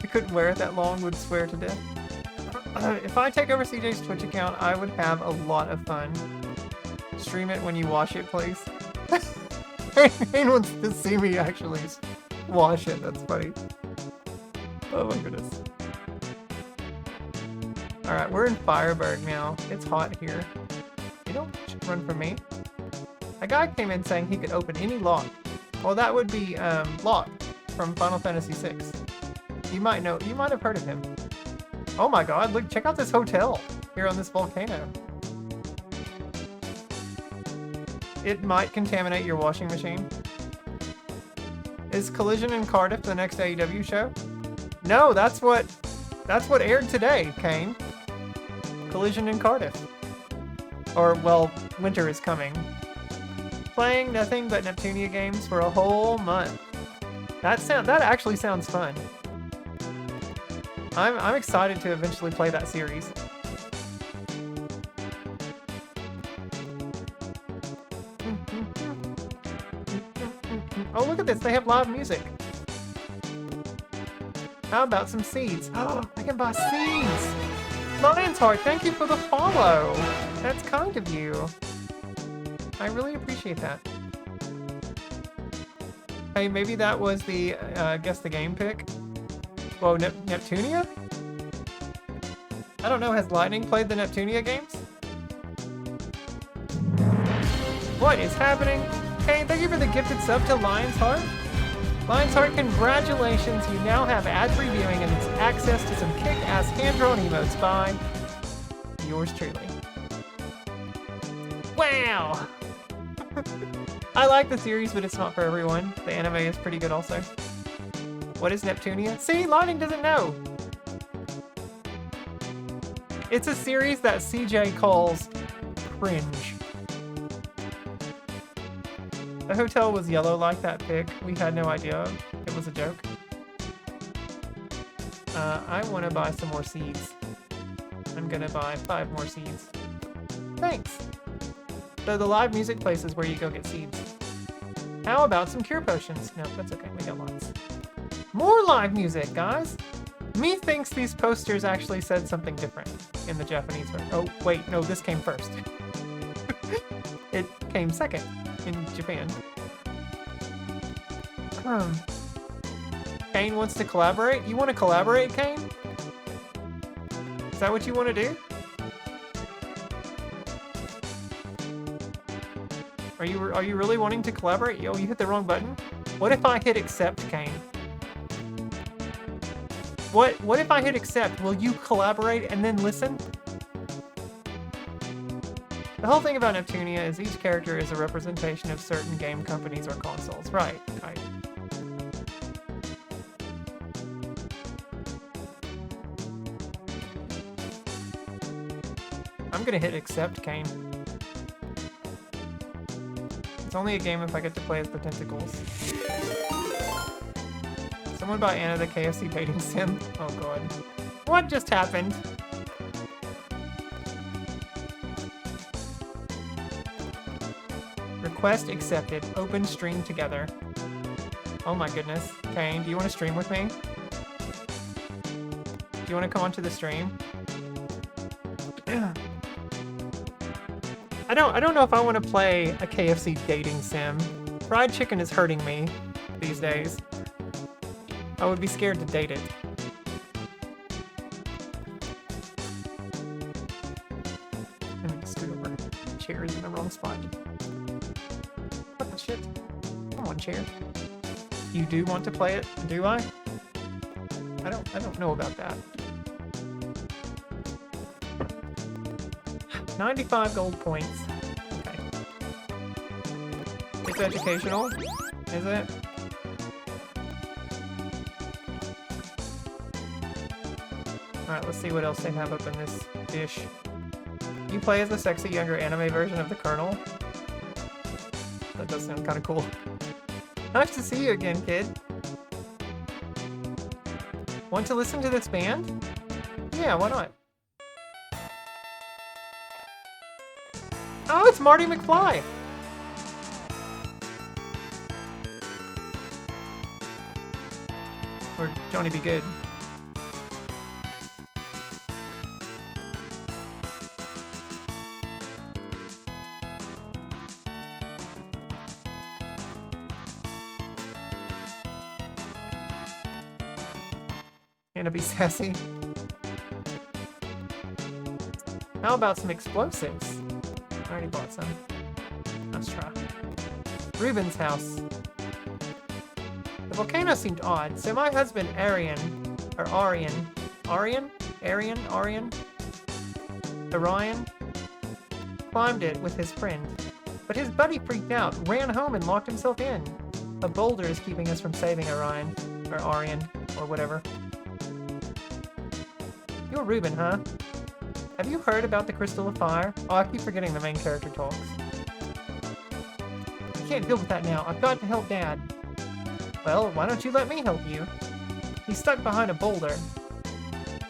[SPEAKER 4] I couldn't wear it that long, would swear to death. If I take over CJ's Twitch account, I would have a lot of fun. Stream it when you wash it, please. Hayne wants to see me actually wash it, that's funny. Oh my goodness. Alright, we're in Fireburg now. It's hot here. You don't run from me. A guy came in saying he could open any lock. Well, that would be, Locke from Final Fantasy VI. You might have heard of him. Oh my god, look, check out this hotel here on this volcano. It might contaminate your washing machine. Is Collision in Cardiff the next AEW show? No, that's what aired today, Kane. Collision in Cardiff. Or, well, winter is coming. Playing nothing but Neptunia games for a whole month. That actually sounds fun. I'm excited to eventually play that series. Oh, look at this. They have live music. How about some seeds? Oh, I can buy seeds. Lion's Heart, thank you for the follow. That's kind of you. I really appreciate that. Hey, maybe that was the, guess the game pick. Whoa, Neptunia? I don't know, has Lightning played the Neptunia games? What is happening? Hey, thank you for the gifted sub to Lion's Heart. Lion's Heart, congratulations, you now have ad-free viewing and access to some kick-ass hand-drawn emotes by yours truly. Wow! I like the series, but it's not for everyone. The anime is pretty good also. What is Neptunia? See, Lightning doesn't know. It's a series that CJ calls cringe. The hotel was yellow like that pic. We had no idea it was a joke. I want to buy some more seeds. I'm gonna buy 5 more seeds. Thanks! So the live music place is where you go get seeds. How about some cure potions? No, that's okay, we got lots. More live music, guys! Methinks these posters actually said something different in the Japanese version. Oh, wait, no, this came first. It came second in Japan. Kane wants to collaborate? You want to collaborate, Kane? Is that what you want to do? Are you really wanting to collaborate? Yo, you hit the wrong button. What if I hit accept, Kane? What if I hit accept? Will you collaborate and then listen? The whole thing about Neptunia is each character is a representation of certain game companies or consoles. Right. I'm gonna hit accept, Kane. It's only a game if I get to play as the tentacles. Someone buy Anna the KFC dating sim? Oh god. What just happened? Request accepted. Open stream together. Oh my goodness. Kane, do you want to stream with me? Do you want to come onto the stream? I don't know if I want to play a KFC dating sim. Fried chicken is hurting me these days. I would be scared to date it. I need to scoot over. Chair is in the wrong spot. What the shit? Come on, chair. You do want to play it, do I? I don't know about that. 95 gold points. Okay. It's educational, is it? Alright, let's see what else they have up in this dish. You play as the sexy younger anime version of the Colonel? That does sound kind of cool. Nice to see you again, kid. Want to listen to this band? Yeah, why not? Oh, it's Marty McFly! Or Johnny Be Good. Gonna be sassy. How about some explosives? I already bought some. Let's try. Ruben's house. The volcano seemed odd, so my husband Arian, climbed it with his friend. But his buddy freaked out, ran home and locked himself in. A boulder is keeping us from saving Orion, or Arian, or whatever. You're Ruben, huh? Have you heard about the Crystal of Fire? Oh, I keep forgetting the main character talks. I can't deal with that now. I've got to help Dad. Well, why don't you let me help you? He's stuck behind a boulder.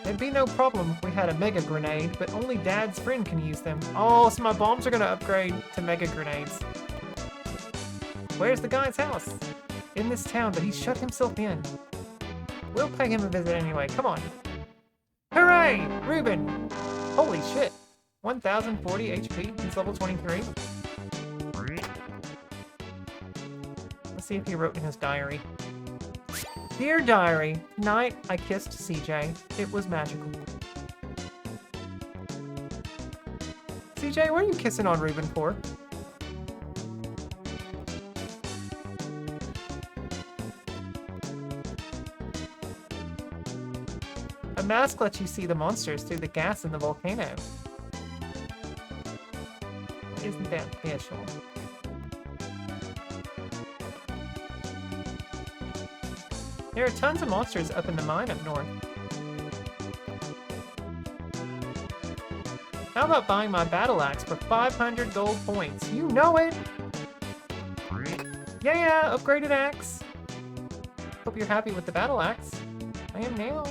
[SPEAKER 4] It'd be no problem if we had a mega grenade, but only Dad's friend can use them. Oh, so my bombs are gonna upgrade to mega grenades. Where's the guy's house? In this town, but he's shut himself in. We'll pay him a visit anyway. Come on. Hooray! Ruben! Holy shit. 1040 HP. He's level 23. Let's see if he wrote in his diary. Dear Diary, tonight I kissed CJ. It was magical. CJ, what are you kissing on Ruben for? A mask lets you see the monsters through the gas in the volcano. Isn't that special? There are tons of monsters up in the mine up north. How about buying my battle axe for 500 gold points? You know it! Yeah, upgraded axe. Hope you're happy with the battle axe. I am now.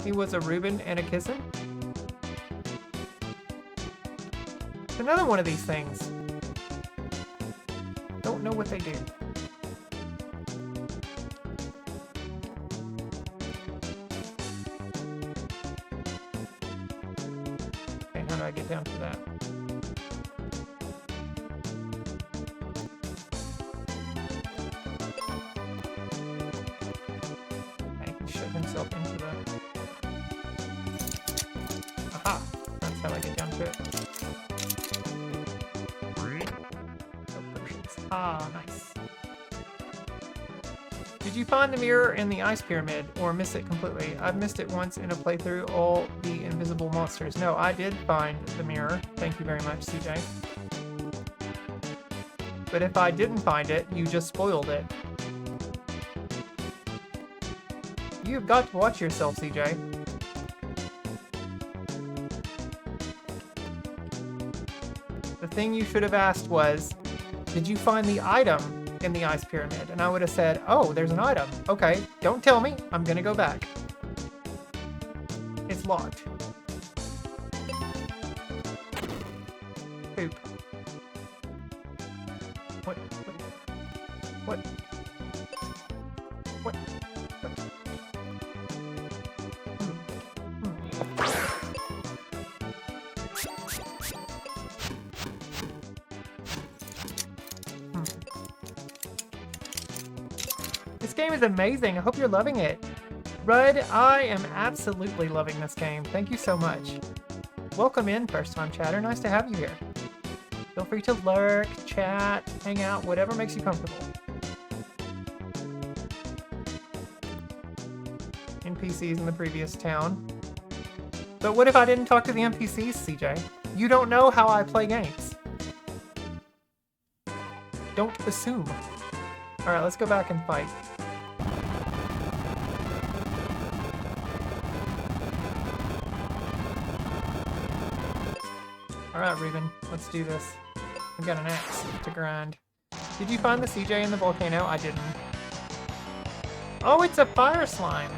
[SPEAKER 4] He was a Reuben and a Kissin. It's another one of these things. Don't know what they do. Okay, how do I get down to that? Okay, he can shove himself into the... Aha! That's how I get down to it. Ah, nice. Did you find the mirror in the ice pyramid or miss it completely? I've missed it once in a playthrough, all the invisible monsters. No, I did find the mirror. Thank you very much, CJ. But if I didn't find it, you just spoiled it. You've got to watch yourself, CJ. The thing you should have asked was, did you find the item in the ice pyramid? And I would have said, oh, there's an item. Okay, don't tell me. I'm gonna go back. It's locked. Poop. What? What? What? This game is amazing. I hope you're loving it. Rudd, I am absolutely loving this game. Thank you so much. Welcome in, first-time chatter. Nice to have you here. Feel free to lurk, chat, hang out, whatever makes you comfortable. NPCs in the previous town. But what if I didn't talk to the NPCs, CJ? You don't know how I play games. Don't assume. Alright, let's go back and fight. Alright, Reuben, let's do this. I've got an axe to grind. Did you find the CJ in the volcano? I didn't. Oh, it's a fire slime!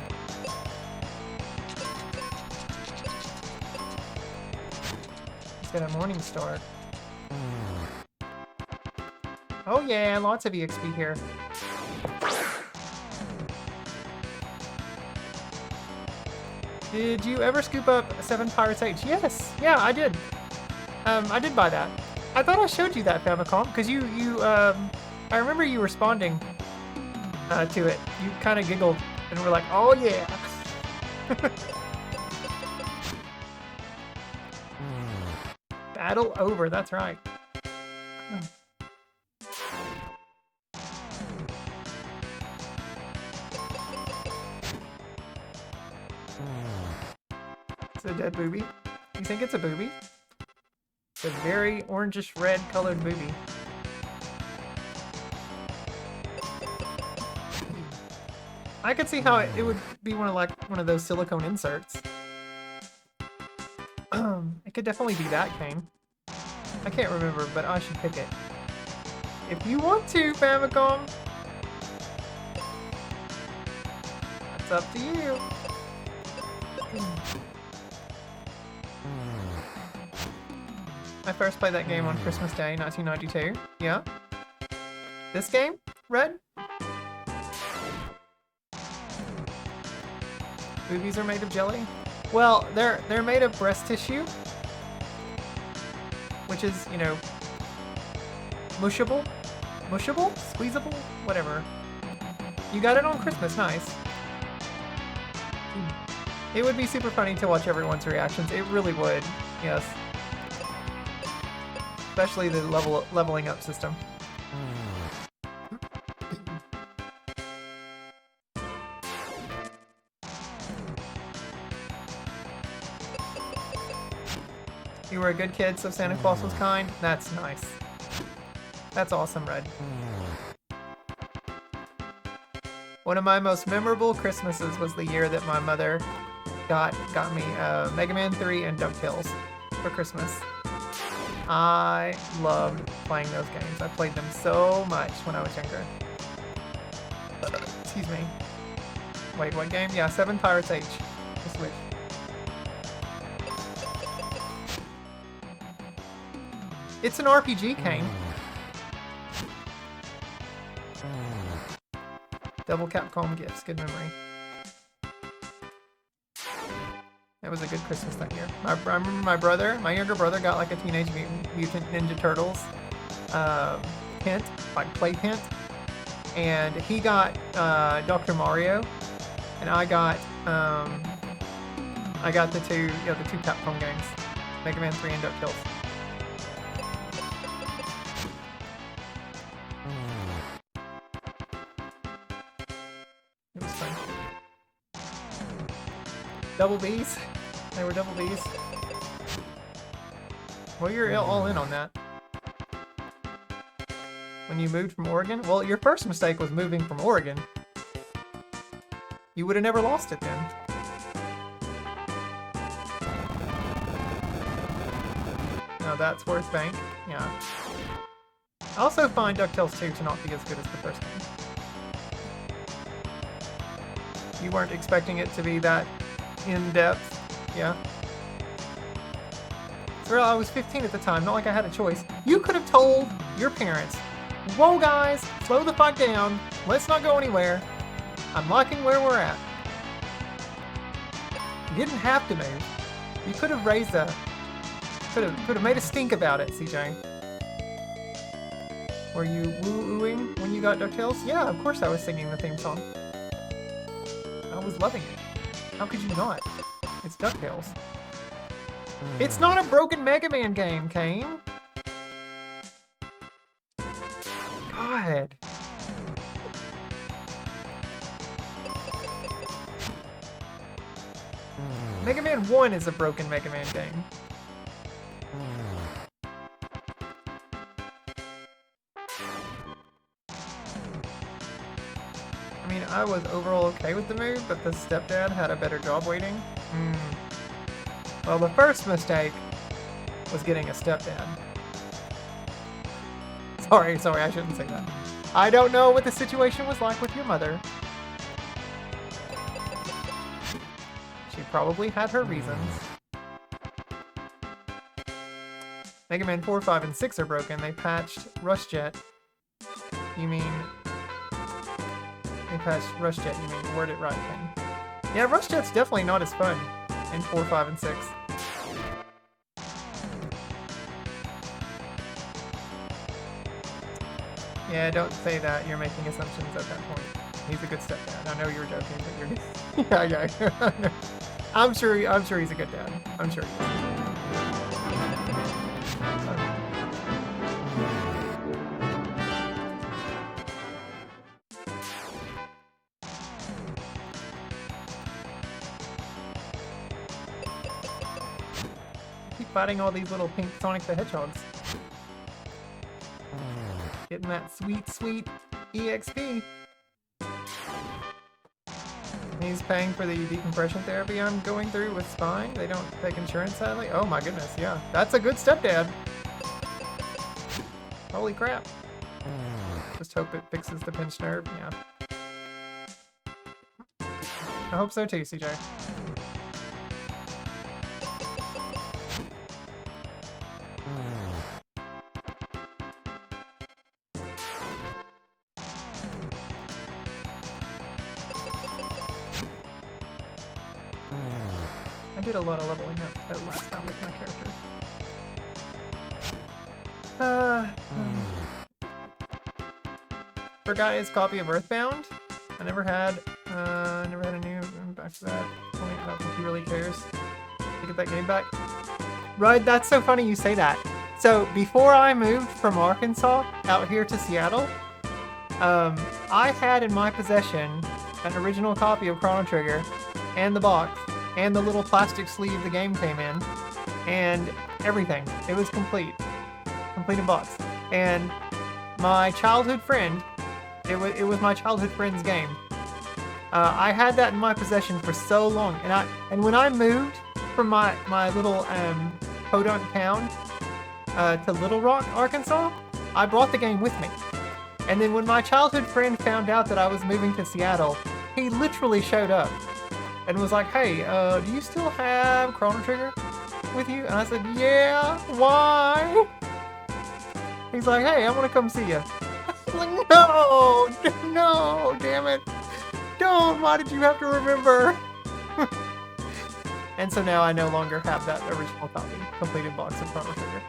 [SPEAKER 4] It's got a morning star. Oh yeah, lots of EXP here. Did you ever scoop up 7 Pirates H? Yes! Yeah, I did. I did buy that. I thought I showed you that, Famicom, because I remember you responding to it. You kind of giggled and were like, oh yeah! Battle over, that's right. It's a dead booby. You think it's a booby? It's a very orangish red colored booby. I could see how it would be one of those silicone inserts. It could definitely be that game. I can't remember, but I should pick it. If you want to, Famicom. That's up to you. I first played that game on Christmas Day, 1992. Yeah? This game? Red? Boobies are made of jelly? Well, they're made of breast tissue. Which is, you know, mushable? Mushable? Squeezable? Whatever. You got it on Christmas, nice. It would be super funny to watch everyone's reactions. It really would, yes. Especially the leveling up system. You were a good kid, so Santa Claus was kind? That's nice. That's awesome, Red. One of my most memorable Christmases was the year that my mother got me Mega Man 3 and DuckTales for Christmas. I loved playing those games. I played them so much when I was younger. Excuse me. Wait, what game? Yeah, 7 Pirates H. the Switch. It's an RPG, Kane. Double Capcom gifts, good memory. It was a good Christmas that year. I remember my younger brother got like a Teenage Mutant Ninja Turtles pint, like play pint. And he got Dr. Mario, and I got the two Capcom games, Mega Man 3 and DuckTales. It was fun. Double Bs. They were double Bs. Well, you're all in on that. When you moved from Oregon? Well, your first mistake was moving from Oregon. You would have never lost it then. Now that's worth bank. Yeah. I also find DuckTales 2 to not be as good as the first game. You weren't expecting it to be that in-depth. Yeah. So I was 15 at the time, not like I had a choice. You could have told your parents, whoa guys, slow the fuck down, let's not go anywhere. I'm liking where we're at. You didn't have to move. You could have raised a... Could have made a stink about it, CJ. Were you woo-ooing when you got DuckTales? Yeah, of course I was singing the theme song. I was loving it. How could you not? It's DuckTales. It's not a broken Mega Man game, Kane. God. Mega Man 1 is a broken Mega Man game. I mean, I was overall okay with the move, but the stepdad had a better job waiting. Well, the first mistake was getting a stepdad. Sorry, I shouldn't say that. I don't know what the situation was like with your mother. She probably had her reasons. Mega Man 4, 5, and 6 are broken. They patched RushJet. You mean... They patched RushJet, you mean word it right thing. Yeah, RushJet's definitely not as fun in 4, 5, and 6. Yeah, don't say that. You're making assumptions at that point. He's a good stepdad. I know you were joking, but you're just... yeah. I'm sure he's a good dad. I'm sure he is. Fighting all these little pink Sonic the Hedgehogs. Getting that sweet, sweet EXP. He's paying for the decompression therapy I'm going through with spine. They don't take insurance, sadly. Oh my goodness, yeah. That's a good stepdad. Holy crap. Just hope it fixes the pinched nerve, yeah. I hope so too, CJ. I did a lot of leveling up that last time with my character. Forgot his copy of Earthbound. I never had a new back to that. I don't think he really cares to get that game back. Right, that's so funny you say that. So before I moved from Arkansas out here to Seattle, I had in my possession an original copy of Chrono Trigger and the box and the little plastic sleeve the game came in and everything. It was complete in box. And my childhood friend, it was my childhood friend's game. I had that in my possession for so long, and when I moved from my little podunk town to Little Rock, Arkansas, I brought the game with me. And then when my childhood friend found out that I was moving to Seattle, he literally showed up and was like, "Hey, do you still have Chrono Trigger with you?" And I said, "Yeah, why?" He's like, "Hey, I want to come see you." I'm like, "No, no, damn it. Don't, why did you have to remember?" And so now I no longer have that original copy, completed box of Chrono Trigger.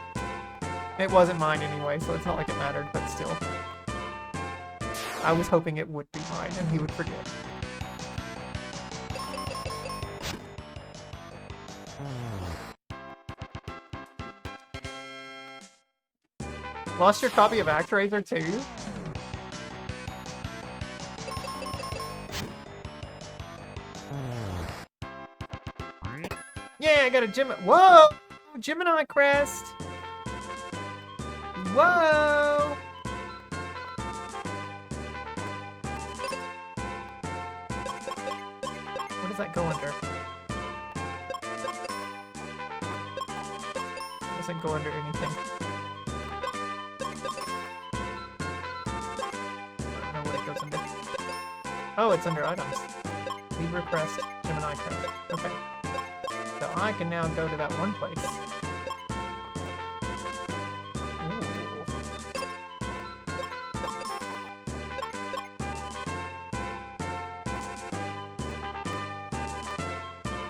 [SPEAKER 4] It wasn't mine anyway, so it's not like it mattered, but still. I was hoping it would be mine and he would forget. Lost your copy of ActRaiser too? Yeah, I got a Gemini. Whoa! Gemini crest! Whoa! What does that go under? It doesn't go under anything. I don't know what it goes under. Oh, it's under items. Libra crest, Gemini crest. Okay. So I can now go to that one place.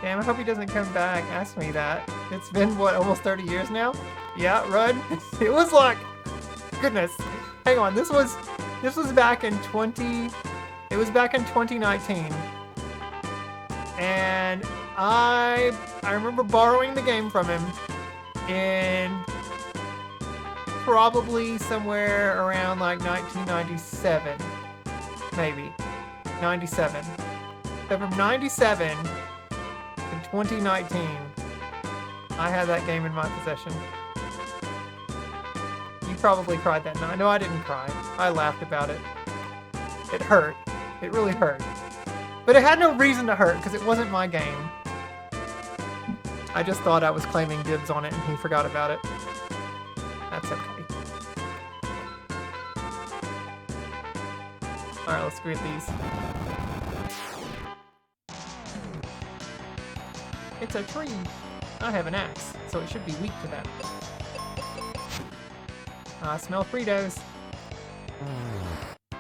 [SPEAKER 4] Damn, I hope he doesn't come back. Ask me that. It's been, what, almost 30 years now? Yeah, Rud. It was like, goodness. Hang on, this was back in 2019. And I remember borrowing the game from him in probably somewhere around like 1997. Maybe. 97. So from 97 to 2019, I had that game in my possession. You probably cried that night. No, I didn't cry. I laughed about it. It hurt. It really hurt. But it had no reason to hurt because it wasn't my game. I just thought I was claiming dibs on it and he forgot about it. That's okay. Alright, let's get these. It's a tree. I have an axe, so it should be weak to that. I smell Fritos.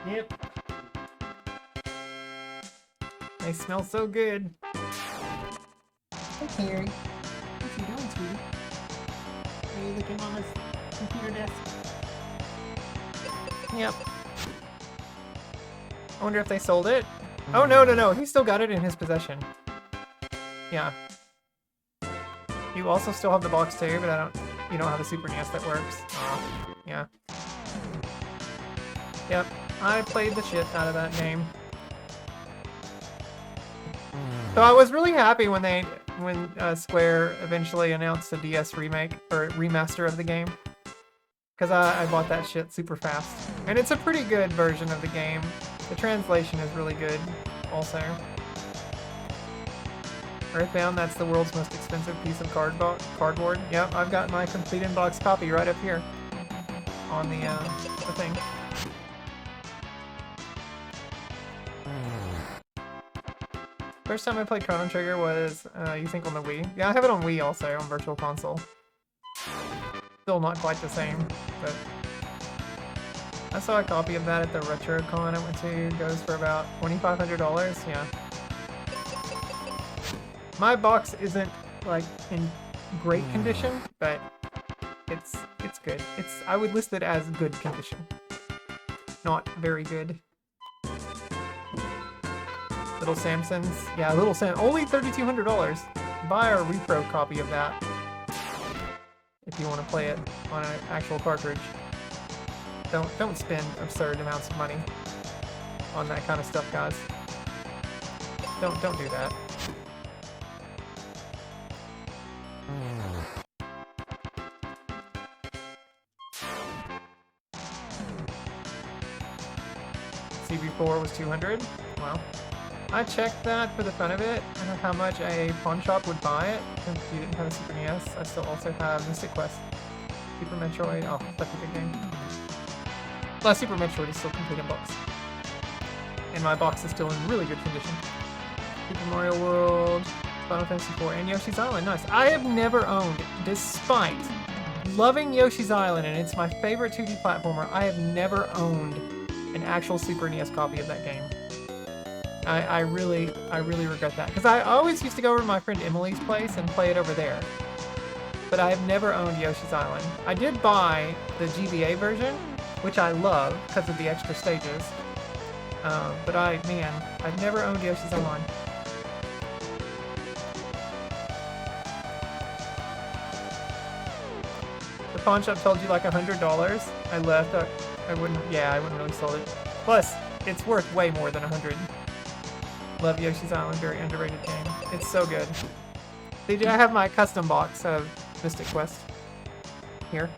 [SPEAKER 4] Yep. They smell so good. Hey, Carrie. What you doing, sweetie? Are you looking on this computer desk? Yep. I wonder if they sold it. Oh, no. He still got it in his possession. Yeah. You also still have the box too, but you don't have a Super NES that works. Yeah. Yep. I played the shit out of that game. So I was really happy when Square eventually announced a DS remake or remaster of the game, because I bought that shit super fast, and it's a pretty good version of the game. The translation is really good, also. Earthbound, that's the world's most expensive piece of cardboard. Yep, I've got my complete in-box copy right up here on the thing. First time I played Chrono Trigger was, you think, on the Wii? Yeah, I have it on Wii also, on Virtual Console. Still not quite the same, but... I saw a copy of that at the RetroCon I went to. It goes for about $2,500, yeah. My box isn't, like, in great condition, but it's good. I would list it as good condition. Not very good. Little Samsons. Yeah, Little Sam. Only $3,200. Buy a repro copy of that if you want to play it on an actual cartridge. Don't spend absurd amounts of money on that kind of stuff, guys. Don't do that. CB4 was $200. Wow. I checked that for the fun of it, and how much a pawn shop would buy it. If you didn't have a Super NES, I still also have Mystic Quest, Super Metroid. Oh, that's a good game. Well, Super Metroid is still complete in box, and my box is still in really good condition. Super Mario World, Final Fantasy IV, and Yoshi's Island. Nice. I have never owned, despite loving Yoshi's Island, and it's my favorite 2D platformer, I have never owned an actual Super NES copy of that game. I really regret that. Because I always used to go over to my friend Emily's place and play it over there. But I have never owned Yoshi's Island. I did buy the GBA version, which I love because of the extra stages. But I've never owned Yoshi's Island. The pawn shop told you like $100. I left. I wouldn't really sell it. Plus, it's worth way more than 100. Love Yoshi's Island, very underrated game. It's so good. I have my custom box of Mystic Quest here.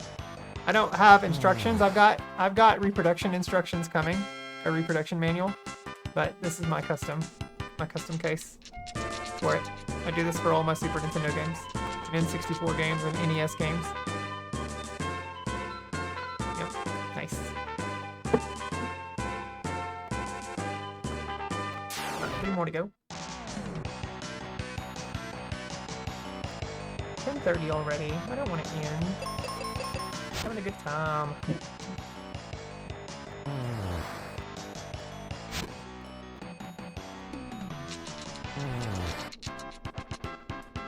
[SPEAKER 4] I don't have instructions. I've got reproduction instructions coming, a reproduction manual, but this is my custom case for it. I do this for all my Super Nintendo games, N64 games, and NES games. Yep, nice. 3 more to go. 10:30 already. I don't want to end. Having a good time.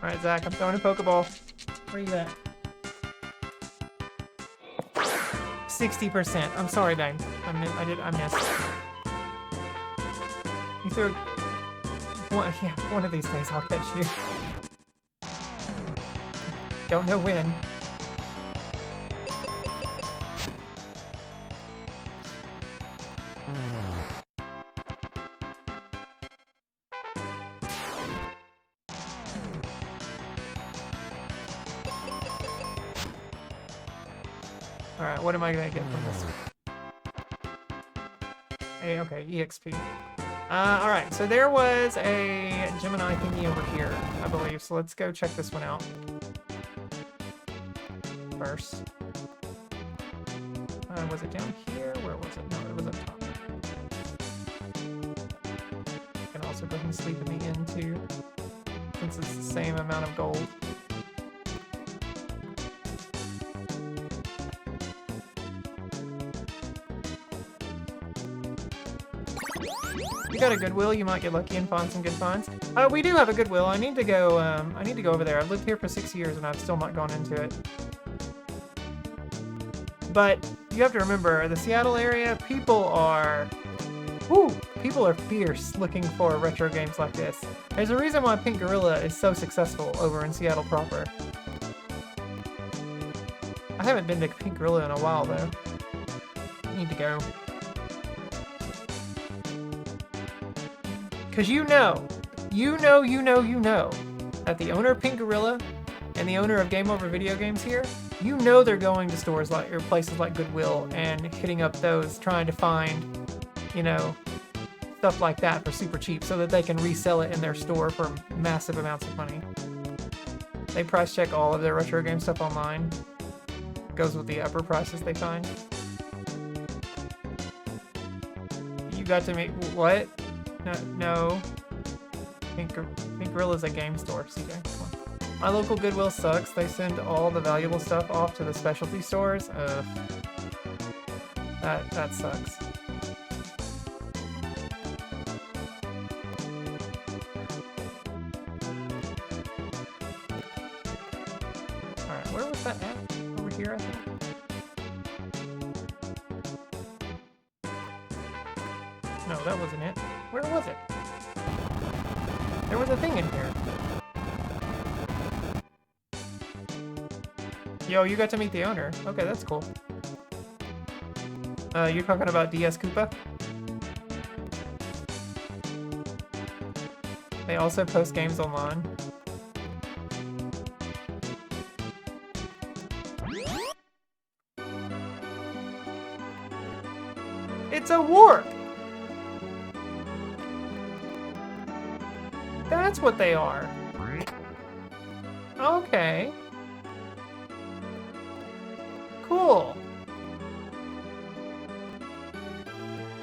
[SPEAKER 4] Alright, Zach, I'm throwing a Pokeball. Where you at? 60%. I'm sorry, babe. I missed. You threw one of these days I'll catch you. Don't know when. Alright, what am I gonna get from this? Hey, okay, EXP. Alright, so there was a Gemini thingy over here, I believe, so let's go check this one out first. Was it down here? Where was it? No, it was up top. You can also go ahead and sleep in the inn too, since it's the same amount of gold. You got a Goodwill, you might get lucky and find some good finds. We do have a Goodwill. I need to go over there. I've lived here for 6 years and I've still not gone into it. But you have to remember, the Seattle area, people are fierce looking for retro games like this. There's a reason why Pink Gorilla is so successful over in Seattle proper. I haven't been to Pink Gorilla in a while though. I need to go. Because you know that the owner of Pink Gorilla and the owner of Game Over Video Games here, you know they're going to stores like, or places like Goodwill and hitting up those, trying to find, you know, stuff like that for super cheap so that they can resell it in their store for massive amounts of money. They price check all of their retro game stuff online. Goes with the upper prices they find. You got to make, what? No. Pink Gorilla's a game store, CJ. Come on. My local Goodwill sucks. They send all the valuable stuff off to the specialty stores. That sucks. Alright, where was that at? Over here, I think? No, that wasn't it. Where was it? There was a thing in here. Yo, you got to meet the owner. Okay, that's cool. You're talking about DS Koopa? They also post games online. It's a warp! That's what they are. Okay. Cool.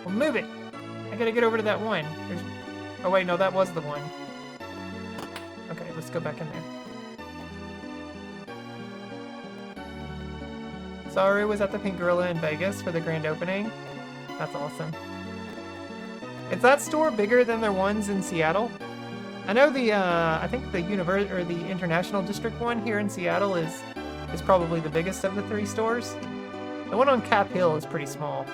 [SPEAKER 4] Well, move it. I gotta get over to that one. Oh wait, no, that was the one. Okay, let's go back in there. Saru was at the Pink Gorilla in Vegas for the grand opening. That's awesome. Is that store bigger than their ones in Seattle? I know the I think the the International District one here in Seattle is probably the biggest of the 3 stores. The one on Cap Hill is pretty small.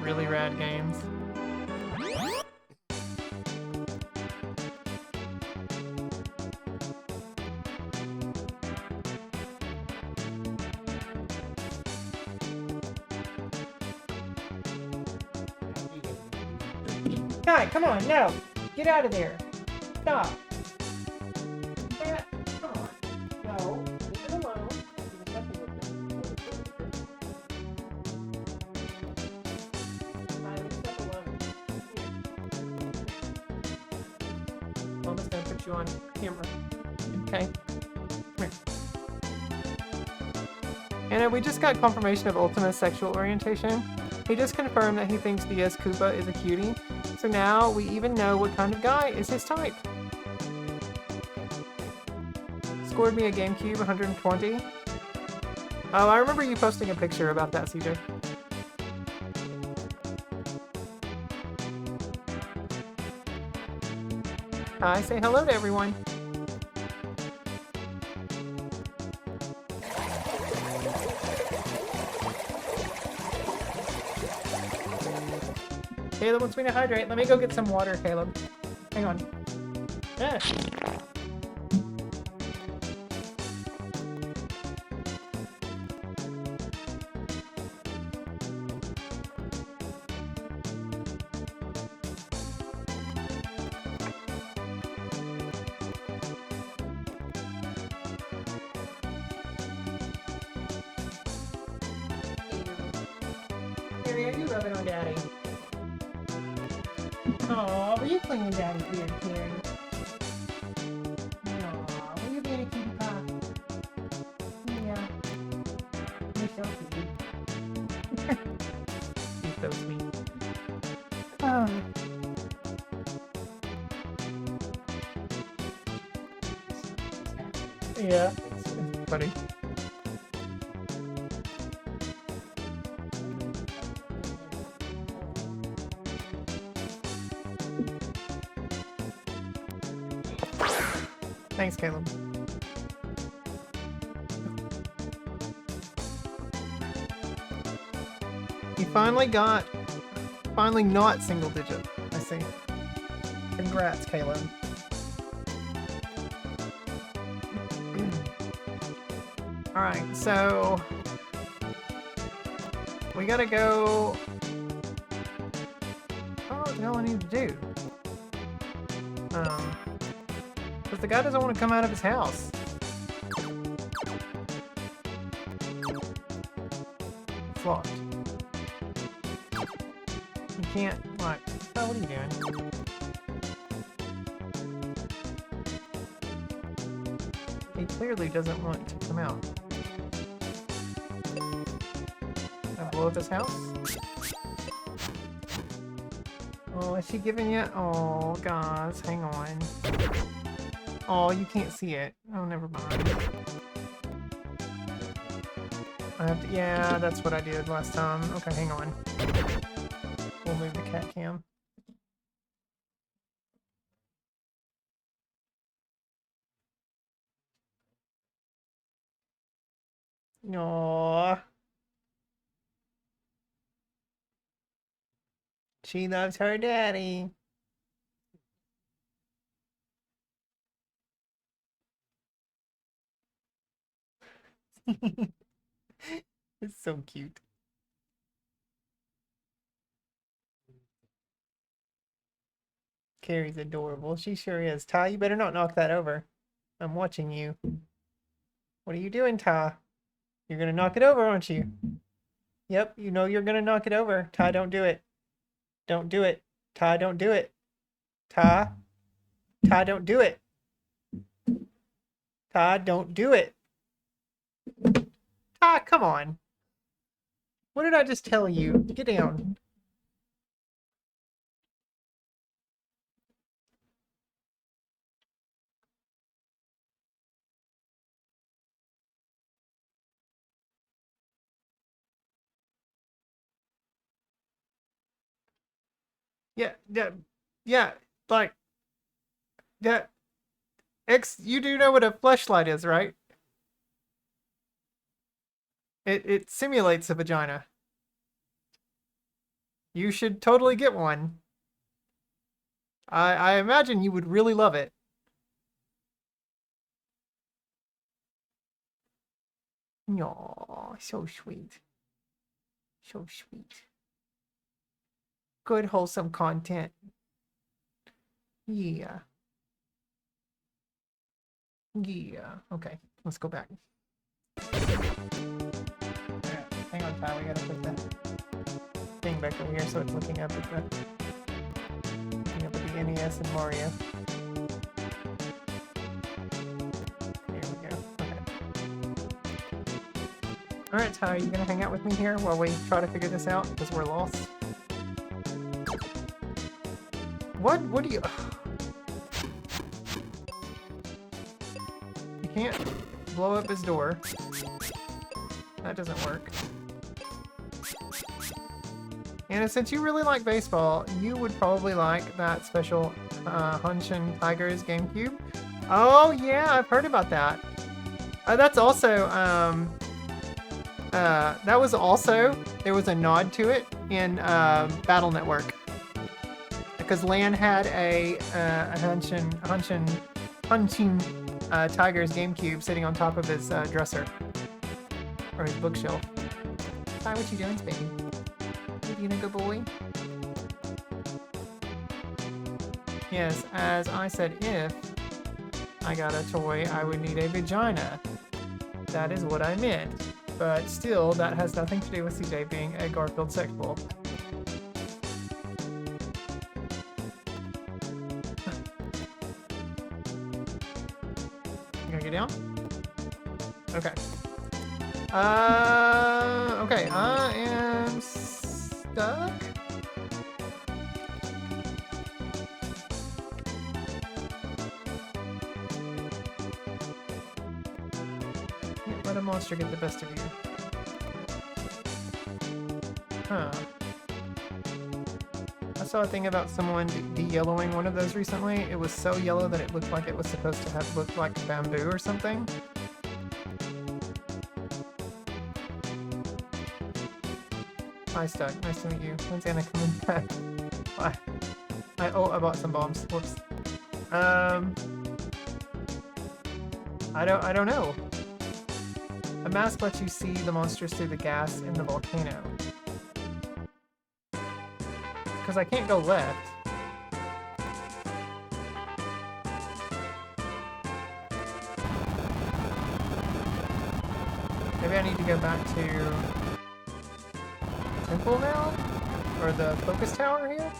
[SPEAKER 4] Really rad games. Kai, come on, no! Get out of there! Stop! Yeah, come on. No, leave it alone. Leave it alone. Mama's gonna put you on camera. Okay? Come here. And we just got confirmation of Ultima's sexual orientation. He just confirmed that he thinks DS Koopa is a cutie. So now we even know what kind of guy is his type. Scored me a GameCube 120. Oh, I remember you posting a picture about that, CJ. Hi, say hello to everyone. Caleb wants me to hydrate. Let me go get some water, Caleb. Hang on. Yeah. Carrie, are you rubbing on Daddy? Aw, were you cleaning Daddy's beard, Carrie? Aw, were you being a cutie pie? Yeah. You're so sweet. He's so sweet. Oh. Yeah, it's funny. Thanks, Caleb. You finally not single digit. I see. Congrats, Caleb. Alright, so we gotta go. I don't know what the hell I need to do. Because the guy doesn't want to come out of his house. It's locked. You can't, like, oh, what are you doing? He clearly doesn't want to come out. Can I blow up his house? Oh, is she giving you? Oh, guys, hang on. Oh, you can't see it. Oh, never mind. I have to, yeah, that's what I did last time. Okay, hang on. We'll move the cat cam. Aww. She loves her daddy. It's so cute. Carrie's adorable. She sure is. Ty, you better not knock that over. I'm watching you. What are you doing, Ty? You're gonna knock it over, aren't you? Yep, you know you're gonna knock it over. Ty, don't do it. Don't do it. Ty, don't do it. Ty. Ty, don't do it. Ty, don't do it. come on. What did I just tell you? Get down. Yeah, yeah, yeah, like, yeah. You do know what a fleshlight is, right? It simulates a vagina. You should totally get one. I imagine you would really love it. Aw, so sweet. So sweet. Good, wholesome content. Yeah. Yeah. Okay, let's go back. Alright, hang on, Ty. We gotta put that thing back over here so it's looking up at the NES and Mario. There we go. Okay. Alright, Ty, are you gonna hang out with me here while we try to figure this out? Because we're lost. What? What do you... You can't blow up his door. That doesn't work. And since you really like baseball, you would probably like that special Hanshin Tigers GameCube. Oh yeah, I've heard about that. That's also, that was also, there was a nod to it in Battle Network. Because Lan had a Hanshin Tigers GameCube sitting on top of his dresser. Or his bookshelf. Hi, what you doing, baby? You being a good boy? Yes, as I said, if I got a toy, I would need a vagina. That is what I meant. But still, that has nothing to do with CJ being a Garfield sex ball. You gonna get down? Okay. Okay, I am stuck. Can't let a monster get the best of you. Huh. I saw a thing about someone de-yellowing one of those recently. It was so yellow that it looked like it was supposed to have looked like bamboo or something. Hi, Stuck. Nice to meet you. When's Anna coming back? Bye. I bought some bombs. Whoops. I don't know. A mask lets you see the monsters through the gas in the volcano. Because I can't go left. Maybe I need to go back to Temple now? Or the focus tower here?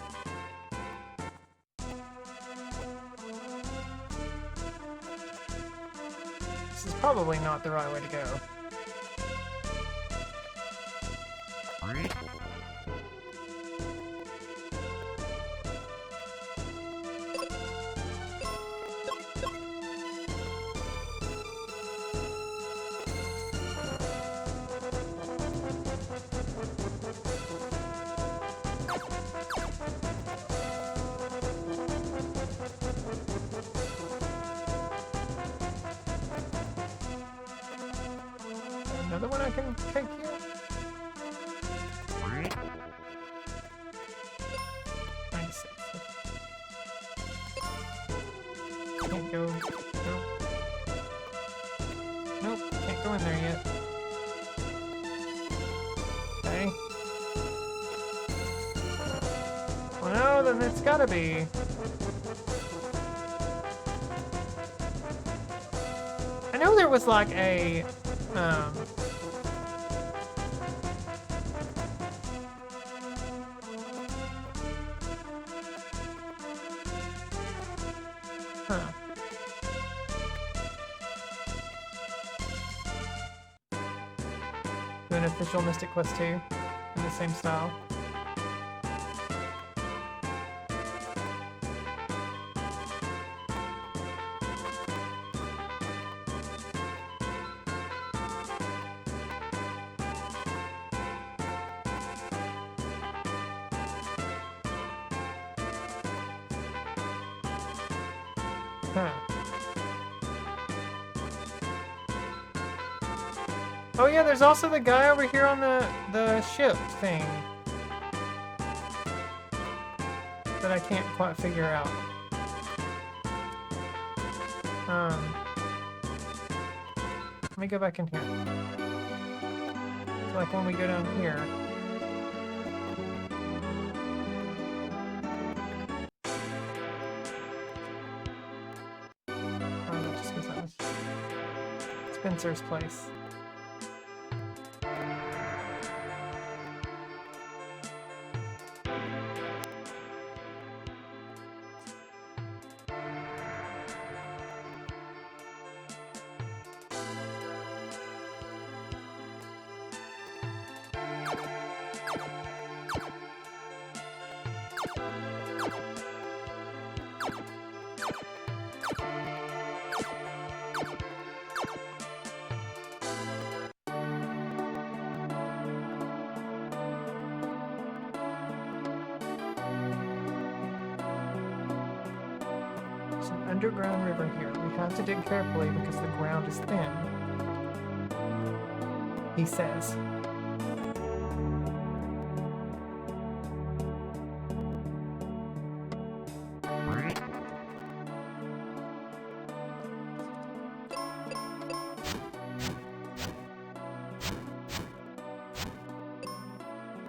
[SPEAKER 4] This is probably not the right way to go. Another one I can take here? 96. Can't go. Nope. Nope, can't go in there yet. Okay. Well, no, then it's gotta be. I know there was like a, huh. Do an official Mystic Quest 2 in the same style. Huh. Oh yeah, there's also the guy over here on the ship thing that I can't quite figure out. Let me go back in here. So like when we go down here. Oh, that just goes that way. Spencer's place. There's an underground river here. We have to dig carefully because the ground is thin. He says.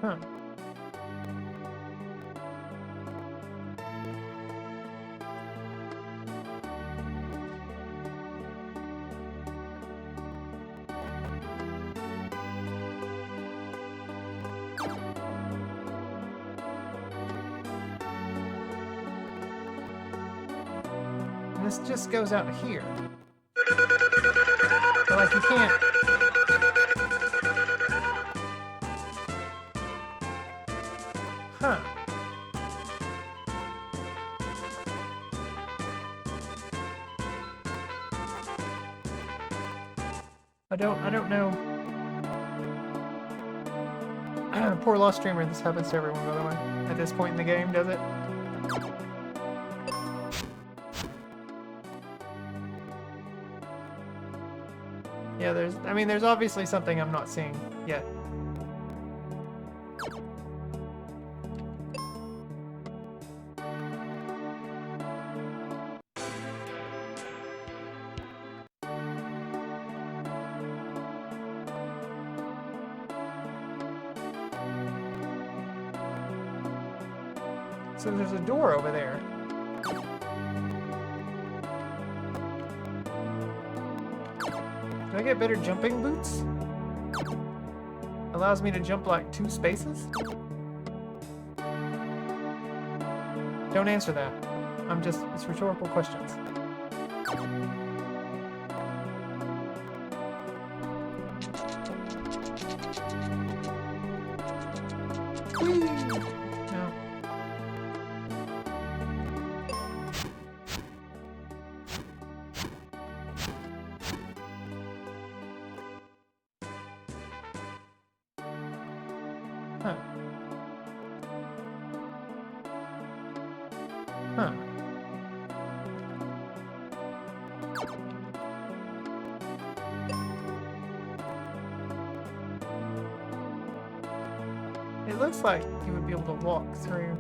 [SPEAKER 4] Huh. And this just goes out here. So like you can't. Huh. I don't know. Poor lost streamer, this happens to everyone, by the way. At this point in the game, does it? Yeah, there's obviously something I'm not seeing yet. So there's a door over there. Do I get better jumping boots? Allows me to jump like 2 spaces? Don't answer that. It's rhetorical questions. Whee! No. Huh. Huh. It looks like you would be able to walk through.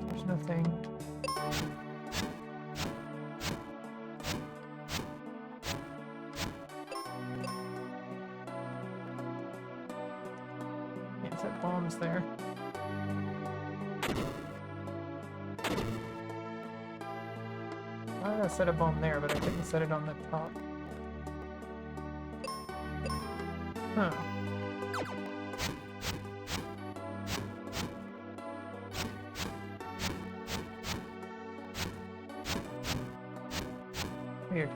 [SPEAKER 4] There's nothing. Can't set bombs there. I set a bomb there, but I couldn't set it on the top. Huh. Weird.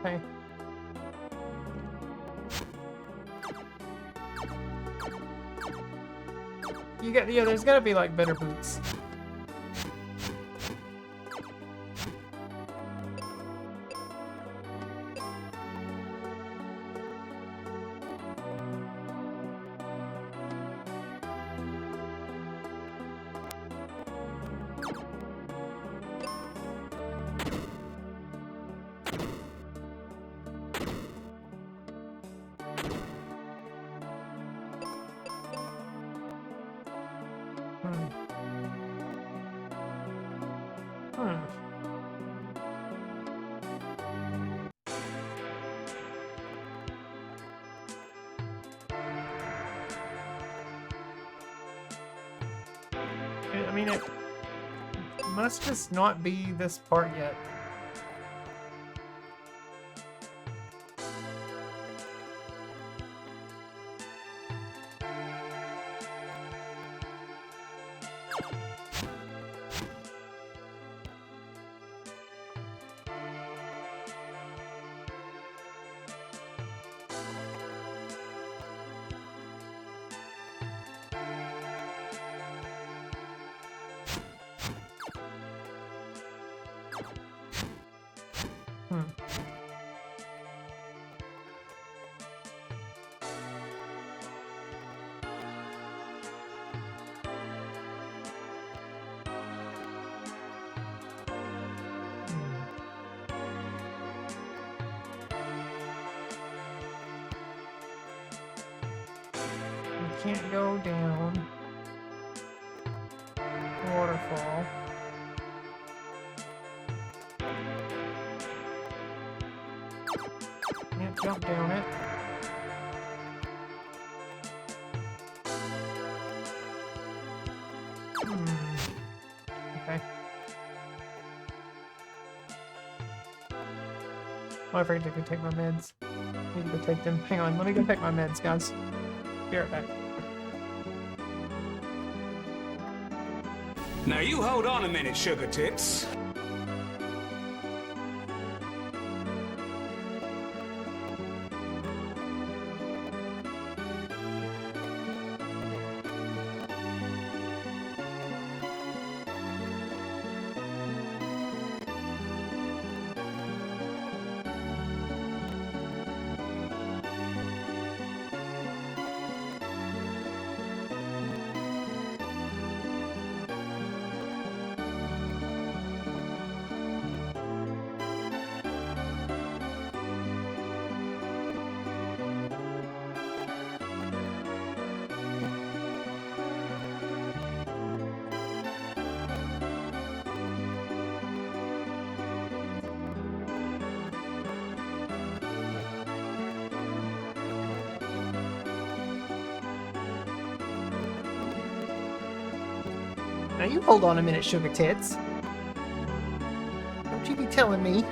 [SPEAKER 4] Okay. You got, yeah, there's gotta be like better boots. I mean, it must just not be this part yet. Can't go down the waterfall. Can't jump down it. Okay. Oh, I forgot to go take my meds. Need to go take them. Hang on, let me go take my meds, guys. Be right back.
[SPEAKER 7] Now you hold on a minute, sugar tits.
[SPEAKER 4] Now you hold on a minute, sugar tits. Don't you be telling me.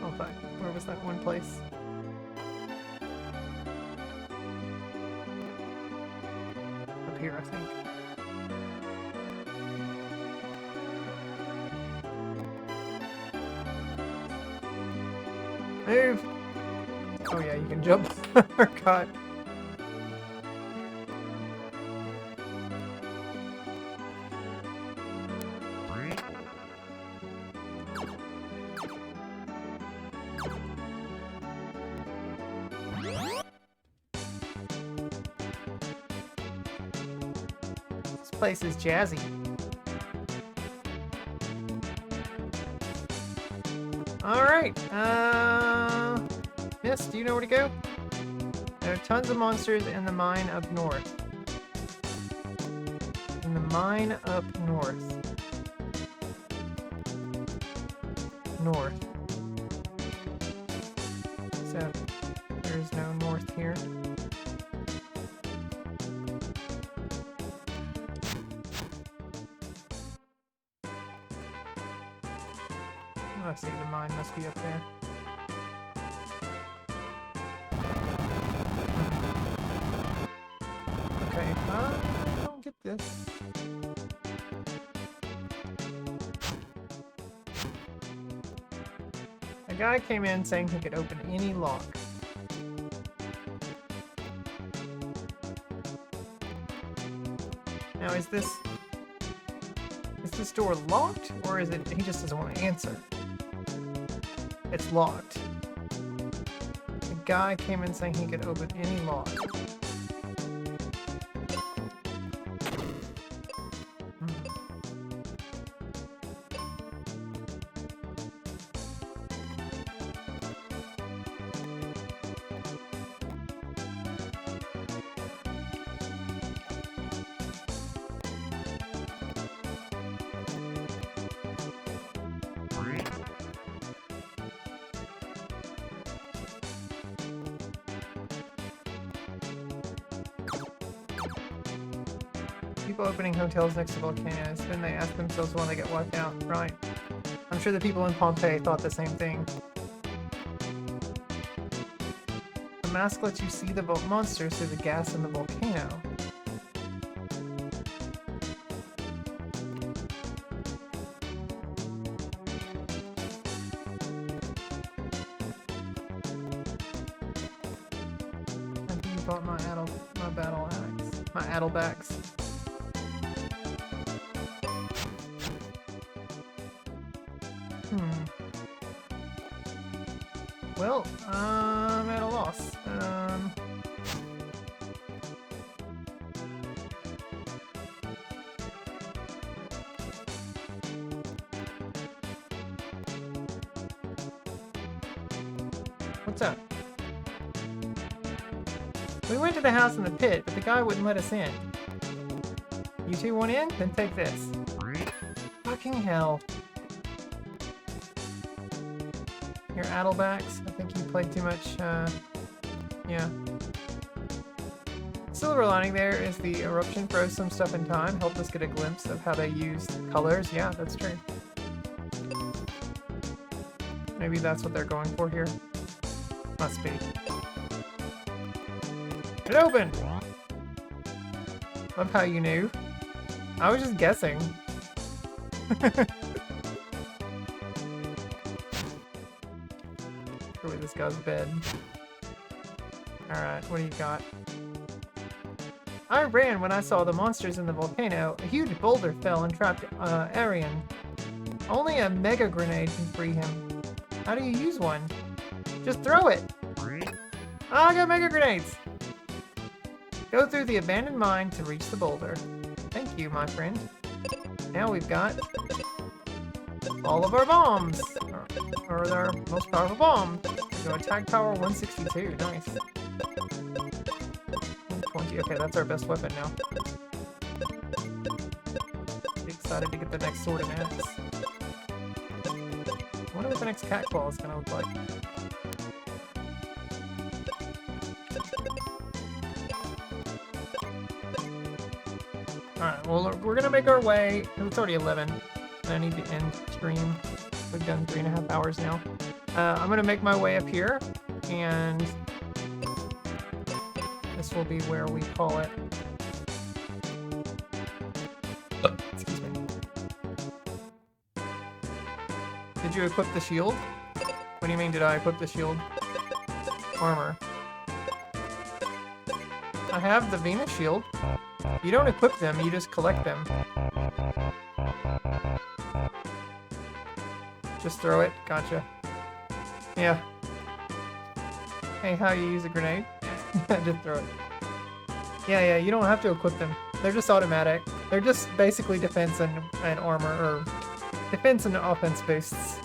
[SPEAKER 4] Oh fuck, where was that one place? Up here, I think. Move! Oh yeah, you can jump. God. This place is jazzy. Alright, Miss, do you know where to go? There are tons of monsters in the mine up north. In the mine up north. North. So, there's no north here. Oh, see, the mine must be up there. Okay, I don't get this. A guy came in saying he could open any lock. Now, is this door locked, or is it he just doesn't want to answer? It's locked. A guy came in saying he could open any lock. People opening hotels next to volcanoes, then they ask themselves when they get wiped out. Right. I'm sure the people in Pompeii thought the same thing. The mask lets you see the monsters through the gas in the volcano. I think you bought my battle axe. My Adelbacks. Well, I'm at a loss. What's up? We went to the house in the pit, but the guy wouldn't let us in. You two want in? Then take this. Fucking hell. Your Adelbacks. I think you played too much, yeah. Silver lining there is the eruption froze some stuff in time, helped us get a glimpse of how they used colors. Yeah, that's true. Maybe that's what they're going for here. Must be. It opened! Love how you knew. I was just guessing. Probably this guy's bed. Alright, what do you got? I ran when I saw the monsters in the volcano. A huge boulder fell and trapped Arian. Only a mega grenade can free him. How do you use one? Just throw it! Oh, I got mega grenades! Go through the abandoned mine to reach the boulder. Thank you, my friend. Now we've got all of our bombs! Or our most powerful bomb. So attack power 162. Nice. 120. Okay, that's our best weapon now. Be excited to get the next sword and axe. I wonder what the next cat claw is gonna look like. Alright, well, we're gonna make our way. It's already 11. And I need to end stream. We've done 3.5 hours now. I'm gonna make my way up here, and this will be where we call it. Excuse me. Did you equip the shield? What do you mean, did I equip the shield? Armor. I have the Venus shield. You don't equip them, you just collect them. Just throw it. Gotcha. Yeah. Hey, how you use a grenade? Just throw it. Yeah, you don't have to equip them. They're just automatic. They're just basically defense and armor, or defense and offense boosts.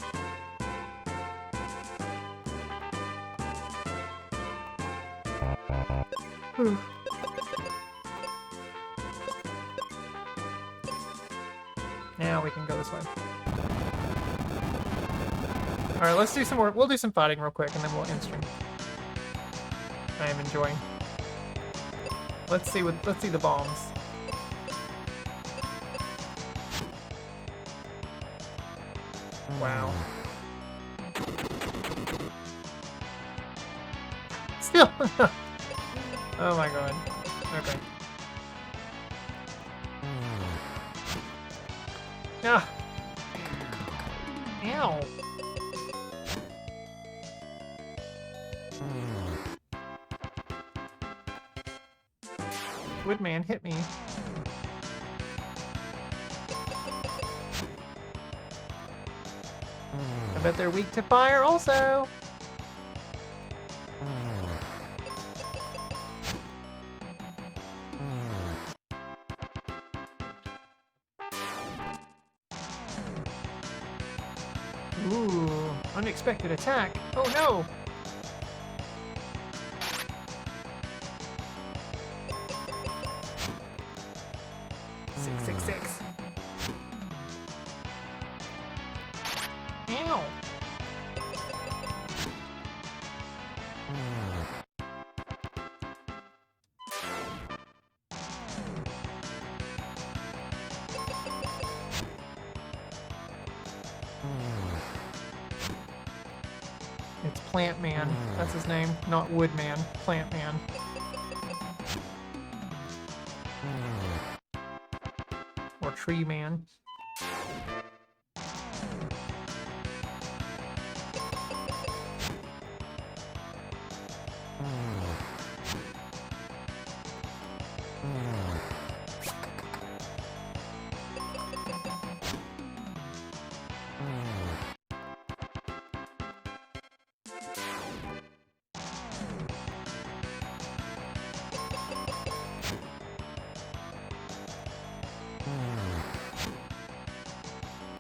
[SPEAKER 4] Whew. Now we can go this way. Alright, let's do some more. We'll do some fighting real quick and then we'll end stream. I am enjoying. Let's see the bombs. Wow. Still. Oh my god. Okay. Ah. Ow. Woodman hit me. I bet they're weak to fire also. Ooh, unexpected attack. Oh no! Six, six, six. Ow! It's Plant Man. That's his name. Not Woodman. Plant Man. Or Tree Man.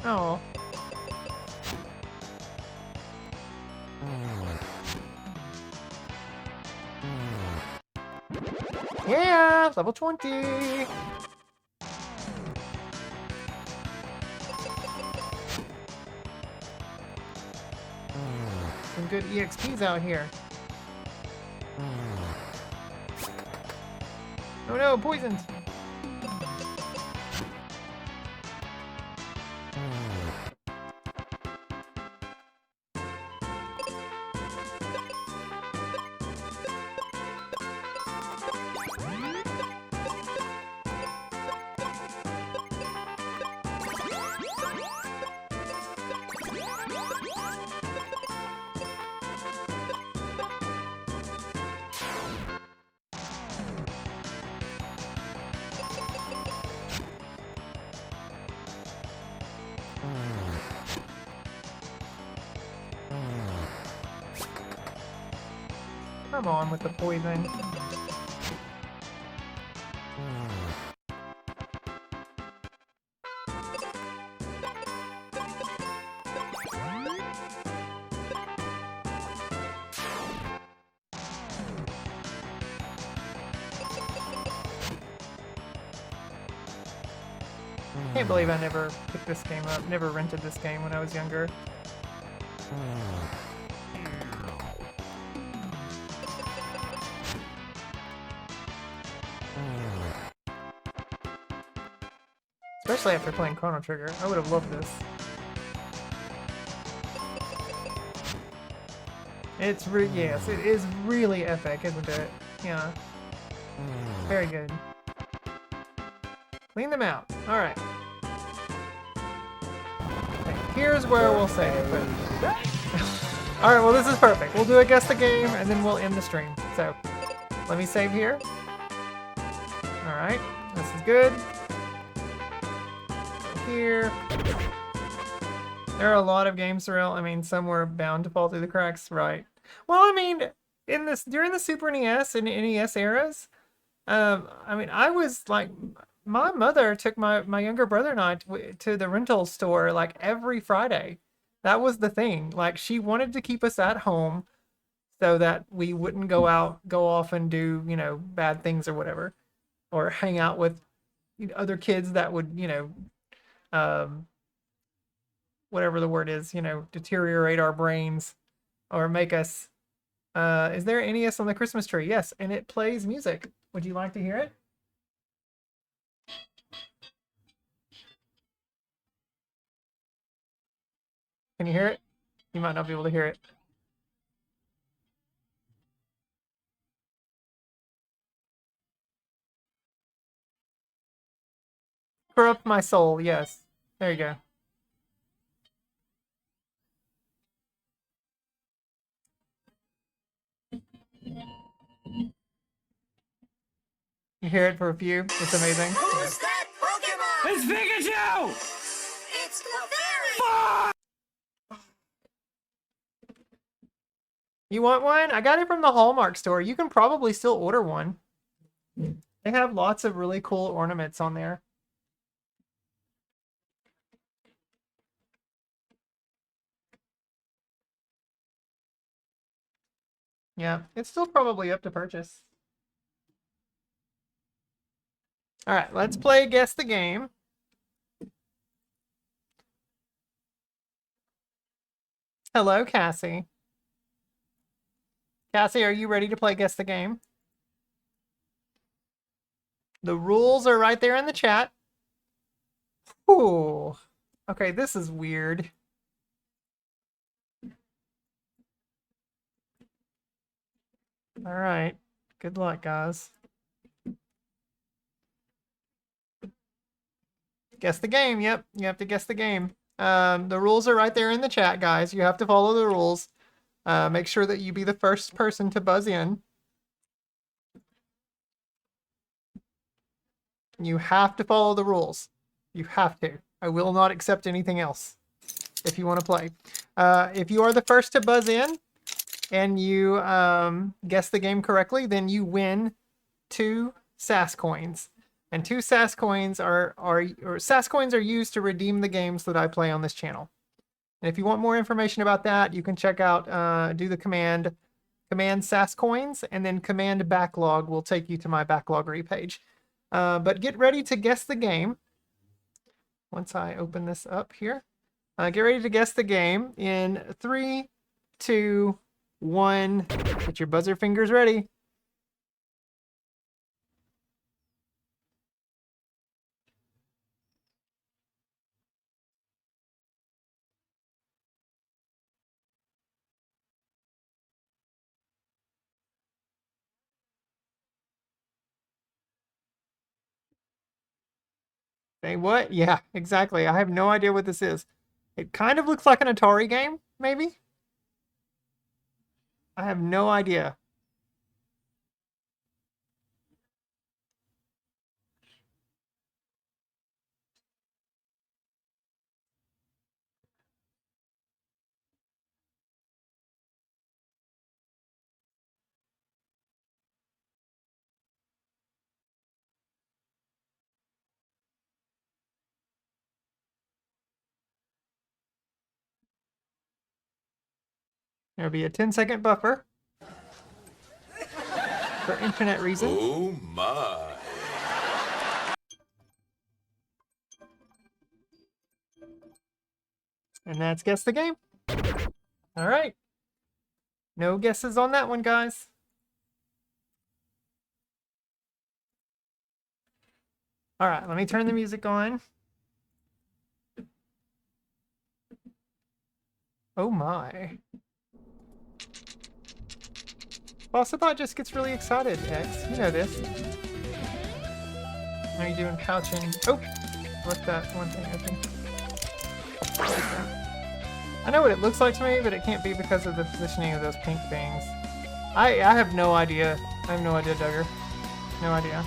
[SPEAKER 4] Oh. Yeah, level 20. Some good EXPs out here. Oh no, poisoned. Come on with the poison. Can't believe I never picked this game up, never rented this game when I was younger. Especially after playing Chrono Trigger. I would have loved this. It's yes, it is really epic, isn't it? Yeah. Very good. Clean them out. Alright. Okay, here's where we'll save. Alright, well this is perfect. We'll do a guess the game and then we'll end the stream. So, let me save here. Alright, this is good. Here. There are a lot of games throughout. I mean, some were bound to fall through the cracks, right? Well, I mean, during the Super NES and NES eras, I mean, I was like, my mother took my younger brother and I to the rental store like every Friday. That was the thing. Like, she wanted to keep us at home so that we wouldn't go off and do, bad things or whatever, or hang out with other kids that would, whatever the word is, deteriorate our brains or make us. Is there an NES on the Christmas tree? Yes, and it plays music. Would you like to hear it? Can you hear it? You might not be able to hear it. Corrupt my soul, yes. There you go. You hear it for a few? It's amazing.
[SPEAKER 10] Who's that Pokemon?
[SPEAKER 7] It's Pikachu!
[SPEAKER 10] It's Clefairy!
[SPEAKER 4] You want one? I got it from the Hallmark store. You can probably still order one. They have lots of really cool ornaments on there. Yeah, it's still probably up to purchase. All right, let's play Guess the Game. Hello, Cassie. Cassie, are you ready to play Guess the Game? The rules are right there in the chat. Ooh. Okay, this is weird. All right. Good luck, guys. Guess the game. Yep, you have to guess the game. The rules are right there in the chat, guys. You have to follow the rules. Make sure that you be the first person to buzz in. You have to follow the rules. You have to. I will not accept anything else if you want to play. If you are the first to buzz in and you guess the game correctly, then you win 2 SAS coins. And 2 SAS coins are used to redeem the games that I play on this channel. And if you want more information about that, you can check out, do the command SAS coins, and then command backlog will take you to my backloggery page. But get ready to guess the game. Once I open this up here, get ready to guess the game in 3, 2, 1. Get your buzzer fingers ready. Say what? Yeah, exactly. I have no idea what this is. It kind of looks like an Atari game, maybe? I have no idea. There'll be a 10-second buffer for internet reasons.
[SPEAKER 1] Oh my.
[SPEAKER 4] And that's Guess the Game. All right. No guesses on that one, guys. All right, let me turn the music on. Oh my. Bossabot just gets really excited, X. You know this. Are you doing couching? Oh! Left that one thing open. I know what it looks like to me, but it can't be because of the positioning of those pink things. I have no idea. I have no idea, Duggar. No idea.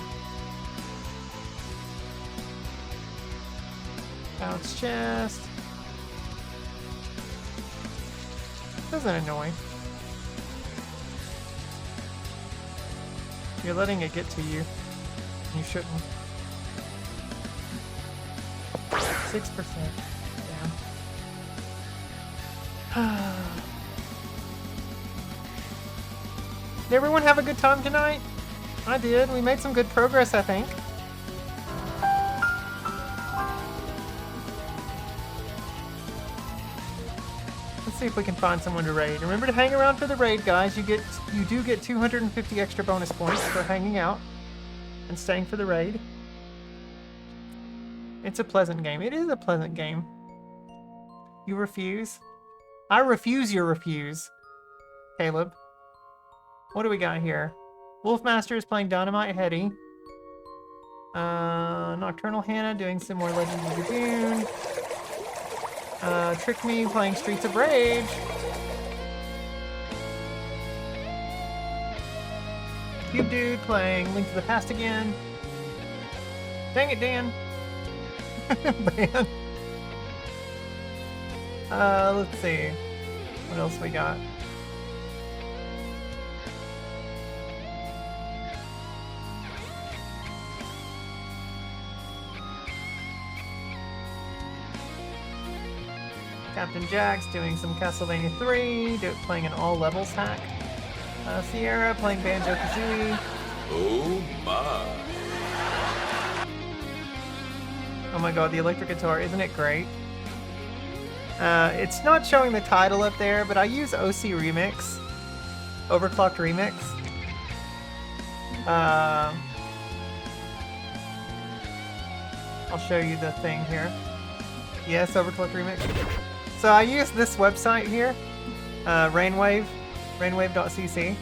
[SPEAKER 4] Bounce chest. Doesn't annoy. You're letting it get to you. You shouldn't. 6%. Damn. Did everyone have a good time tonight? I did. We made some good progress, I think. Let's see if we can find someone to raid. Remember to hang around for the raid, guys. You do get 250 extra bonus points for hanging out and staying for the raid. It's a pleasant game. It is a pleasant game. You refuse? I refuse your refuse, Caleb. What do we got here? Wolfmaster is playing Dynamite Heady. Nocturnal Hannah doing some more Legends of Dragoon. Trick Me playing Streets of Rage. Cube Dude playing Link to the Past again. Dang it, Dan. Man. Let's see. What else we got? Captain Jack's doing some Castlevania 3, playing an all levels hack. Sierra playing Banjo-Kazooie.
[SPEAKER 1] Oh my.
[SPEAKER 4] Oh my god, the electric guitar, isn't it great? It's not showing the title up there, but I use OC Remix. Overclocked Remix. I'll show you the thing here. Yes, Overclocked Remix. So I use this website here, rainwave.cc,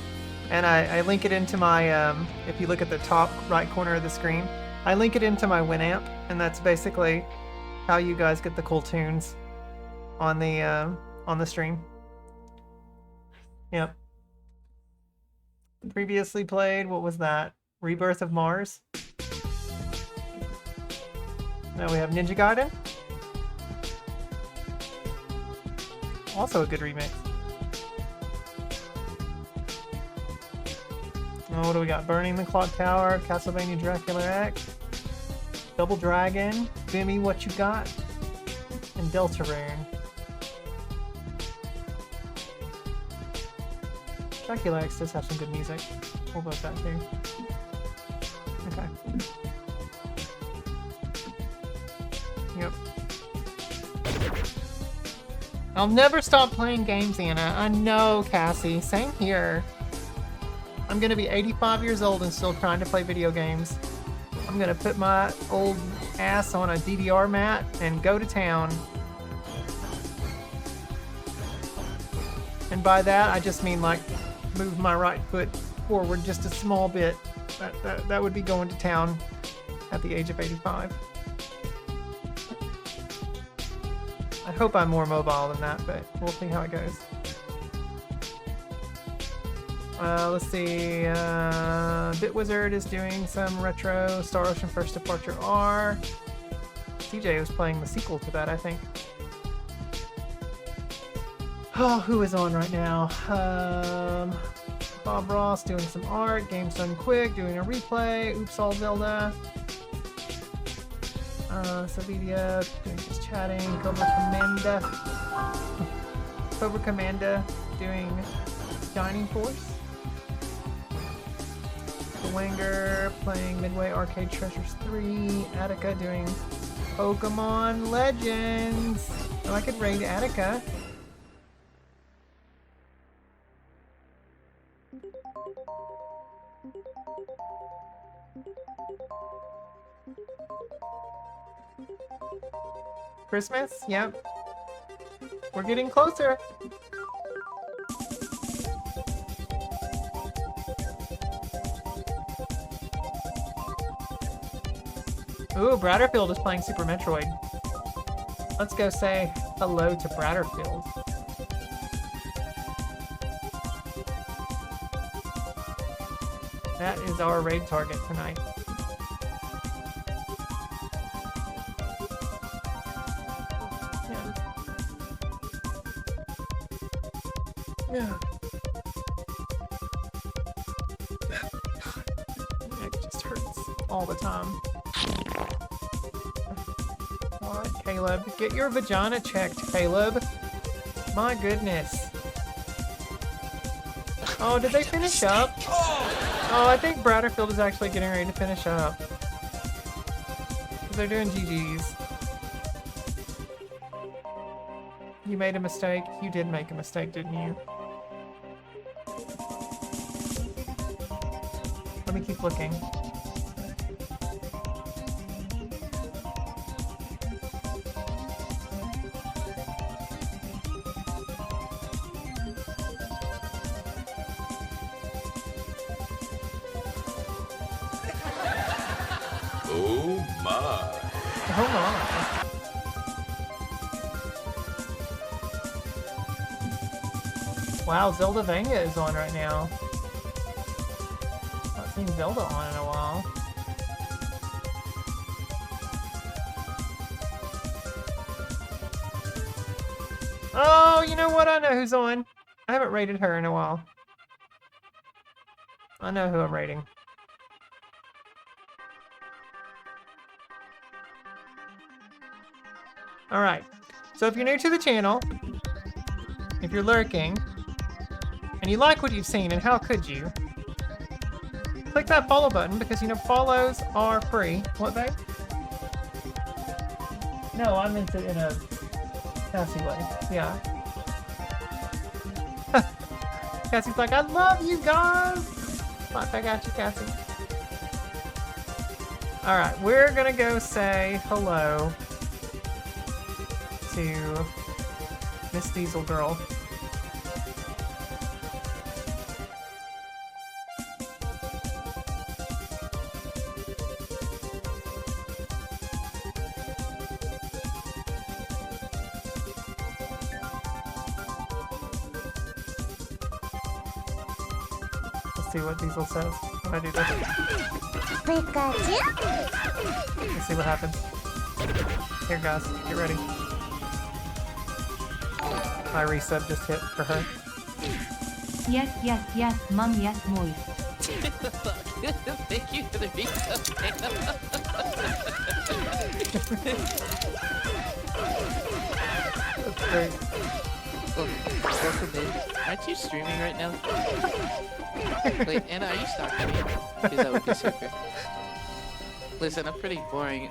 [SPEAKER 4] and I link it into my, if you look at the top right corner of the screen, I link it into my Winamp, and that's basically how you guys get the cool tunes on the stream. Yep. Previously played, what was that? Rebirth of Mars. Now we have Ninja Gaiden. Also a good remix. Oh, what do we got? Burning the Clock Tower, Castlevania Dracula X, Double Dragon, Bimmy What You Got, and Deltarune. Dracula X does have some good music. We'll vote that too. Okay. Yep. I'll never stop playing games, Anna. I know, Cassie. Same here. I'm gonna be 85 years old and still trying to play video games. I'm gonna put my old ass on a DDR mat and go to town. And by that, I just mean like move my right foot forward just a small bit. That would be going to town at the age of 85. I hope I'm more mobile than that, but we'll see how it goes. Let's see. Bitwizard is doing some retro Star Ocean First Departure R. CJ was playing the sequel to that, I think. Oh, who is on right now? Bob Ross doing some art. Games Done Quick doing a replay. Oops All Zelda. Savidia doing just chatting. Cobra Commanda doing Dining Force. Wanger playing Midway Arcade Treasures 3. Attica doing Pokemon Legends. Oh, I could raid Attica. Christmas? Yep. We're getting closer. Ooh, Bratterfield is playing Super Metroid. Let's go say hello to Bratterfield. That is our raid target tonight. Yeah. It just hurts all the time. Alright, Caleb. Get your vagina checked, Caleb. My goodness. Oh, did they finish up? Oh, I think Bratterfield is actually getting ready to finish up. They're doing GG's. You made a mistake. You did make a mistake, didn't you? Let me keep looking.
[SPEAKER 1] Oh my.
[SPEAKER 4] Oh my. Wow, Zelda Vanga is on right now. Not seen Zelda on in a while. Oh, you know what? I know who's on. I haven't rated her in a while. I know who I'm rating. Alright, so if you're new to the channel, if you're lurking, and you like what you've seen, and how could you, click that follow button, because, you know, follows are free. What, babe? No, I meant it in a sassy way. Yeah. Cassie's like, I love you guys! Right back at you, Cassie. Alright, we're gonna go say hello to Miss Diesel Girl. Let's see what Diesel says when I do this. Let's see what happens. Here, guys, get ready. My resub just hit for her.
[SPEAKER 11] Yes, mom, yes, boy.
[SPEAKER 12] Thank you for the resub.
[SPEAKER 4] That's great.
[SPEAKER 12] Aren't you streaming right now? Wait, Anna, are you stalking me? Because that would be super. Listen, I'm pretty boring.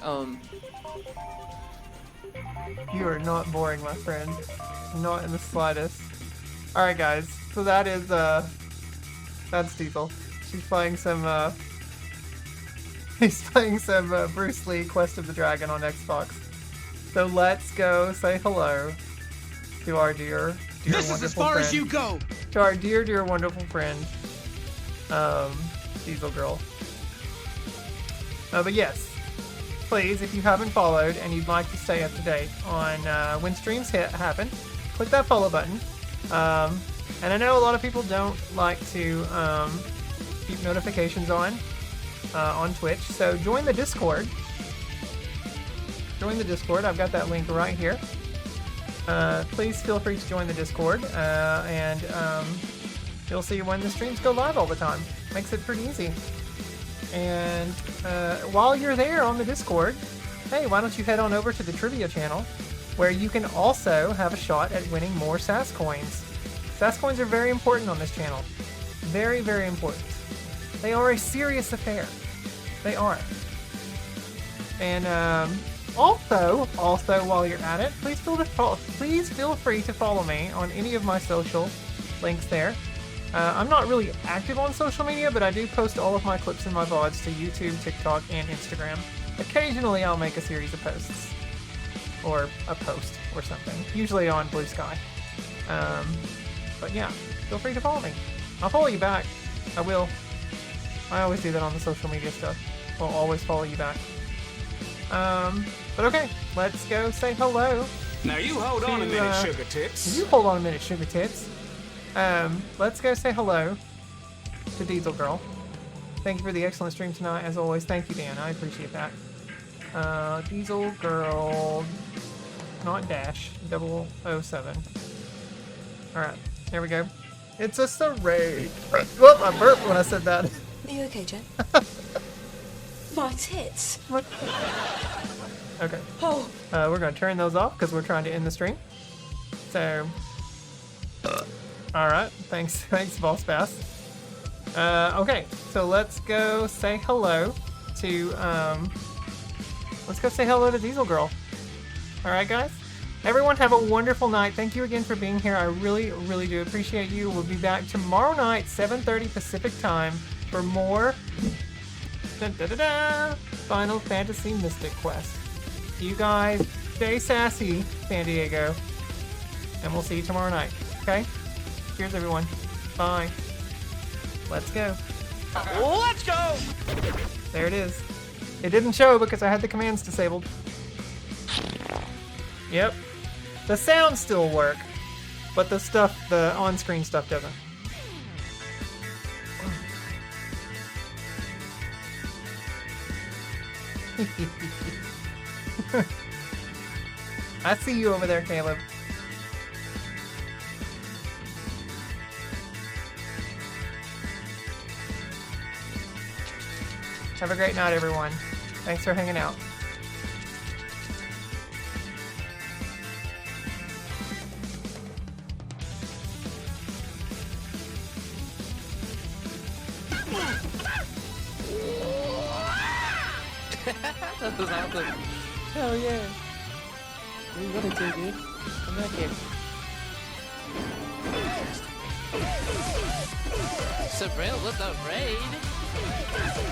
[SPEAKER 4] You are not boring, my friend. Not in the slightest. Alright, guys. So that is, that's Diesel. She's playing some, he's playing some, Bruce Lee Quest of the Dragon on Xbox. So let's go say hello to our dear
[SPEAKER 13] this
[SPEAKER 4] wonderful
[SPEAKER 13] is as far
[SPEAKER 4] friend.
[SPEAKER 13] as you go!
[SPEAKER 4] To our dear wonderful friend, Diesel Girl. But yes, please, if you haven't followed and you'd like to stay up to date on when streams happen, click that follow button. And I know a lot of people don't like to keep notifications on Twitch, so join the Discord. Join the Discord. I've got that link right here. Please feel free to join the Discord, and you'll see when the streams go live all the time. Makes it pretty easy. And while you're there on the Discord, hey, why don't you head on over to the Trivia channel, where you can also have a shot at winning more SAS coins. SAS coins are very important on this channel. Very, very important. They are a serious affair. They are. And also, while you're at it, please feel free to follow me on any of my social links there. I'm not really active on social media, but I do post all of my clips and my VODs to YouTube, TikTok, and Instagram. Occasionally, I'll make a series of posts. Or a post or something. Usually on Blue Sky. But yeah, feel free to follow me. I'll follow you back. I will. I always do that on the social media stuff. I'll always follow you back. But okay, let's go say hello.
[SPEAKER 7] Now you hold on a minute, Sugar Tits.
[SPEAKER 4] You hold on a minute, Sugar Tits. Let's go say hello to Diesel Girl. Thank you for the excellent stream tonight, as always. Thank you, Dan. I appreciate that. Diesel Girl, not Dash, 007. Alright, there we go. It's a charade. Whoop, I burped when I said that.
[SPEAKER 10] Are you okay, Jen? My tits.
[SPEAKER 4] Okay.
[SPEAKER 10] Oh.
[SPEAKER 4] We're going to turn those off because we're trying to end the stream. So, alright, thanks, Boss Bass. Okay, so let's go say hello to, Diesel Girl. Alright, guys? Everyone have a wonderful night. Thank you again for being here. I really, really do appreciate you. We'll be back tomorrow night, 7:30 Pacific time, for more Final Fantasy Mystic Quest. You guys stay sassy, San Diego. And we'll see you tomorrow night. Okay? Cheers, everyone. Bye. Let's go.
[SPEAKER 5] Let's go!
[SPEAKER 4] There it is. It didn't show because I had the commands disabled. Yep. The sounds still work, but the stuff, the on-screen stuff doesn't. I see you over there, Caleb. Have a great night, everyone. Thanks for hanging out.
[SPEAKER 12] That was awesome. Hell yeah. We really do, dude. Come back here. Sabrina with the raid.